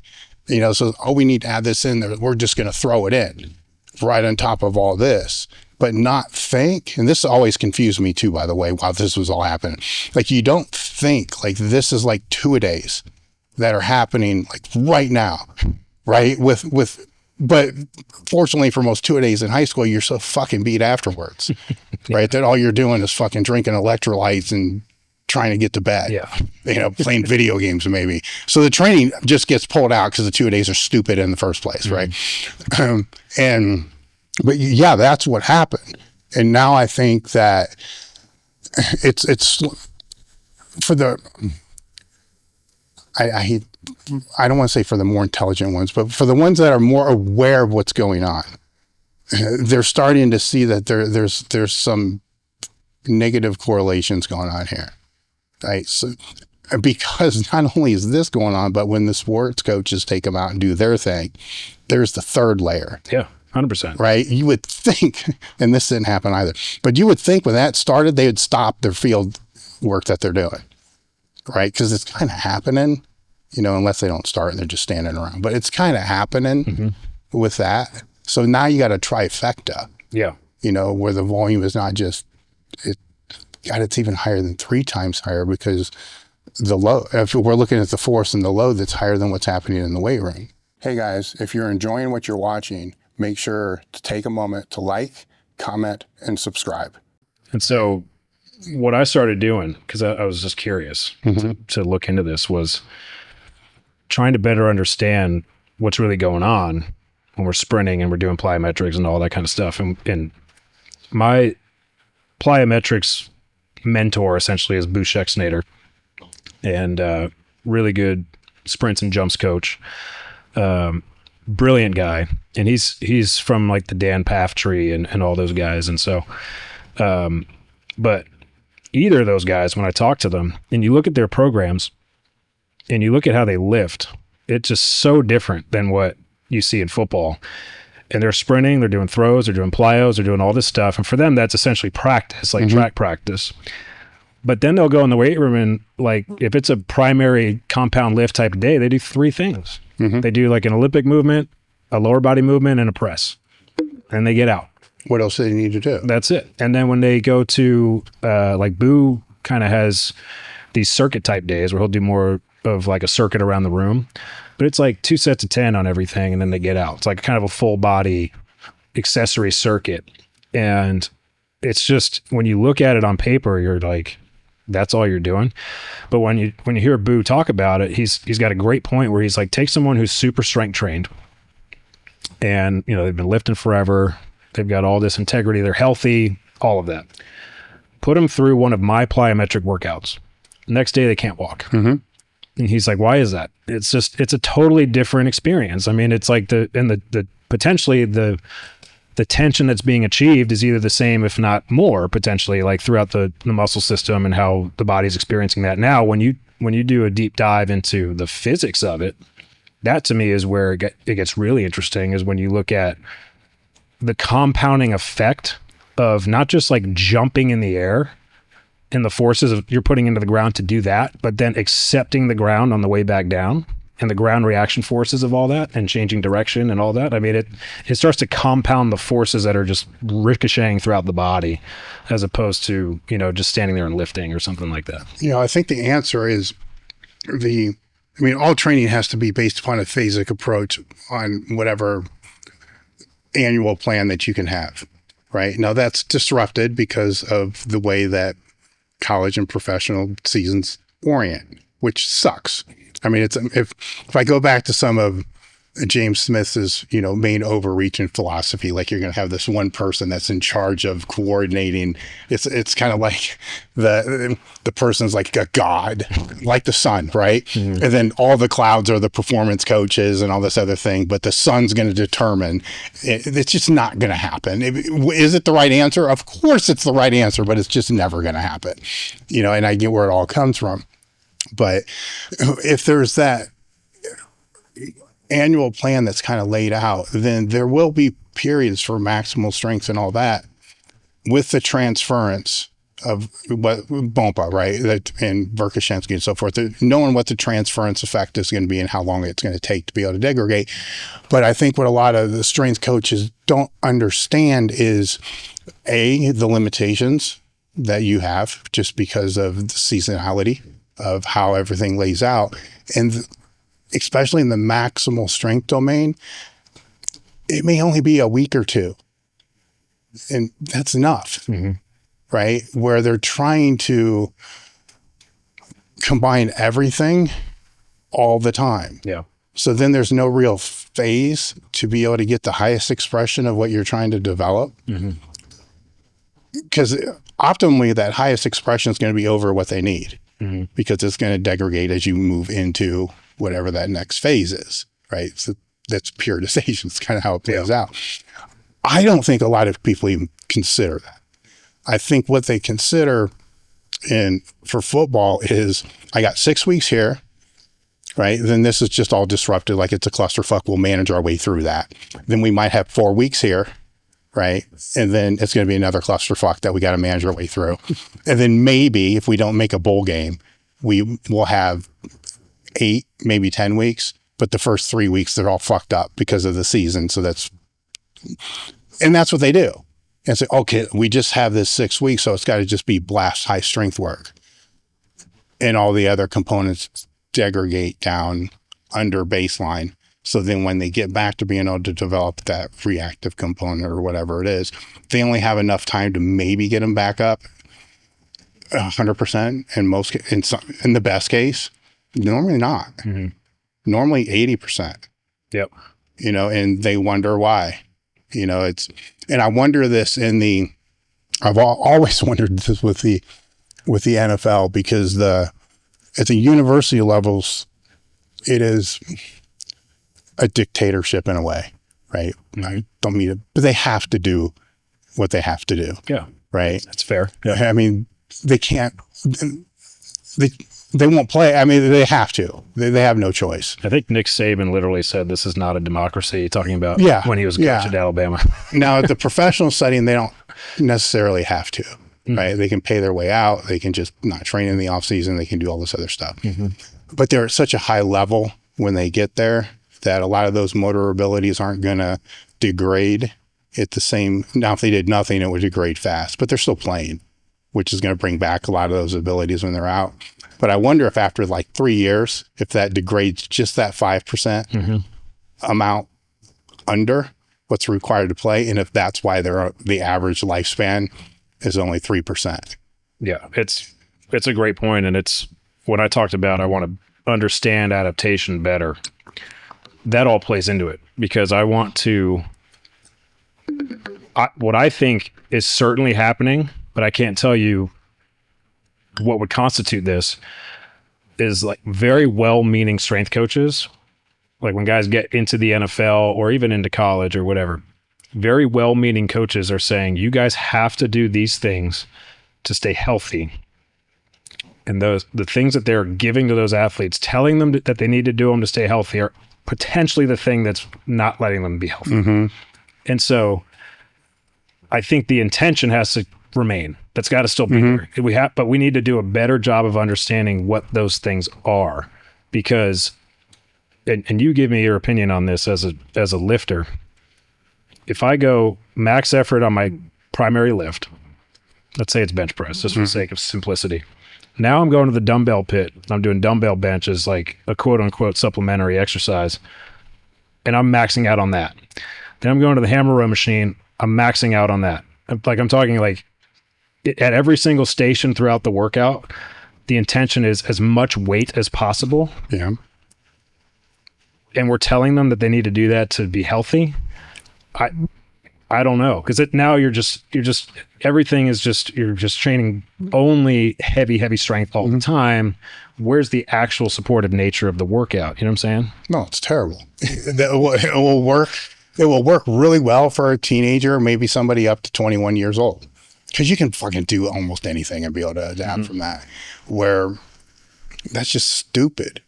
So, we need to add this in there. We're just going to throw it in right on top of all this, but not think. And this always confused me too, by the way, while this was all happening. Like, you don't think like this is like 2-a-days that are happening like right now. right? But fortunately for most two-a-days in high school, you're so fucking beat afterwards, right? That all you're doing is fucking drinking electrolytes and trying to get to bed, playing video games maybe. So the training just gets pulled out because the two-a-days are stupid in the first place, right? But yeah, that's what happened. And now I think that it's for the, I don't want to say for the more intelligent ones, but for the ones that are more aware of what's going on, they're starting to see that there's some negative correlations going on here, right? So, because not only is this going on, but when the sports coaches take them out and do their thing, there's the third layer. Yeah, 100%. Right? You would think, and this didn't happen either, but you would think when that started, they would stop their field work that they're doing, right? Because it's kind of happening, unless they don't start and they're just standing around. But it's kind of happening with that. So now you got a trifecta. Yeah. Where the volume is not just, it's even higher than 3 times higher because the load, if we're looking at the force and the load, that's higher than what's happening in the weight room. Hey guys, if you're enjoying what you're watching, make sure to take a moment to like, comment, and subscribe. And so what I started doing, because I was just curious to look into this, was trying to better understand what's really going on when we're sprinting and we're doing plyometrics and all that kind of stuff. And my plyometrics mentor essentially is Bushek Snader, and really good sprints and jumps coach. Brilliant guy. And he's from like the Dan Paff tree and all those guys. And so, but either of those guys, when I talk to them and you look at their programs and you look at how they lift, it's just so different than what you see in football. And they're sprinting, they're doing throws, they're doing plyos, they're doing all this stuff. And for them, that's essentially practice, like track practice. But then they'll go in the weight room and like, if it's a primary compound lift type of day, they do 3 things. They do like an Olympic movement, a lower body movement, and a press. And they get out. What else do they need to do? That's it. And then when they go to, like Boo kind of has these circuit type days where he'll do more of like a circuit around the room, but it's like 2 sets of 10 on everything. And then they get out. It's like kind of a full body accessory circuit. And it's just, when you look at it on paper, you're like, that's all you're doing. But when you hear Boo talk about it, he's got a great point where he's like, take someone who's super strength trained and, they've been lifting forever. They've got all this integrity. They're healthy, all of that. Put them through one of my plyometric workouts. Next day, they can't walk. And he's like, why is that? It's a totally different experience. I mean, it's like potentially the tension that's being achieved is either the same, if not more, potentially, like throughout the muscle system and how the body's experiencing that. Now, when you do a deep dive into the physics of it, that to me is where it gets really interesting, is when you look at the compounding effect of not just like jumping in the air and the forces you're putting into the ground to do that, but then accepting the ground on the way back down and the ground reaction forces of all that and changing direction and all that. I mean, it starts to compound the forces that are just ricocheting throughout the body, as opposed to, just standing there and lifting or something like that. I think the answer is all training has to be based upon a phasic approach on whatever annual plan that you can have, right? Now that's disrupted because of the way that college and professional seasons orient, which sucks. I mean, if I go back to some of James Smith's, main overreaching philosophy, like you're going to have this one person that's in charge of coordinating. It's kind of like the person's like a god, like the sun, right? And then all the clouds are the performance coaches and all this other thing, but the sun's going to determine. It's just not going to happen. Is it the right answer? Of course it's the right answer, but it's just never going to happen, and I get where it all comes from. But if there's that annual plan that's kind of laid out, then there will be periods for maximal strength and all that with the transference of what Bompa, right? And Verkhoshansky and so forth, knowing what the transference effect is going to be and how long it's going to take to be able to degradate. But I think what a lot of the strength coaches don't understand is the limitations that you have just because of the seasonality of how everything lays out. And especially in the maximal strength domain, it may only be a week or two. And that's enough, right? Where they're trying to combine everything all the time. Yeah. So then there's no real phase to be able to get the highest expression of what you're trying to develop. Because optimally, that highest expression is going to be over what they need, because it's going to degrade as you move into whatever that next phase is, right? So that's periodization. It's kind of how it plays out. I don't think a lot of people even consider that. I think what they consider for football is, I got 6 weeks here, right? Then this is just all disrupted, like it's a clusterfuck. We'll manage our way through that. Then we might have 4 weeks here, right? And then it's going to be another clusterfuck that we got to manage our way through. And then maybe if we don't make a bowl game, we will have 8, maybe 10 weeks. But the first 3 weeks, they're all fucked up because of the season. So that's what they do. And say, okay, we just have this 6 weeks, so it's got to just be blast high strength work. And all the other components degrade down under baseline. So then when they get back to being able to develop that reactive component or whatever it is, they only have enough time to maybe get them back up 100% in the best case. Normally not. Normally 80%. Yep. And they wonder why. And I wonder this I've always wondered this with the NFL, because at the university levels, it is a dictatorship in a way, right? I don't mean it, but they have to do what they have to do. Yeah. Right. That's fair. Yeah. I mean, they can't, they won't play. I mean, they have to. They have no choice. I think Nick Saban literally said this is not a democracy, talking about when he was coach at Alabama. Now, at the professional setting, they don't necessarily have to, right? They can pay their way out. They can just not train in the off season. They can do all this other stuff. But they're at such a high level when they get there that a lot of those motor abilities aren't going to degrade at the same. Now, if they did nothing, it would degrade fast, but they're still playing, which is going to bring back a lot of those abilities when they're out. But I wonder if after like 3 years, if that degrades just that 5% amount under what's required to play, and if that's why the average lifespan is only 3%. Yeah, it's a great point, and it's when I talked about I want to understand adaptation better. That all plays into it, because I want to. What I think is certainly happening, but I can't tell you what would constitute this, is like very well-meaning strength coaches, like when guys get into the NFL or even into college or whatever, very well-meaning coaches are saying, you guys have to do these things to stay healthy. And the things that they're giving to those athletes, telling them that they need to do them to stay healthy, are potentially the thing that's not letting them be healthy. And so I think the intention has to remain. That's got to still be there. But we need to do a better job of understanding what those things are, because, and you give me your opinion on this as a lifter. If I go max effort on my primary lift, let's say it's bench press, just for the sake of simplicity. Now I'm going to the dumbbell pit. I'm doing dumbbell benches, like a quote unquote supplementary exercise, and I'm maxing out on that. Then I'm going to the hammer row machine. I'm maxing out on that. Like I'm talking like at every single station throughout the workout, the intention is as much weight as possible. Yeah. And we're telling them that they need to do that to be healthy. I don't know, because now you're just everything is just, you're just training only heavy strength all the time. Where's the actual supportive nature of the workout? You know what I'm saying? No, it's terrible. It will work. It will work really well for a teenager, maybe somebody up to 21 years old. Because you can fucking do almost anything and be able to adapt from that. Where that's just stupid,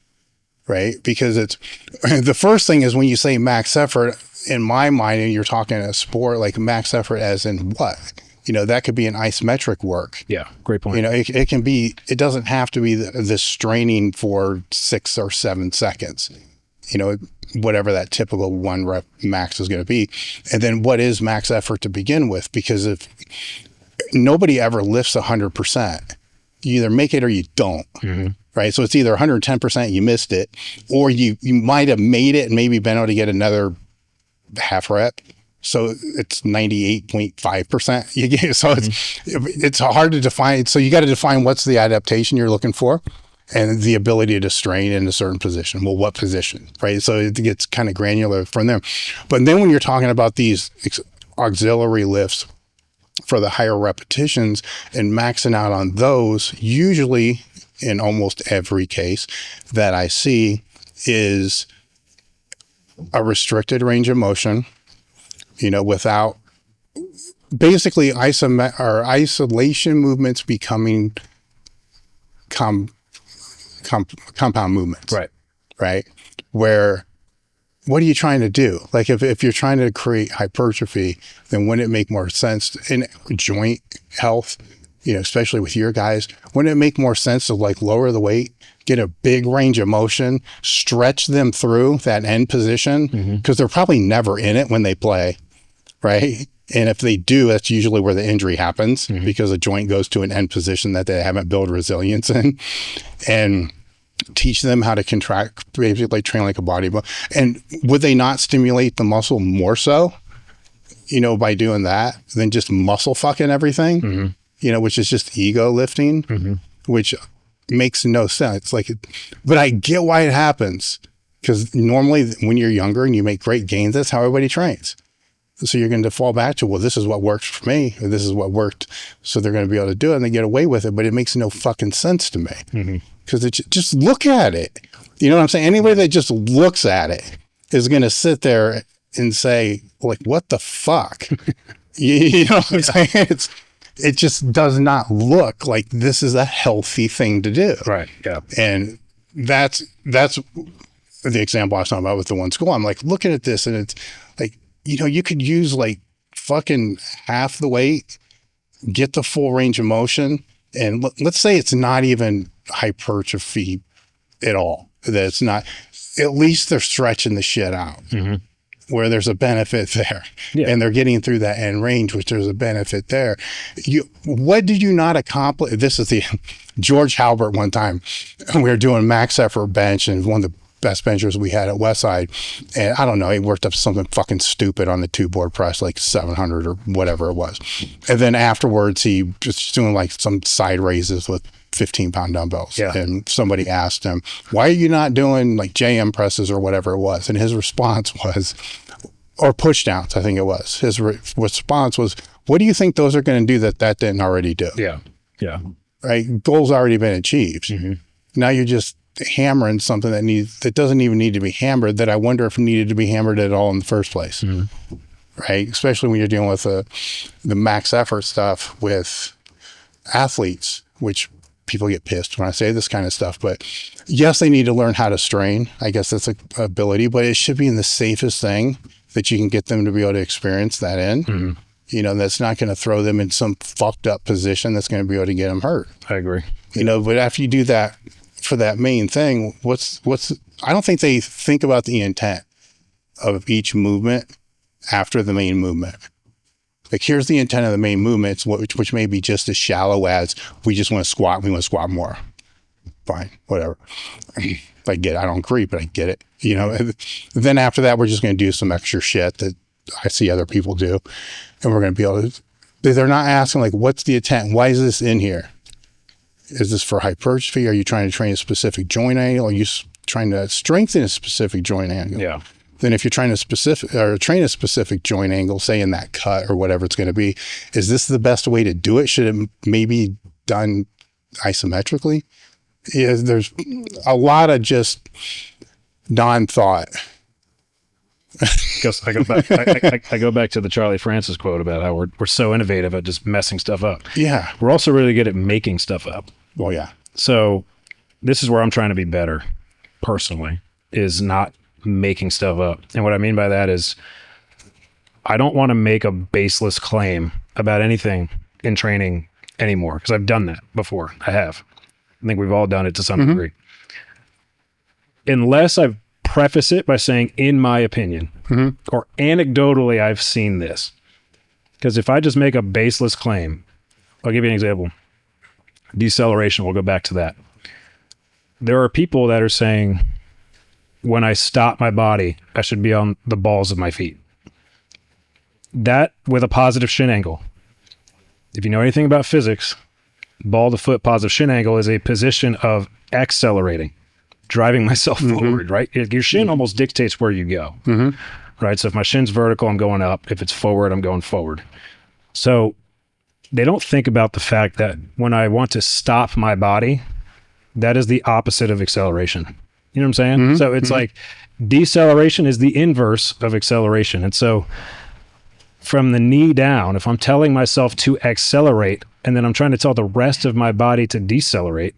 right? Because it's the first thing is when you say max effort, in my mind, and you're talking a sport, like max effort as in what? That could be an isometric work. Yeah, great point. It can be, it doesn't have to be this straining for 6 or 7 seconds. Whatever that typical 1 rep max is going to be. And then what is max effort to begin with? Because if nobody ever lifts 100%, you either make it or you don't, right? So it's either 110% you missed it, or you might have made it and maybe been able to get another half rep. So it's 98.5% you get. So it's hard to define. So you got to define what's the adaptation you're looking for and the ability to strain in a certain position. Well, what position, right? So it gets kind of granular from there. But then when you're talking about these auxiliary lifts for the higher repetitions and maxing out on those, usually in almost every case that I see is a restricted range of motion, without basically isolation movements becoming compound movements. Right. Where, what are you trying to do? Like if you're trying to create hypertrophy, then wouldn't it make more sense in joint health, especially with your guys, wouldn't it make more sense to like lower the weight, get a big range of motion, stretch them through that end position? Because they're probably never in it when they play. Right. And if they do, that's usually where the injury happens because a joint goes to an end position that they haven't built resilience in, and teach them how to contract, basically train like a bodybuilder. And would they not stimulate the muscle more so, by doing that than just muscle fucking everything, which is just ego lifting, which makes no sense. But I get why it happens, because normally when you're younger and you make great gains, that's how everybody trains. So you're going to fall back to, well, this is what worked for me, or this is what worked. So they're going to be able to do it and they get away with it, but it makes no fucking sense to me. Because just look at it. You know what I'm saying? Anybody that just looks at it is going to sit there and say, like, what the fuck? You know what I'm saying? It just does not look like this is a healthy thing to do. Right. Yeah. And that's the example I was talking about with the one school. I'm like, looking at this and it's like, you could use like fucking half the weight, get the full range of motion. And let's say it's not even hypertrophy at all. That it's not, at least they're stretching the shit out where there's a benefit there. Yeah. And they're getting through that end range, which there's a benefit there. What did you not accomplish? This is the George Halbert one time. We were doing max effort bench, and one of the best benchers we had at Westside, and I don't know, he worked up something fucking stupid on the 2-board press, like 700 or whatever it was. And then afterwards he was doing like some side raises with 15-pound dumbbells. Yeah. And somebody asked him, why are you not doing like JM presses or whatever it was? And his response was, or push downs, I think it was. His response was, what do you think those are going to do that didn't already do? Yeah. Yeah. Right. Goal's already been achieved. Now you're just hammering something that doesn't even need to be hammered, that I wonder if it needed to be hammered at all in the first place. Right? Especially when you're dealing with the max effort stuff with athletes, which people get pissed when I say this kind of stuff, but yes, they need to learn how to strain. I guess that's an ability, but it should be in the safest thing that you can get them to be able to experience that in. That's not going to throw them in some fucked up position that's going to be able to get them hurt. I agree. But after you do that, for that main thing, I don't think they think about the intent of each movement after the main movement. Like, here's the intent of the main movements, which may be just as shallow as we just want to squat. We want to squat more. Fine, whatever. I get it. I don't agree, but I get it. Then after that, we're just going to do some extra shit that I see other people do, and we're going to be able to. They're not asking like, what's the intent? Why is this in here? Is this for hypertrophy? Are you trying to train a specific joint angle? Are you trying to strengthen a specific joint angle? Yeah. Then if you're trying to train a specific joint angle, say in that cut or whatever it's going to be, is this the best way to do it? Should it maybe done isometrically? Yeah, there's a lot of just non-thought. I go back to the Charlie Francis quote about how we're so innovative at just messing stuff up. Yeah. We're also really good at making stuff up. Well, yeah. So this is where I'm trying to be better personally, is not making stuff up. And what I mean by that is I don't want to make a baseless claim about anything in training anymore, because I've done that before. I have. I think we've all done it to some degree. Unless I've preface it by saying, in my opinion, or anecdotally, I've seen this. Because if I just make a baseless claim, I'll give you an example. Deceleration, we'll go back to that. there are people that are saying, when I stop my body, I should be on the balls of my feet. That with a positive shin angle. If you know anything about physics, ball to foot positive shin angle is a position of accelerating, driving myself forward, right? Your shin almost dictates where you go, right? So if my shin's vertical, I'm going up. If it's forward, I'm going forward. So they don't think about the fact that when I want to stop my body, that is the opposite of acceleration. You know what I'm saying? So it's like deceleration is the inverse of acceleration. And so from the knee down, if I'm telling myself to accelerate and then I'm trying to tell the rest of my body to decelerate,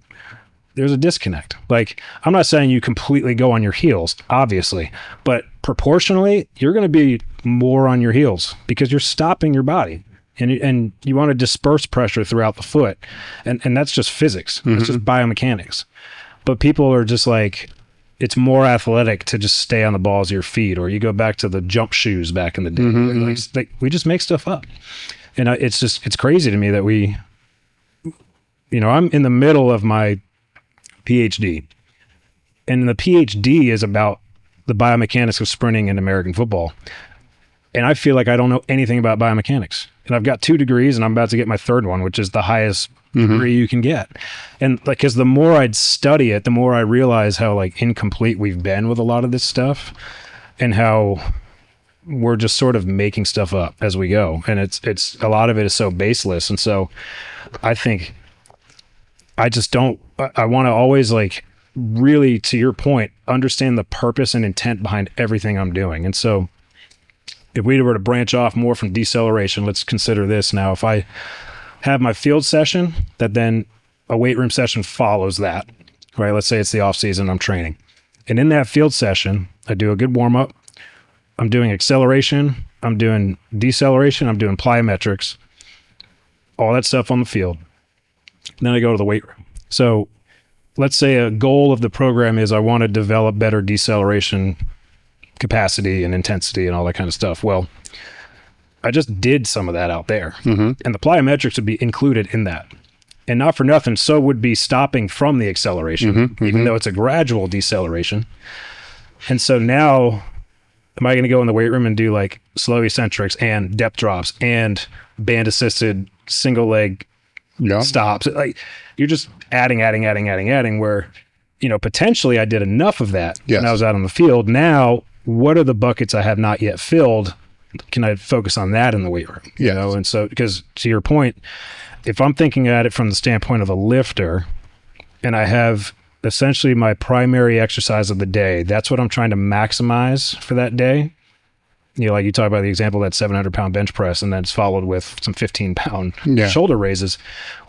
there's a disconnect. Like, I'm not saying you completely go on your heels, obviously, but proportionally, you're going to be more on your heels because you're stopping your body. And you want to disperse pressure throughout the foot. And that's just physics. It's just biomechanics. But people are just like, it's more athletic to just stay on the balls of your feet, or you go back to the jump shoes back in the day. Like, we just make stuff up. And it's crazy to me that I'm in the middle of my PhD. And the PhD is about the biomechanics of sprinting in American football. And I feel like I don't know anything about biomechanics. And I've got 2 degrees and I'm about to get my 3rd one, which is the highest degree you can get. And like, cause the more I'd study it, the more I realize how like incomplete we've been with a lot of this stuff and how we're just sort of making stuff up as we go. And it's a lot of it is so baseless. And so I think I want to always, like, really, to your point, understand the purpose and intent behind everything I'm doing. And so if we were to branch off more from deceleration, let's consider this now. If I have my field session, that then a weight room session follows that, right? Let's say it's the off season, I'm training. And in that field session, I do a good warm up. I'm doing acceleration. I'm doing deceleration. I'm doing plyometrics, all that stuff on the field. And then I go to the weight room. So let's say a goal of the program is I want to develop better deceleration capacity and intensity and all that kind of stuff. Well, I just did some of that out there. And the plyometrics would be included in that. And not for nothing, so would be stopping from the acceleration, even though it's a gradual deceleration. And so now, am I going to go in the weight room and do like slow eccentrics and depth drops and band assisted single leg stops? Like, you're just adding, where, potentially I did enough of that when I was out on the field. Now, what are the buckets I have not yet filled? Can I focus on that in the weight room? And so, because to your point, if I'm thinking at it from the standpoint of a lifter and I have essentially my primary exercise of the day, that's what I'm trying to maximize for that day. Like you talk about the example of that 700-pound bench press, and then it's followed with some 15-pound shoulder raises.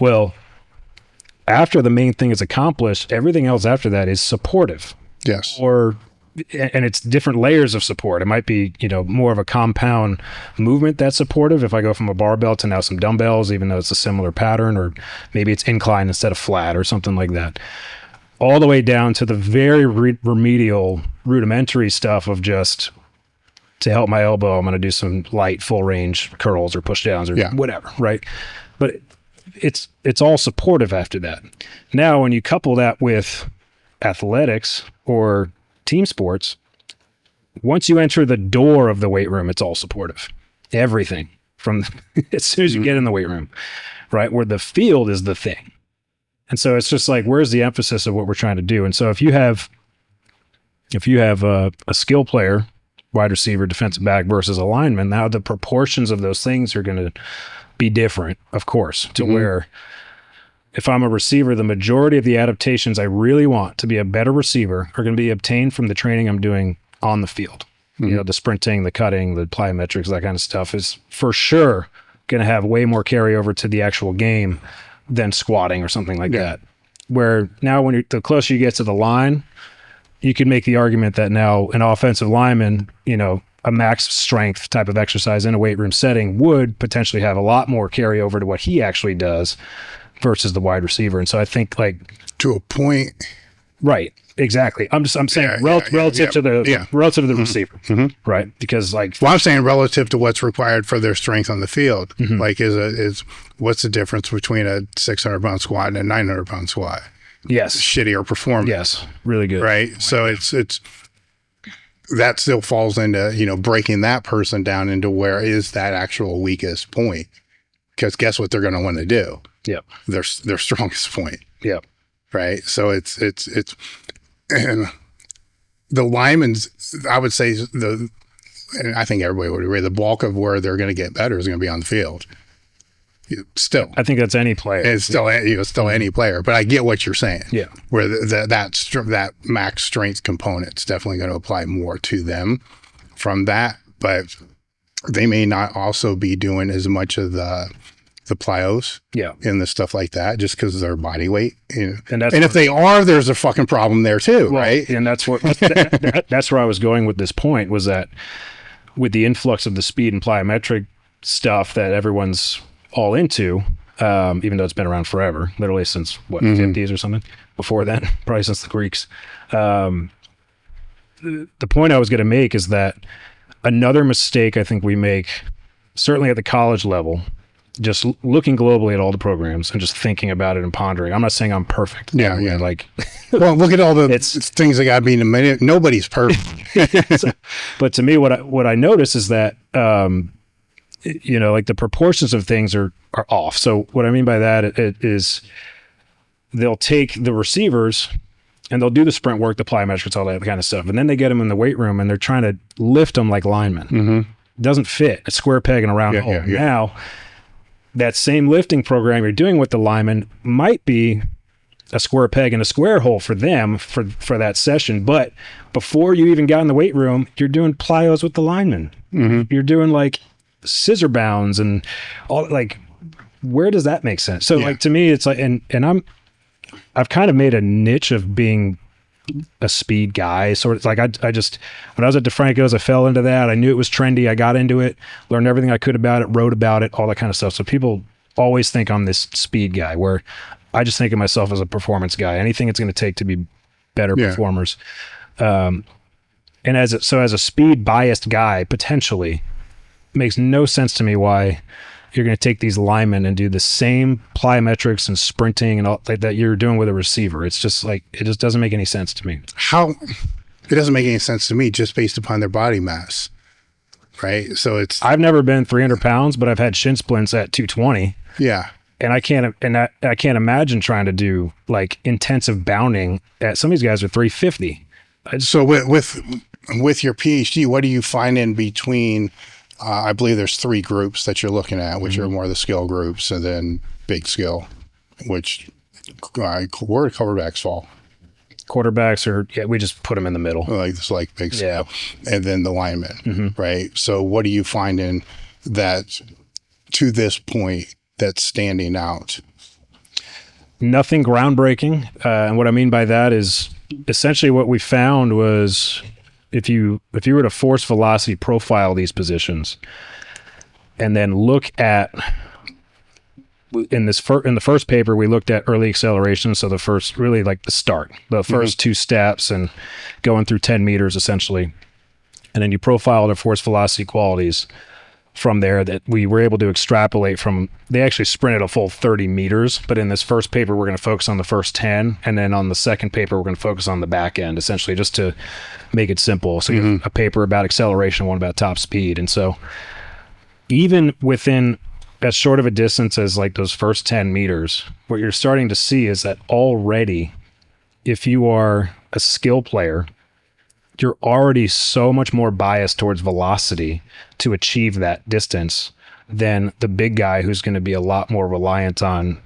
Well, after the main thing is accomplished, everything else after that is supportive. And it's different layers of support. It might be, more of a compound movement that's supportive. If I go from a barbell to now some dumbbells, even though it's a similar pattern, or maybe it's inclined instead of flat or something like that. All the way down to the very remedial, rudimentary stuff of just, to help my elbow, I'm going to do some light full range curls or push downs or whatever, right? But it's all supportive after that. Now, when you couple that with athletics or team sports, once you enter the door of the weight room, it's all supportive. Everything from as soon as you get in the weight room, right? Where the field is the thing. And so it's just like, where's the emphasis of what we're trying to do? And so if you have a skill player, wide receiver, defensive back versus a lineman, now the proportions of those things are going to be different, of course, to where if I'm a receiver, the majority of the adaptations I really want to be a better receiver are going to be obtained from the training I'm doing on the field. The sprinting, the cutting, the plyometrics, that kind of stuff is for sure going to have way more carryover to the actual game than squatting or something like that. Where now the closer you get to the line, you can make the argument that now an offensive lineman, a max strength type of exercise in a weight room setting would potentially have a lot more carryover to what he actually does versus the wide receiver. And so I think, like, to a point, right? Exactly. I'm saying relative to the receiver, right? Because, like, I'm saying relative to what's required for their strength on the field. Like, is what's the difference between a 600-pound squat and a 900-pound squat? shittier performance. Yes. Really good. Right. So it's that still falls into, you know, breaking that person down into where is that actual weakest point. Because guess what they're going to want to do? Yep. Their strongest point. Yep. Right. So it's and the linemen's, I would say and I think everybody would agree, the bulk of where they're going to get better is going to be on the field. Still, I think that's any player. It's still, still any player. But I get what you're saying. Yeah. Where that max strength component is definitely going to apply more to them from that. But they may not also be doing as much of the plyos, and the stuff like that, just because of their body weight. You know? And if they are, there's a fucking problem there too, right? And that's what that's where I was going with this point, was that with the influx of the speed and plyometric stuff that everyone's all into, even though it's been around forever, literally since what, 50s or something, before then, probably since the Greeks. The point I was going to make is that another mistake I think we make, certainly at the college level, just looking globally at all the programs and just thinking about it and pondering. I'm not saying I'm perfect. Yeah. Like, well, look at all the things that got to be in a minute. Nobody's perfect. But to me, what I notice is that, you know, like the proportions of things are off. So what I mean by that is they'll take the receivers and they'll do the sprint work, the plyometrics, all that kind of stuff. And then they get them in the weight room and they're trying to lift them like linemen. It doesn't fit. A square peg in a round hole. Now, that same lifting program you're doing with the lineman might be a square peg in a square hole for them for that session. But before you even got in the weight room, you're doing plyos with the lineman. You're doing like scissor bounds and all, like, where does that make sense? So like, to me, it's like, and I've kind of made a niche of being a speed guy. Sort of like, I just, when I was at DeFranco's, I fell into that. I knew it was trendy. I got into it, learned everything I could about it, wrote about it, all that kind of stuff. So people always think I'm this speed guy, where I just think of myself as a performance guy. Anything it's going to take to be better performers. And as a speed biased guy, potentially, makes no sense to me why you're going to take these linemen and do the same plyometrics and sprinting and all like that you're doing with a receiver. It's just like, it just doesn't make any sense to me. It doesn't make any sense to me just based upon their body mass, right? So I've never been 300 pounds, but I've had shin splints at 220. Yeah. And I can't imagine trying to do like intensive bounding at, some of these guys are 350. So with your PhD, what do you find in between? I believe there's 3 groups that you're looking at, which are more the skill groups, and then big skill, which where do quarterbacks fall? Quarterbacks are, we just put them in the middle. Like big skill. And then the linemen, right? So what do you find in that to this point that's standing out? Nothing groundbreaking. And what I mean by that is essentially what we found was, if you were to force velocity profile these positions and then look at, in the first paper, we looked at early acceleration. So the first, really like the start, the first 2 steps and going through 10 meters essentially. And then you profile the force velocity qualities from there that we were able to extrapolate from. They actually sprinted a full 30 meters, but in this first paper, we're going to focus on the first 10. And then on the second paper, we're going to focus on the back end, essentially, just to make it simple. So you have a paper about acceleration, one about top speed. And so even within as short of a distance as like those first 10 meters, what you're starting to see is that already, if you are a skill player, you're already so much more biased towards velocity to achieve that distance than the big guy who's going to be a lot more reliant on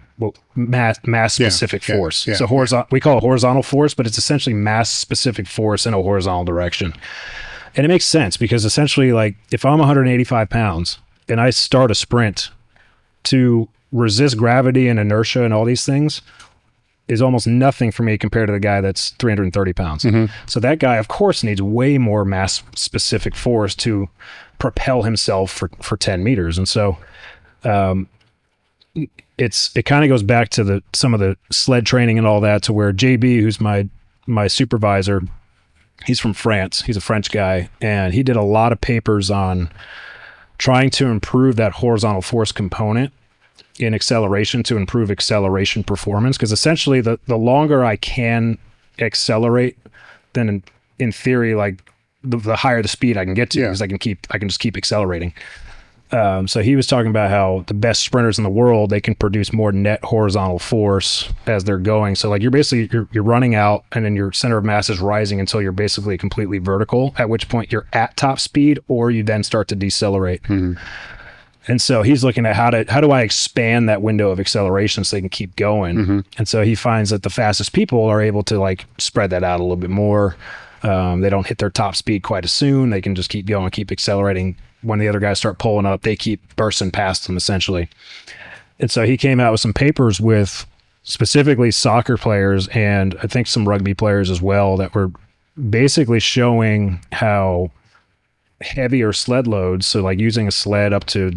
mass specific force. So we call it horizontal force, but it's essentially mass specific force in a horizontal direction. And it makes sense because essentially, like, if I'm 185 pounds and I start a sprint, to resist gravity and inertia and all these things is almost nothing for me compared to the guy that's 330 pounds. So that guy, of course, needs way more mass specific force to propel himself for 10 meters. And so it kind of goes back to some of the sled training and all that, to where JB, who's my supervisor, he's from France. He's a French guy, and he did a lot of papers on trying to improve that horizontal force component in acceleration to improve acceleration performance. Because essentially the longer I can accelerate, then in theory, like the higher the speed I can get to, because I can just keep accelerating. So he was talking about how the best sprinters in the world, they can produce more net horizontal force as they're going. So like you're running out, and then your center of mass is rising until you're basically completely vertical, at which point you're at top speed, or you then start to decelerate. And so he's looking at how do I expand that window of acceleration so they can keep going. And so he finds that the fastest people are able to like spread that out a little bit more. They don't hit their top speed quite as soon. They can just keep going, keep accelerating. When the other guys start pulling up, they keep bursting past them essentially. And so he came out with some papers with specifically soccer players, and I think some rugby players as well, that were basically showing how heavier sled loads, so like using a sled up to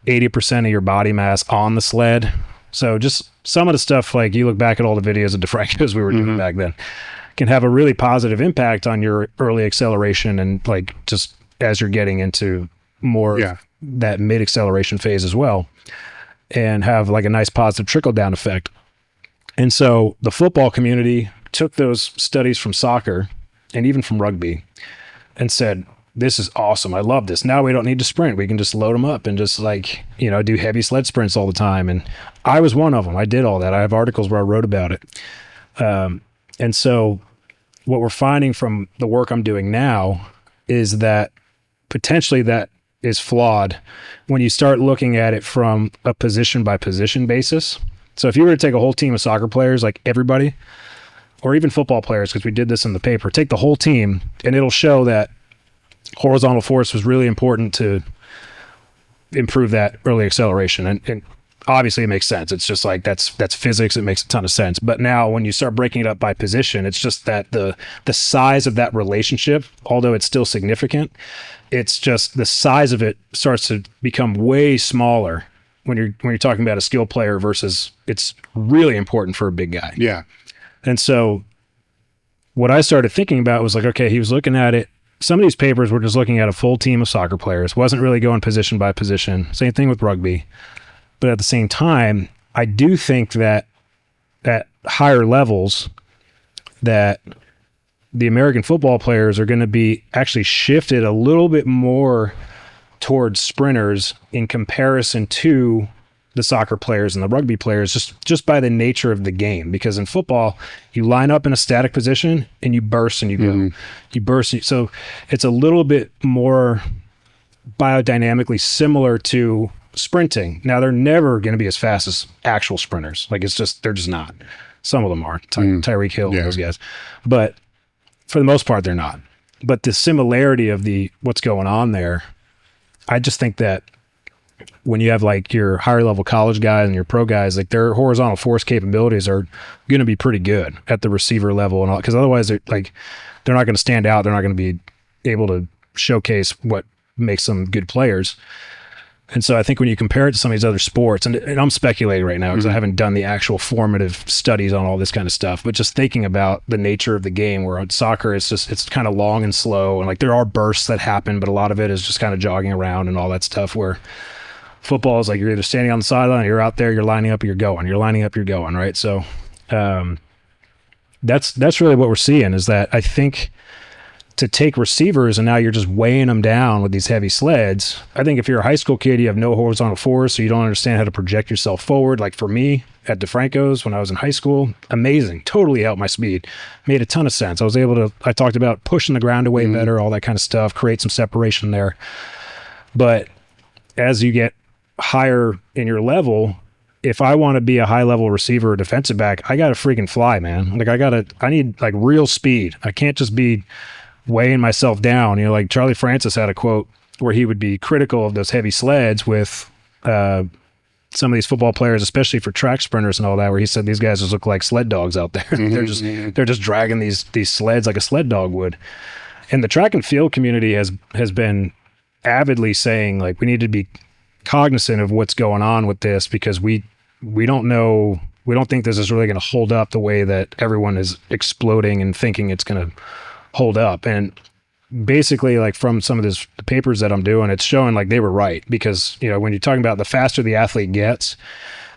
80% of your body mass on the sled. So just some of the stuff, like you look back at all the videos of DeFranco's we were doing back then, can have a really positive impact on your early acceleration, and like just as you're getting into more that mid acceleration phase as well, and have like a nice positive trickle down effect. And so the football community took those studies from soccer and even from rugby and said, this is awesome. I love this. Now we don't need to sprint. We can just load them up and just like, do heavy sled sprints all the time. And I was one of them. I did all that. I have articles where I wrote about it. And so what we're finding from the work I'm doing now is that potentially that is flawed when you start looking at it from a position by position basis. So if you were to take a whole team of soccer players, like everybody, or even football players, because we did this in the paper, take the whole team, and it'll show that horizontal force was really important to improve that early acceleration. And obviously it makes sense. It's just like, that's physics. It makes a ton of sense. But now when you start breaking it up by position, it's just that the size of that relationship, although it's still significant, it's just the size of it starts to become way smaller when you're talking about a skill player versus it's really important for a big guy. Yeah. And so what I started thinking about was like, okay, he was looking at it. Some of these papers were just looking at a full team of soccer players, wasn't really going position by position. Same thing with rugby. But at the same time, I do think that at higher levels that the American football players are going to be actually shifted a little bit more towards sprinters in comparison to the soccer players and the rugby players, just by the nature of the game. Because in football, you line up in a static position and you burst and you go. You burst. So it's a little bit more biodynamically similar to sprinting. Now, they're never going to be as fast as actual sprinters. Like they're just not. Some of them are. Tyreek Hill, those guys. But for the most part, they're not. But the similarity of what's going on there, I just think that when you have like your higher level college guys and your pro guys, like their horizontal force capabilities are going to be pretty good at the receiver level and all, because otherwise they're not going to stand out. They're not going to be able to showcase what makes them good players. And so I think when you compare it to some of these other sports, and I'm speculating right now because I haven't done the actual formative studies on all this kind of stuff, but just thinking about the nature of the game, where on soccer, it's kind of long and slow. And like there are bursts that happen, but a lot of it is just kind of jogging around and all that stuff, where football is like you're either standing on the sideline, or you're out there, you're lining up, or you're going. You're lining up, you're going, right? So that's really what we're seeing, is that I think to take receivers and now you're just weighing them down with these heavy sleds. I think if you're a high school kid, you have no horizontal force, so you don't understand how to project yourself forward. Like for me at DeFranco's when I was in high school, amazing, totally helped my speed. Made a ton of sense. I talked about pushing the ground away better, all that kind of stuff, create some separation there. But as you get higher in your level, if I want to be a high level receiver or defensive back, I got to freaking fly, man. Like I need like real speed. I can't just be weighing myself down. Like Charlie Francis had a quote where he would be critical of those heavy sleds with some of these football players, especially for track sprinters and all that, where he said these guys just look like sled dogs out there. They're just dragging these sleds like a sled dog would. And the track and field community has been avidly saying like we need to be cognizant of what's going on with this, because we don't know, we don't think this is really going to hold up the way that everyone is exploding and thinking it's going to hold up. And basically, like from some of the papers that I'm doing, it's showing like they were right, because, you know, when you're talking about the faster the athlete gets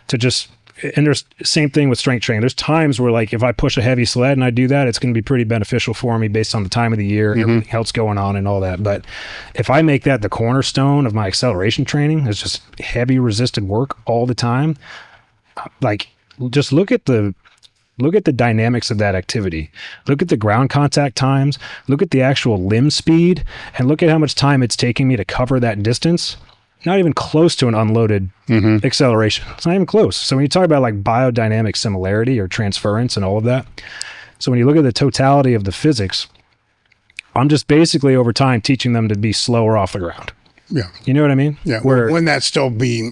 to just, and there's same thing with strength training. There's times where like, if I push a heavy sled and I do that, it's going to be pretty beneficial for me based on the time of the year, everything else going on and all that. But if I make that the cornerstone of my acceleration training, it's just heavy resisted work all the time. Like, just look at the dynamics of that activity. Look at the ground contact times, look at the actual limb speed, and look at how much time it's taking me to cover that distance. Not even close to an unloaded acceleration. It's not even close. So when you talk about like biodynamic similarity or transference and all of that, so when you look at the totality of the physics, I'm just basically over time teaching them to be slower off the ground. Yeah. You know what I mean? Yeah. Wouldn't that still be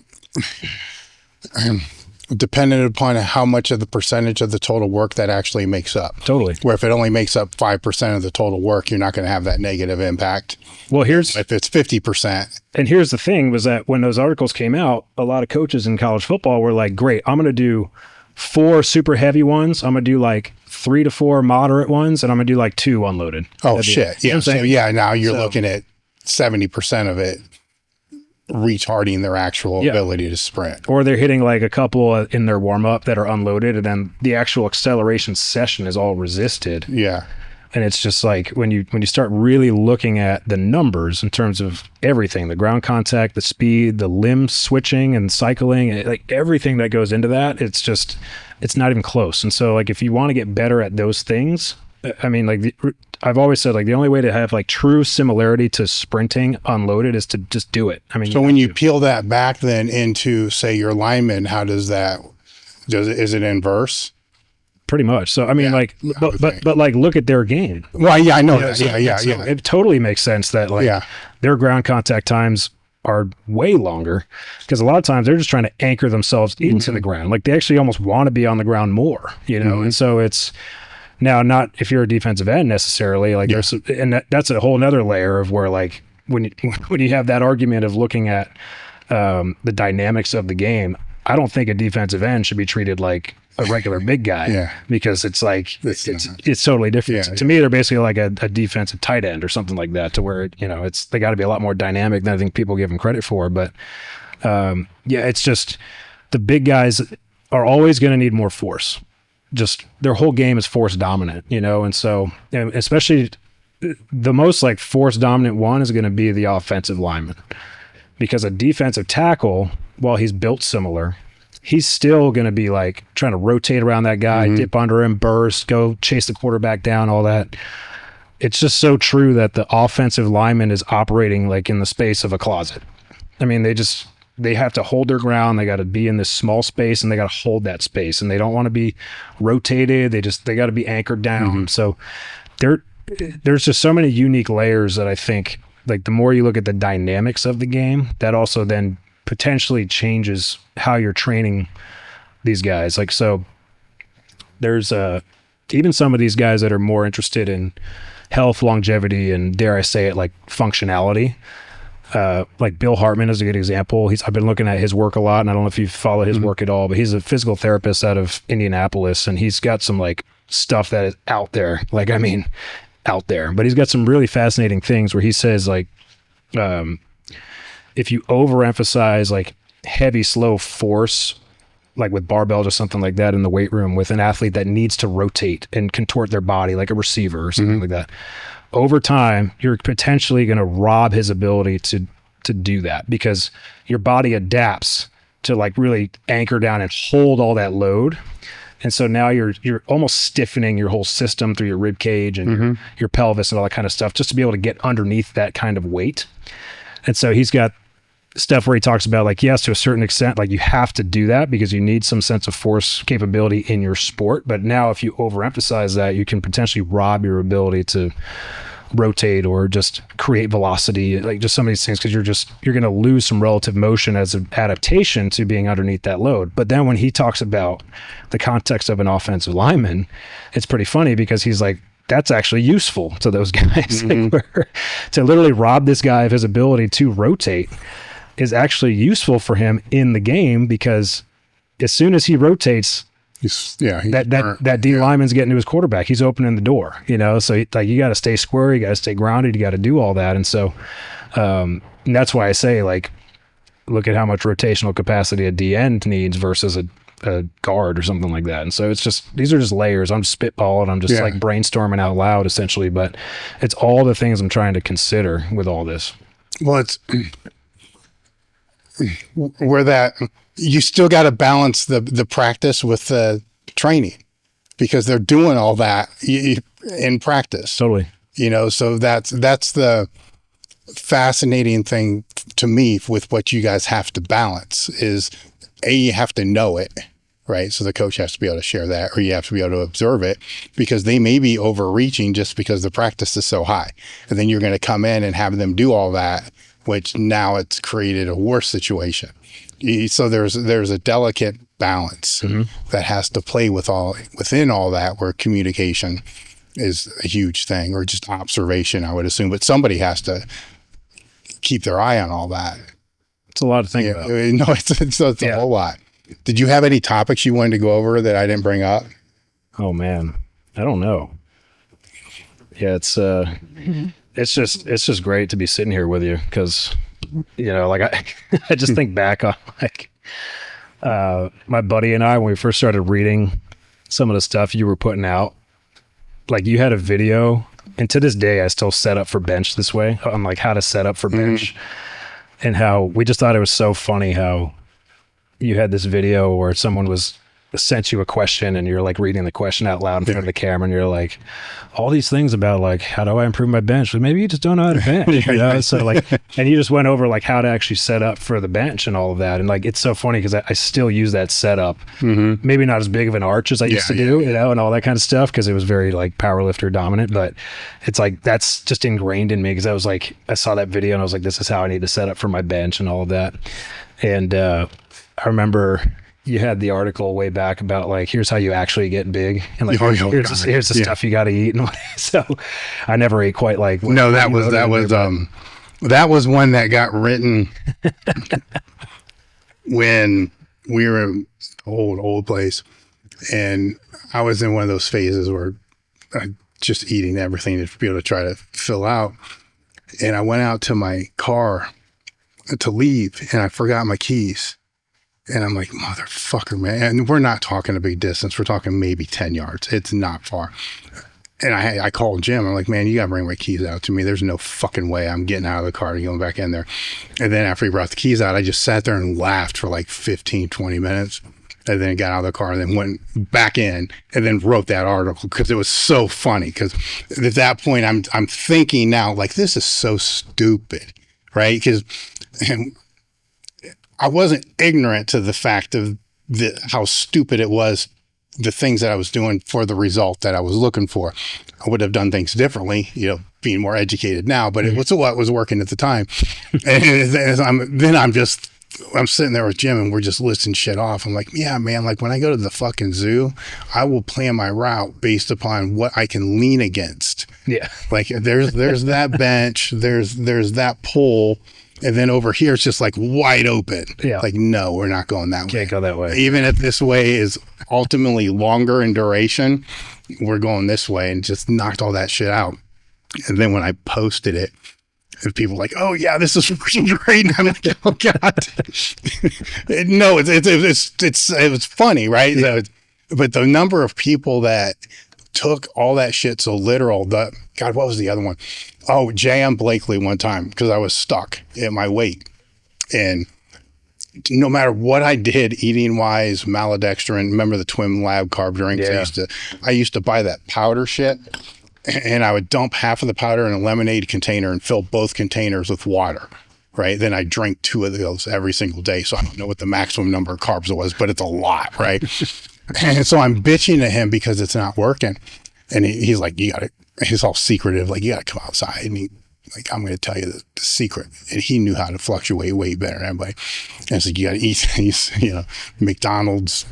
dependent upon how much of the percentage of the total work that actually makes up? Totally. Where if it only makes up 5% of the total work, you're not going to have that negative impact. Well, if it's 50%. And here's the thing, was that when those articles came out, a lot of coaches in college football were like, great, I'm going to do 4 super heavy ones. I'm going to do like 3 to 4 moderate ones, and I'm going to do like 2 unloaded. Oh, shit. Yeah. So, now you're looking at 70% of it retarding their actual ability to sprint. Or they're hitting like a couple in their warm-up that are unloaded, and then the actual acceleration session is all resisted. Yeah. And it's just like when you start really looking at the numbers in terms of everything, the ground contact, the speed, the limb switching and cycling, like everything that goes into that, it's not even close. And so like if you want to get better at those things, I mean, like I've always said, like the only way to have like true similarity to sprinting unloaded is to just do it. I mean, so when you peel that back then into say your lineman, how does is it inverse? Pretty much. So I mean, like, but like, look at their game. Well, yeah, I know that. So, Yeah. It totally makes sense that like their ground contact times are way longer, because a lot of times they're just trying to anchor themselves into the ground. Like they actually almost want to be on the ground more, you know? And so it's now not if you're a defensive end necessarily, like there's, and that's a whole nother layer of where like when you have that argument of looking at the dynamics of the game, I don't think a defensive end should be treated like a regular big guy, because it's like it's totally different. To me, they're basically like a defensive tight end or something like that, to where, you know, they got to be a lot more dynamic than I think people give them credit for. But it's just the big guys are always going to need more force. Just their whole game is force dominant, you know, and so especially the most like force dominant one is going to be the offensive lineman, because a defensive tackle, while he's built similar, he's still going to be like trying to rotate around that guy, dip under him, burst, go chase the quarterback down, all that. It's just so true that the offensive lineman is operating like in the space of a closet. I mean, they have to hold their ground. They got to be in this small space, and they got to hold that space, and they don't want to be rotated. They got to be anchored down. So there's just so many unique layers that I think, like, the more you look at the dynamics of the game, that also then potentially changes how you're training these guys. Like, so there's even some of these guys that are more interested in health, longevity, and dare I say it, like functionality. Like Bill Hartman is a good example. I've been looking at his work a lot, and I don't know if you follow his work at all, but he's a physical therapist out of Indianapolis, and he's got some like stuff that is out there. Like, I mean, out there, but he's got some really fascinating things where he says like, if you overemphasize like heavy, slow force, like with barbells or something like that in the weight room with an athlete that needs to rotate and contort their body like a receiver or something like that, over time, you're potentially going to rob his ability to do that, because your body adapts to like really anchor down and hold all that load. And so now you're almost stiffening your whole system through your rib cage and your pelvis and all that kind of stuff, just to be able to get underneath that kind of weight. And so he's got stuff where he talks about like, yes, to a certain extent, like you have to do that because you need some sense of force capability in your sport. But now if you overemphasize that, you can potentially rob your ability to rotate or just create velocity, like just some of these things, because you're going to lose some relative motion as an adaptation to being underneath that load. But then when he talks about the context of an offensive lineman, it's pretty funny, because he's like, that's actually useful to those guys. Like, where to literally rob this guy of his ability to rotate is actually useful for him in the game, because as soon as he rotates, that D lineman's getting to his quarterback. He's opening the door, so you got to stay square, you got to stay grounded, you got to do all that. And so and that's why I say, like, look at how much rotational capacity a D end needs versus a guard or something like that. And so these are just layers. I'm just spitballing. I'm just like brainstorming out loud essentially, but it's all the things I'm trying to consider with all this. Well, it's where that you still got to balance the practice with the training, because they're doing all that in practice. Totally. So that's the fascinating thing to me with what you guys have to balance is you have to know it, right? So the coach has to be able to share that, or you have to be able to observe it, because they may be overreaching just because the practice is so high. And then you're going to come in and have them do all that, which now it's created a worse situation. So there's a delicate balance that has to play within all that, where communication is a huge thing, or just observation, I would assume. But somebody has to keep their eye on all that. It's a lot to think about. No, it's a whole lot. Did you have any topics you wanted to go over that I didn't bring up? Oh man, I don't know. Yeah, it's just great to be sitting here with you, because like I just think back on like my buddy and I, when we first started reading some of the stuff you were putting out. Like, you had a video, and to this day I still set up for bench this way, on like how to set up for bench, and how we just thought it was so funny how you had this video where someone sent you a question, and you're like reading the question out loud in front of the camera, and you're like, all these things about like, how do I improve my bench? But maybe you just don't know how to bench, So like, and you just went over like how to actually set up for the bench and all of that. And like, it's so funny because I still use that setup, maybe not as big of an arch as I used to do, and all that kind of stuff, because it was very like powerlifter dominant, but it's like, that's just ingrained in me, because I saw that video and I was like, this is how I need to set up for my bench and all of that. And I remember you had the article way back about like, here's how you actually get big, and like here's the stuff you got to eat, and so I never ate quite like. No, that was one that got written when we were in old place, and I was in one of those phases where I just eating everything to be able to try to fill out, and I went out to my car to leave, and I forgot my keys. And I'm like, motherfucker, man. And we're not talking a big distance. We're talking maybe 10 yards. It's not far. And I called Jim. I'm like, man, you got to bring my keys out to me. There's no fucking way I'm getting out of the car and going back in there. And then after he brought the keys out, I just sat there and laughed for like 15, 20 minutes. And then got out of the car and then went back in and then wrote that article, because it was so funny. Because at that point, I'm thinking now, like, this is so stupid, right? Because I wasn't ignorant to the fact of how stupid it was, the things that I was doing for the result that I was looking for. I would have done things differently, being more educated now, but it was what was working at the time. And I'm sitting there with Jim, and we're just listing shit off. I'm like, yeah, man, like when I go to the fucking zoo, I will plan my route based upon what I can lean against. Yeah. Like there's that bench, there's that pole. And then over here, it's just like wide open. Yeah. Like, no, we're not going that way. Can't go that way. Even if this way is ultimately longer in duration, we're going this way, and just knocked all that shit out. And then when I posted it, people were like, oh yeah, this is freaking great. And I'm like, oh God. No, it was funny, right? Yeah. So, but the number of people that took all that shit so literal, God, what was the other one? Oh, J.M. Blakely one time, because I was stuck at my weight. And no matter what I did, eating wise, maltodextrin, remember the Twin Lab carb drinks? Yeah. I used to buy that powder shit, and I would dump half of the powder in a lemonade container and fill both containers with water. Right. Then I drank 2 of those every single day. So I don't know what the maximum number of carbs it was, but it's a lot. Right. And so I'm bitching at him because it's not working. And he's like, he's all secretive, like, you got to come outside. And I'm going to tell you the secret. And he knew how to fluctuate weight better than everybody. And it's like, you got to eat these, McDonald's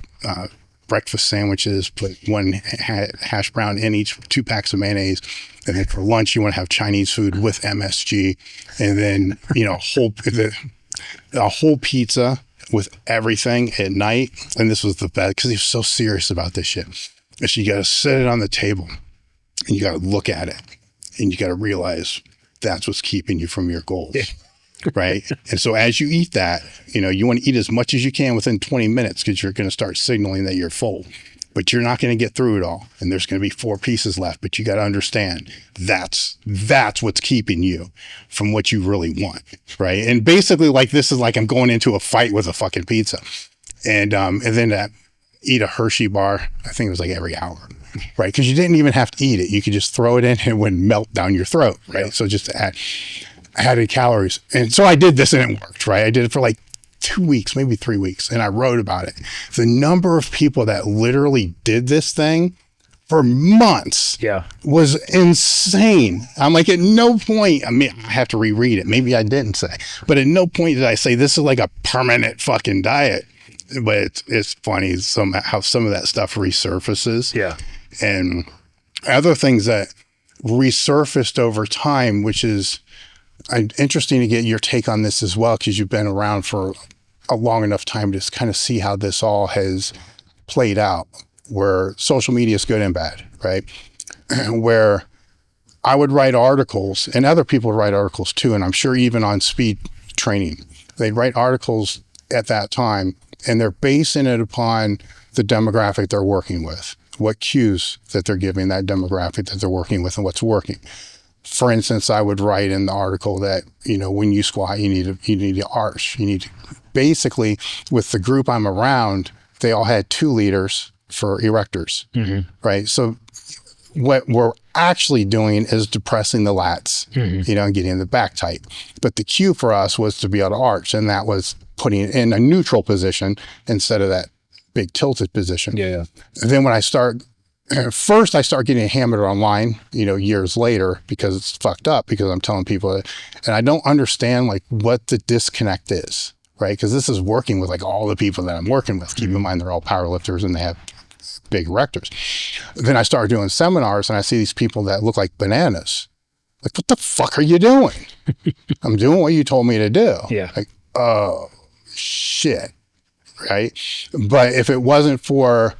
breakfast sandwiches, put 1 hash brown in each, 2 packs of mayonnaise. And then for lunch, you want to have Chinese food with MSG. And then, a whole pizza, with everything at night. And this was the best because he was so serious about this shit. Is you got to sit it on the table and you got to look at it and you got to realize that's what's keeping you from your goals. Yeah. Right. And so as you eat that, you want to eat as much as you can within 20 minutes because you're going to start signaling that you're full, but you're not going to get through it all. And there's going to be 4 pieces left, but you got to understand that's what's keeping you from what you really want. Right. And basically like, this is like, I'm going into a fight with a fucking pizza and then eat a Hershey bar. I think it was like every hour. Right. Cause you didn't even have to eat it. You could just throw it in and it would melt down your throat. Right. Yeah. So just to add added calories. And so I did this and it worked, right? I did it for like 2 weeks, maybe 3 weeks. And I wrote about it. The number of people that literally did this thing for months was insane. I'm like, at no point, I mean, I have to reread it. Maybe I didn't say, but at no point did I say this is like a permanent fucking diet. But it's funny how some of that stuff resurfaces. Yeah. And other things that resurfaced over time, which is interesting to get your take on this as well, because you've been around for a long enough time to kind of see how this all has played out, where social media is good and bad, right? Where I would write articles and other people would write articles too. And I'm sure even on speed training, they'd write articles at that time and they're basing it upon the demographic they're working with, what cues that they're giving that demographic that they're working with and what's working. For instance, I would write in the article that, when you squat, you need to arch. You need to, basically, with the group I'm around, they all had 2 leaders for erectors, right? So what we're actually doing is depressing the lats, and getting the back tight. But the cue for us was to be able to arch, and that was putting it in a neutral position instead of that big tilted position. Yeah. And then when I start getting hammered online, years later, because it's fucked up, because I'm telling people that, and I don't understand like what the disconnect is, right? Because this is working with like all the people that I'm working with. Keep in mind, they're all powerlifters and they have big erectors. Then I started doing seminars and I see these people that look like bananas. Like, what the fuck are you doing? I'm doing what you told me to do. Yeah. Like, oh, shit. Right. But if it wasn't for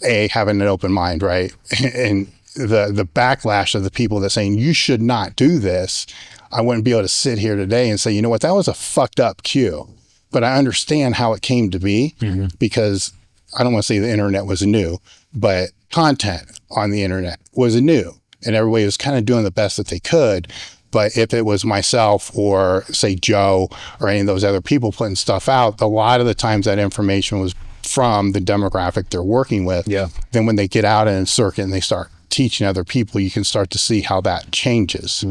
having an open mind, right? And the backlash of the people that saying you should not do this, I wouldn't be able to sit here today and say, you know what, that was a fucked up cue. But I understand how it came to be because I don't want to say the internet was new, but content on the internet was new and everybody was kind of doing the best that they could. But if it was myself or say Joe or any of those other people putting stuff out, a lot of the times that information was from the demographic they're working with. Yeah. Then when they get out in a circuit and they start teaching other people, you can start to see how that changes,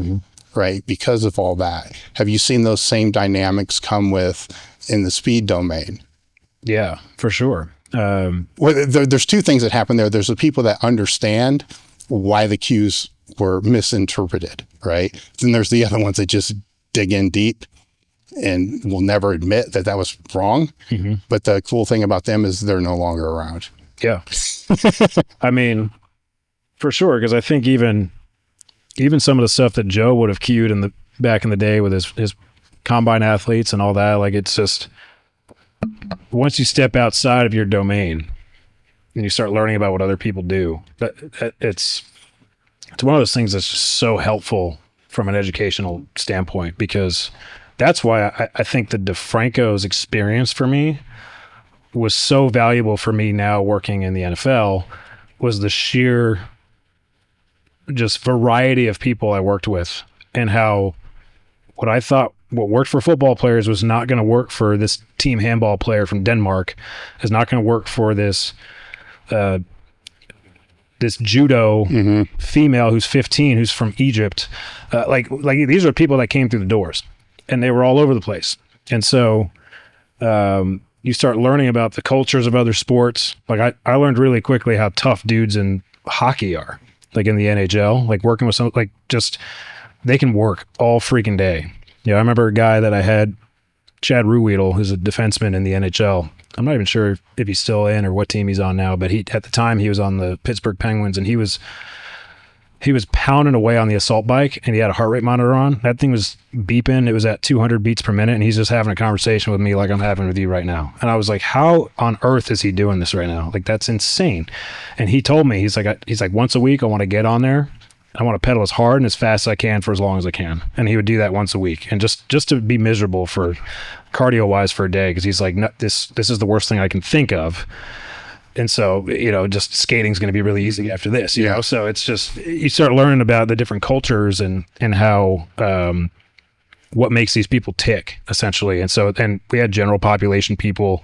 right? Because of all that. Have you seen those same dynamics come with in the speed domain? Yeah, for sure. Well, there's 2 things that happen there. There's the people that understand why the cues were misinterpreted, right? Then there's the other ones that just dig in deep and will never admit that was wrong. But the cool thing about them is they're no longer around. Yeah. I mean, for sure. Cause I think even some of the stuff that Joe would have cued back in the day with his combine athletes and all that, like it's just, once you step outside of your domain and you start learning about what other people do, it's one of those things that's just so helpful from an educational standpoint, because that's why I think the DeFranco's experience for me was so valuable for me now working in the NFL, was the sheer just variety of people I worked with and how what I thought what worked for football players was not going to work for this team handball player from Denmark, is not going to work for this this judo female who's 15, who's from Egypt. Like these are people that came through the doors. And they were all over the place. And so you start learning about the cultures of other sports. Like I learned really quickly how tough dudes in hockey are, like in the NHL, like working with some, like just, they can work all freaking day. I remember a guy that I had, Chad Ruweedle, who's a defenseman in the NHL. I'm not even sure if he's still in or what team he's on now, but at the time he was on the Pittsburgh Penguins, and he was he was pounding away on the assault bike, and he had a heart rate monitor on. That thing was beeping. It was at 200 beats per minute, and he's just having a conversation with me like I'm having with you right now. And I was like, how on earth is he doing this right now? Like, that's insane. And he told me, he's like, once a week, I want to get on there. I want to pedal as hard and as fast as I can for as long as I can. And he would do that once a week. And just to be miserable for cardio-wise for a day, because he's like, no, this is the worst thing I can think of. And so, just skating's going to be really easy after this, you know? So it's just, you start learning about the different cultures and how, what makes these people tick, essentially. And so, and we had general population people.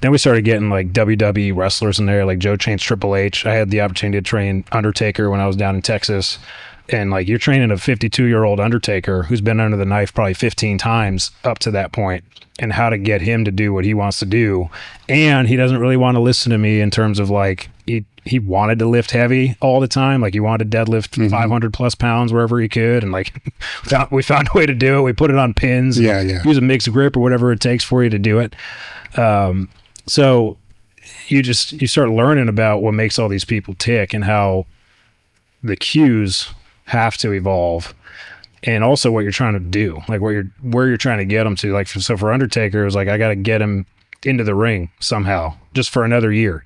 Then we started getting like WWE wrestlers in there, like Joe trains Triple H. I had the opportunity to train Undertaker when I was down in Texas. And like, you're training a 52-year-old Undertaker who's been under the knife probably 15 times up to that point, and how to get him to do what he wants to do. And he doesn't really want to listen to me in terms of like, he wanted to lift heavy all the time. Like, he wanted to deadlift 500 plus pounds wherever he could. And like, we found a way to do it. We put it on pins, use a mixed grip or whatever it takes for you to do it. So you start learning about what makes all these people tick and how the cues have to evolve, and also what you're trying to do, like where you're trying to get them to. Like, so for Undertaker, it was like, I got to get him into the ring somehow, just for another year.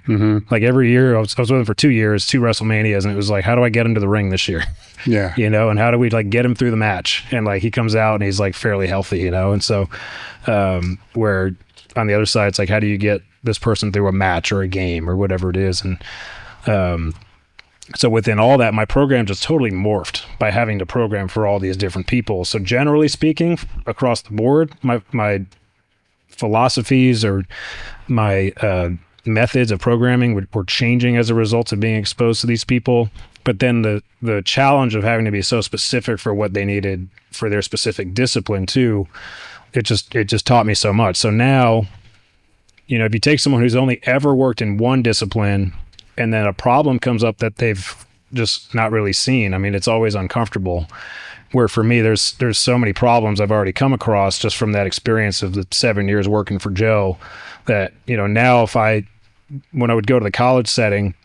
Like, every year I was with him for 2 years, 2 WrestleManias, and it was like, how do I get him to the ring this year? And how do we like get him through the match? And like, he comes out and he's like fairly healthy, and so where on the other side, it's like, how do you get this person through a match or a game or whatever it is? And so within all that, my program just totally morphed by having to program for all these different people. So generally speaking, across the board, my philosophies or my methods of programming were changing as a result of being exposed to these people. But then the challenge of having to be so specific for what they needed for their specific discipline too, it just taught me so much. So now, if you take someone who's only ever worked in one discipline, and then a problem comes up that they've just not really seen, I mean, it's always uncomfortable. Where for me, there's so many problems I've already come across just from that experience of the 7 years working for Joe, that, now when I would go to the college setting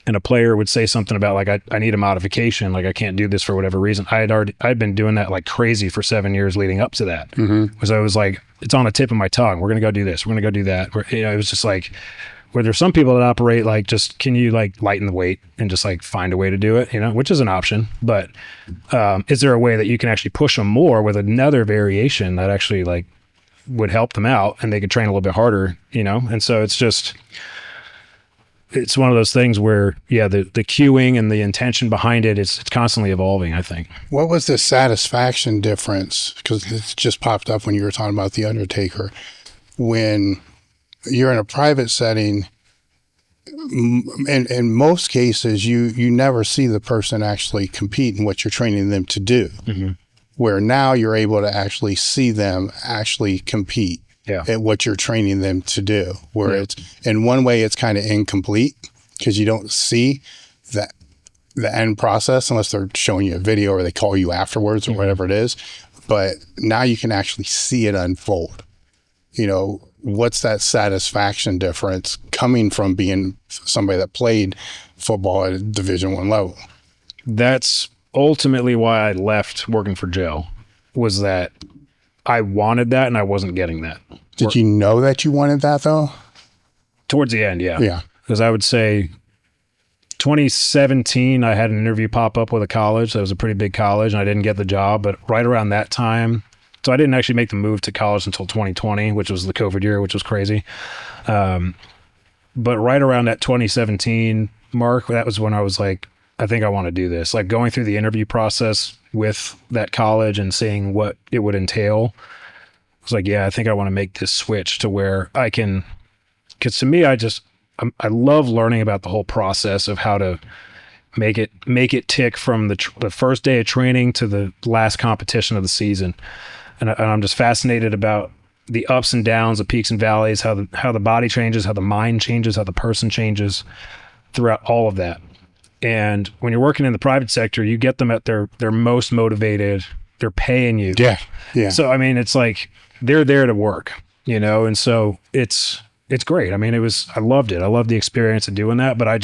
and a player would say something about like, I need a modification, like I can't do this for whatever reason, I'd been doing that like crazy for 7 years leading up to that. Because I was like, it's on the tip of my tongue. We're going to go do this. We're going to go do that. It was just like, where there's some people that operate like, just, can you like lighten the weight and just like find a way to do it, which is an option. But is there a way that you can actually push them more with another variation that actually like would help them out and they could train a little bit harder, And so it's one of those things where, the cueing and the intention behind it, it's constantly evolving, I think. What was the satisfaction difference? Because it just popped up when you were talking about the Undertaker. When you're in a private setting, in most cases, you never see the person actually compete in what you're training them to do. Where now you're able to actually see them actually compete at what you're training them to do. Where it's, in one way, it's kind of incomplete because you don't see the end process unless they're showing you a video or they call you afterwards or whatever it is. But now you can actually see it unfold. What's that satisfaction difference coming from being somebody that played football at a Division I level? That's ultimately why I left working for Joe, was that I wanted that and I wasn't getting that. Did you know that you wanted that though? Towards the end, yeah. Yeah. Because I would say 2017, I had an interview pop up with a college. That was a pretty big college, and I didn't get the job. But right around that time, so I didn't actually make the move to college until 2020, which was the COVID year, which was crazy. But right around that 2017 mark, that was when I was like, I think I want to do this. Like, going through the interview process with that college and seeing what it would entail, I was like, yeah, I think I want to make this switch to where I can, because to me, I love learning about the whole process of how to make it tick from the first day of training to the last competition of the season. And I'm just fascinated about the ups and downs, the peaks and valleys, how the body changes, how the mind changes, how the person changes throughout all of that. And when you're working in the private sector, you get them at their most motivated. They're paying you. Yeah. So, I mean, it's like they're there to work, and so it's great. I mean, I loved it. I loved the experience of doing that, but I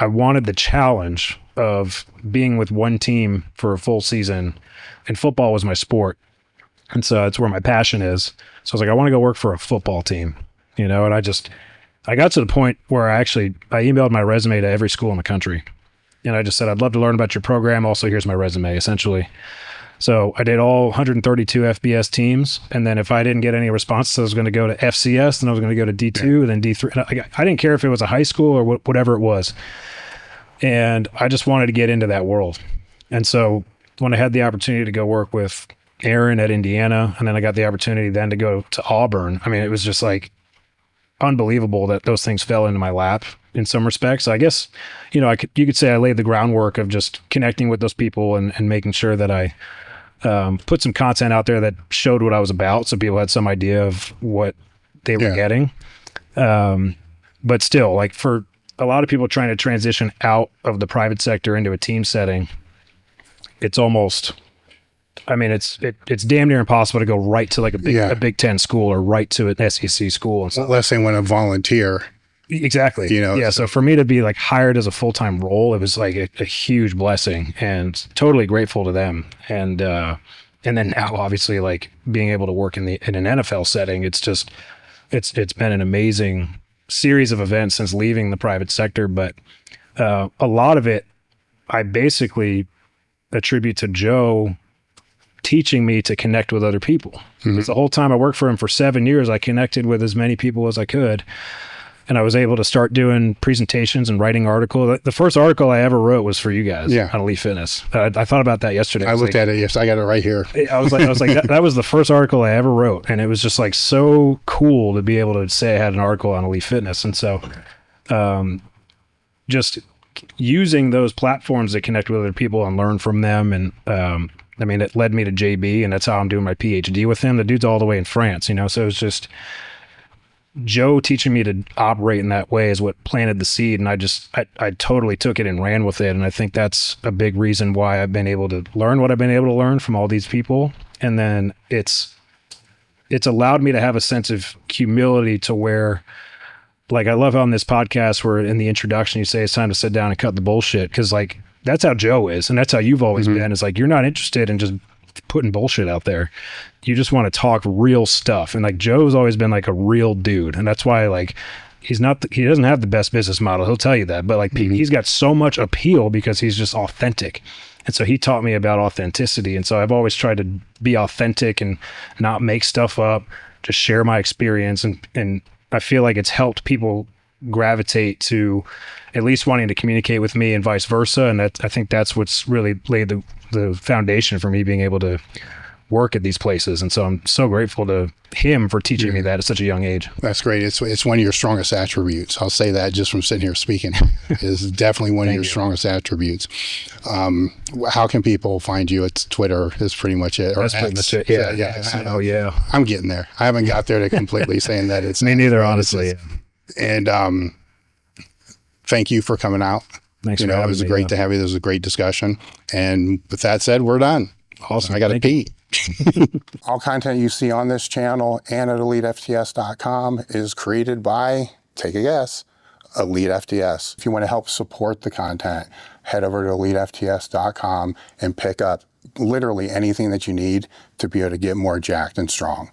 wanted the challenge of being with one team for a full season, and football was my sport. And so that's where my passion is. So I was like, I want to go work for a football team, and I got to the point where I emailed my resume to every school in the country. And I just said, I'd love to learn about your program. Also, here's my resume, essentially. So I did all 132 FBS teams. And then if I didn't get any responses, I was going to go to FCS, and I was going to go to D2, then D3. I didn't care if it was a high school or whatever it was. And I just wanted to get into that world. And so when I had the opportunity to go work with Aaron at Indiana, and then I got the opportunity then to go to Auburn, I mean, it was just like unbelievable that those things fell into my lap in some respects. I guess, you could say I laid the groundwork of just connecting with those people and making sure that I put some content out there that showed what I was about, so people had some idea of what they were getting. But still, like, for a lot of people trying to transition out of the private sector into a team setting, it's almost, I mean, it's damn near impossible to go right to like a Big Ten school or right to an SEC school. Unless they want to volunteer. Exactly. So for me to be like hired as a full-time role, it was like a huge blessing, and totally grateful to them. And then now, obviously, like, being able to work in an NFL setting, it's been an amazing series of events since leaving the private sector. But a lot of it, I basically attribute to Joe teaching me to connect with other people. Because the whole time I worked for him for 7 years, I connected with as many people as I could. And I was able to start doing presentations and writing articles. The first article I ever wrote was for you guys on Elite Fitness. I thought about that yesterday. I looked at it. Yes, I got it right here. I was like, that was the first article I ever wrote. And it was just like so cool to be able to say I had an article on Elite Fitness. And so just using those platforms to connect with other people and learn from them. And I mean, it led me to JB, and that's how I'm doing my PhD with him. The dude's all the way in France, so it's just Joe teaching me to operate in that way is what planted the seed. And I totally took it and ran with it. And I think that's a big reason why I've been able to learn what I've been able to learn from all these people. And then it's allowed me to have a sense of humility to where, like, I love on this podcast where in the introduction you say it's time to sit down and cut the bullshit. Cause like, that's how Joe is. And that's how you've always been. It's like, you're not interested in just putting bullshit out there. You just want to talk real stuff. And like, Joe's always been like a real dude. And that's why, like, he doesn't have the best business model. He'll tell you that, but like, he's got so much appeal because he's just authentic. And so he taught me about authenticity. And so I've always tried to be authentic and not make stuff up, just share my experience. And I feel like it's helped people gravitate to at least wanting to communicate with me and vice versa. And I think that's what's really laid the foundation for me being able to work at these places. And so I'm so grateful to him for teaching me that at such a young age. That's great. It's one of your strongest attributes. I'll say that just from sitting here speaking. It's definitely one of your strongest attributes. How can people find you? It's Twitter is pretty much it. That's pretty much it. Yeah. Oh yeah. I'm getting there. I haven't got there to completely saying that it's me neither, honestly. And thank you for coming out. Thanks for having me. It was great to have you. This was a great discussion. And with that said, we're done. Awesome. I got to pee. All content you see on this channel and at elitefts.com is created by, take a guess, Elite FTS. If you want to help support the content, head over to elitefts.com and pick up literally anything that you need to be able to get more jacked and strong.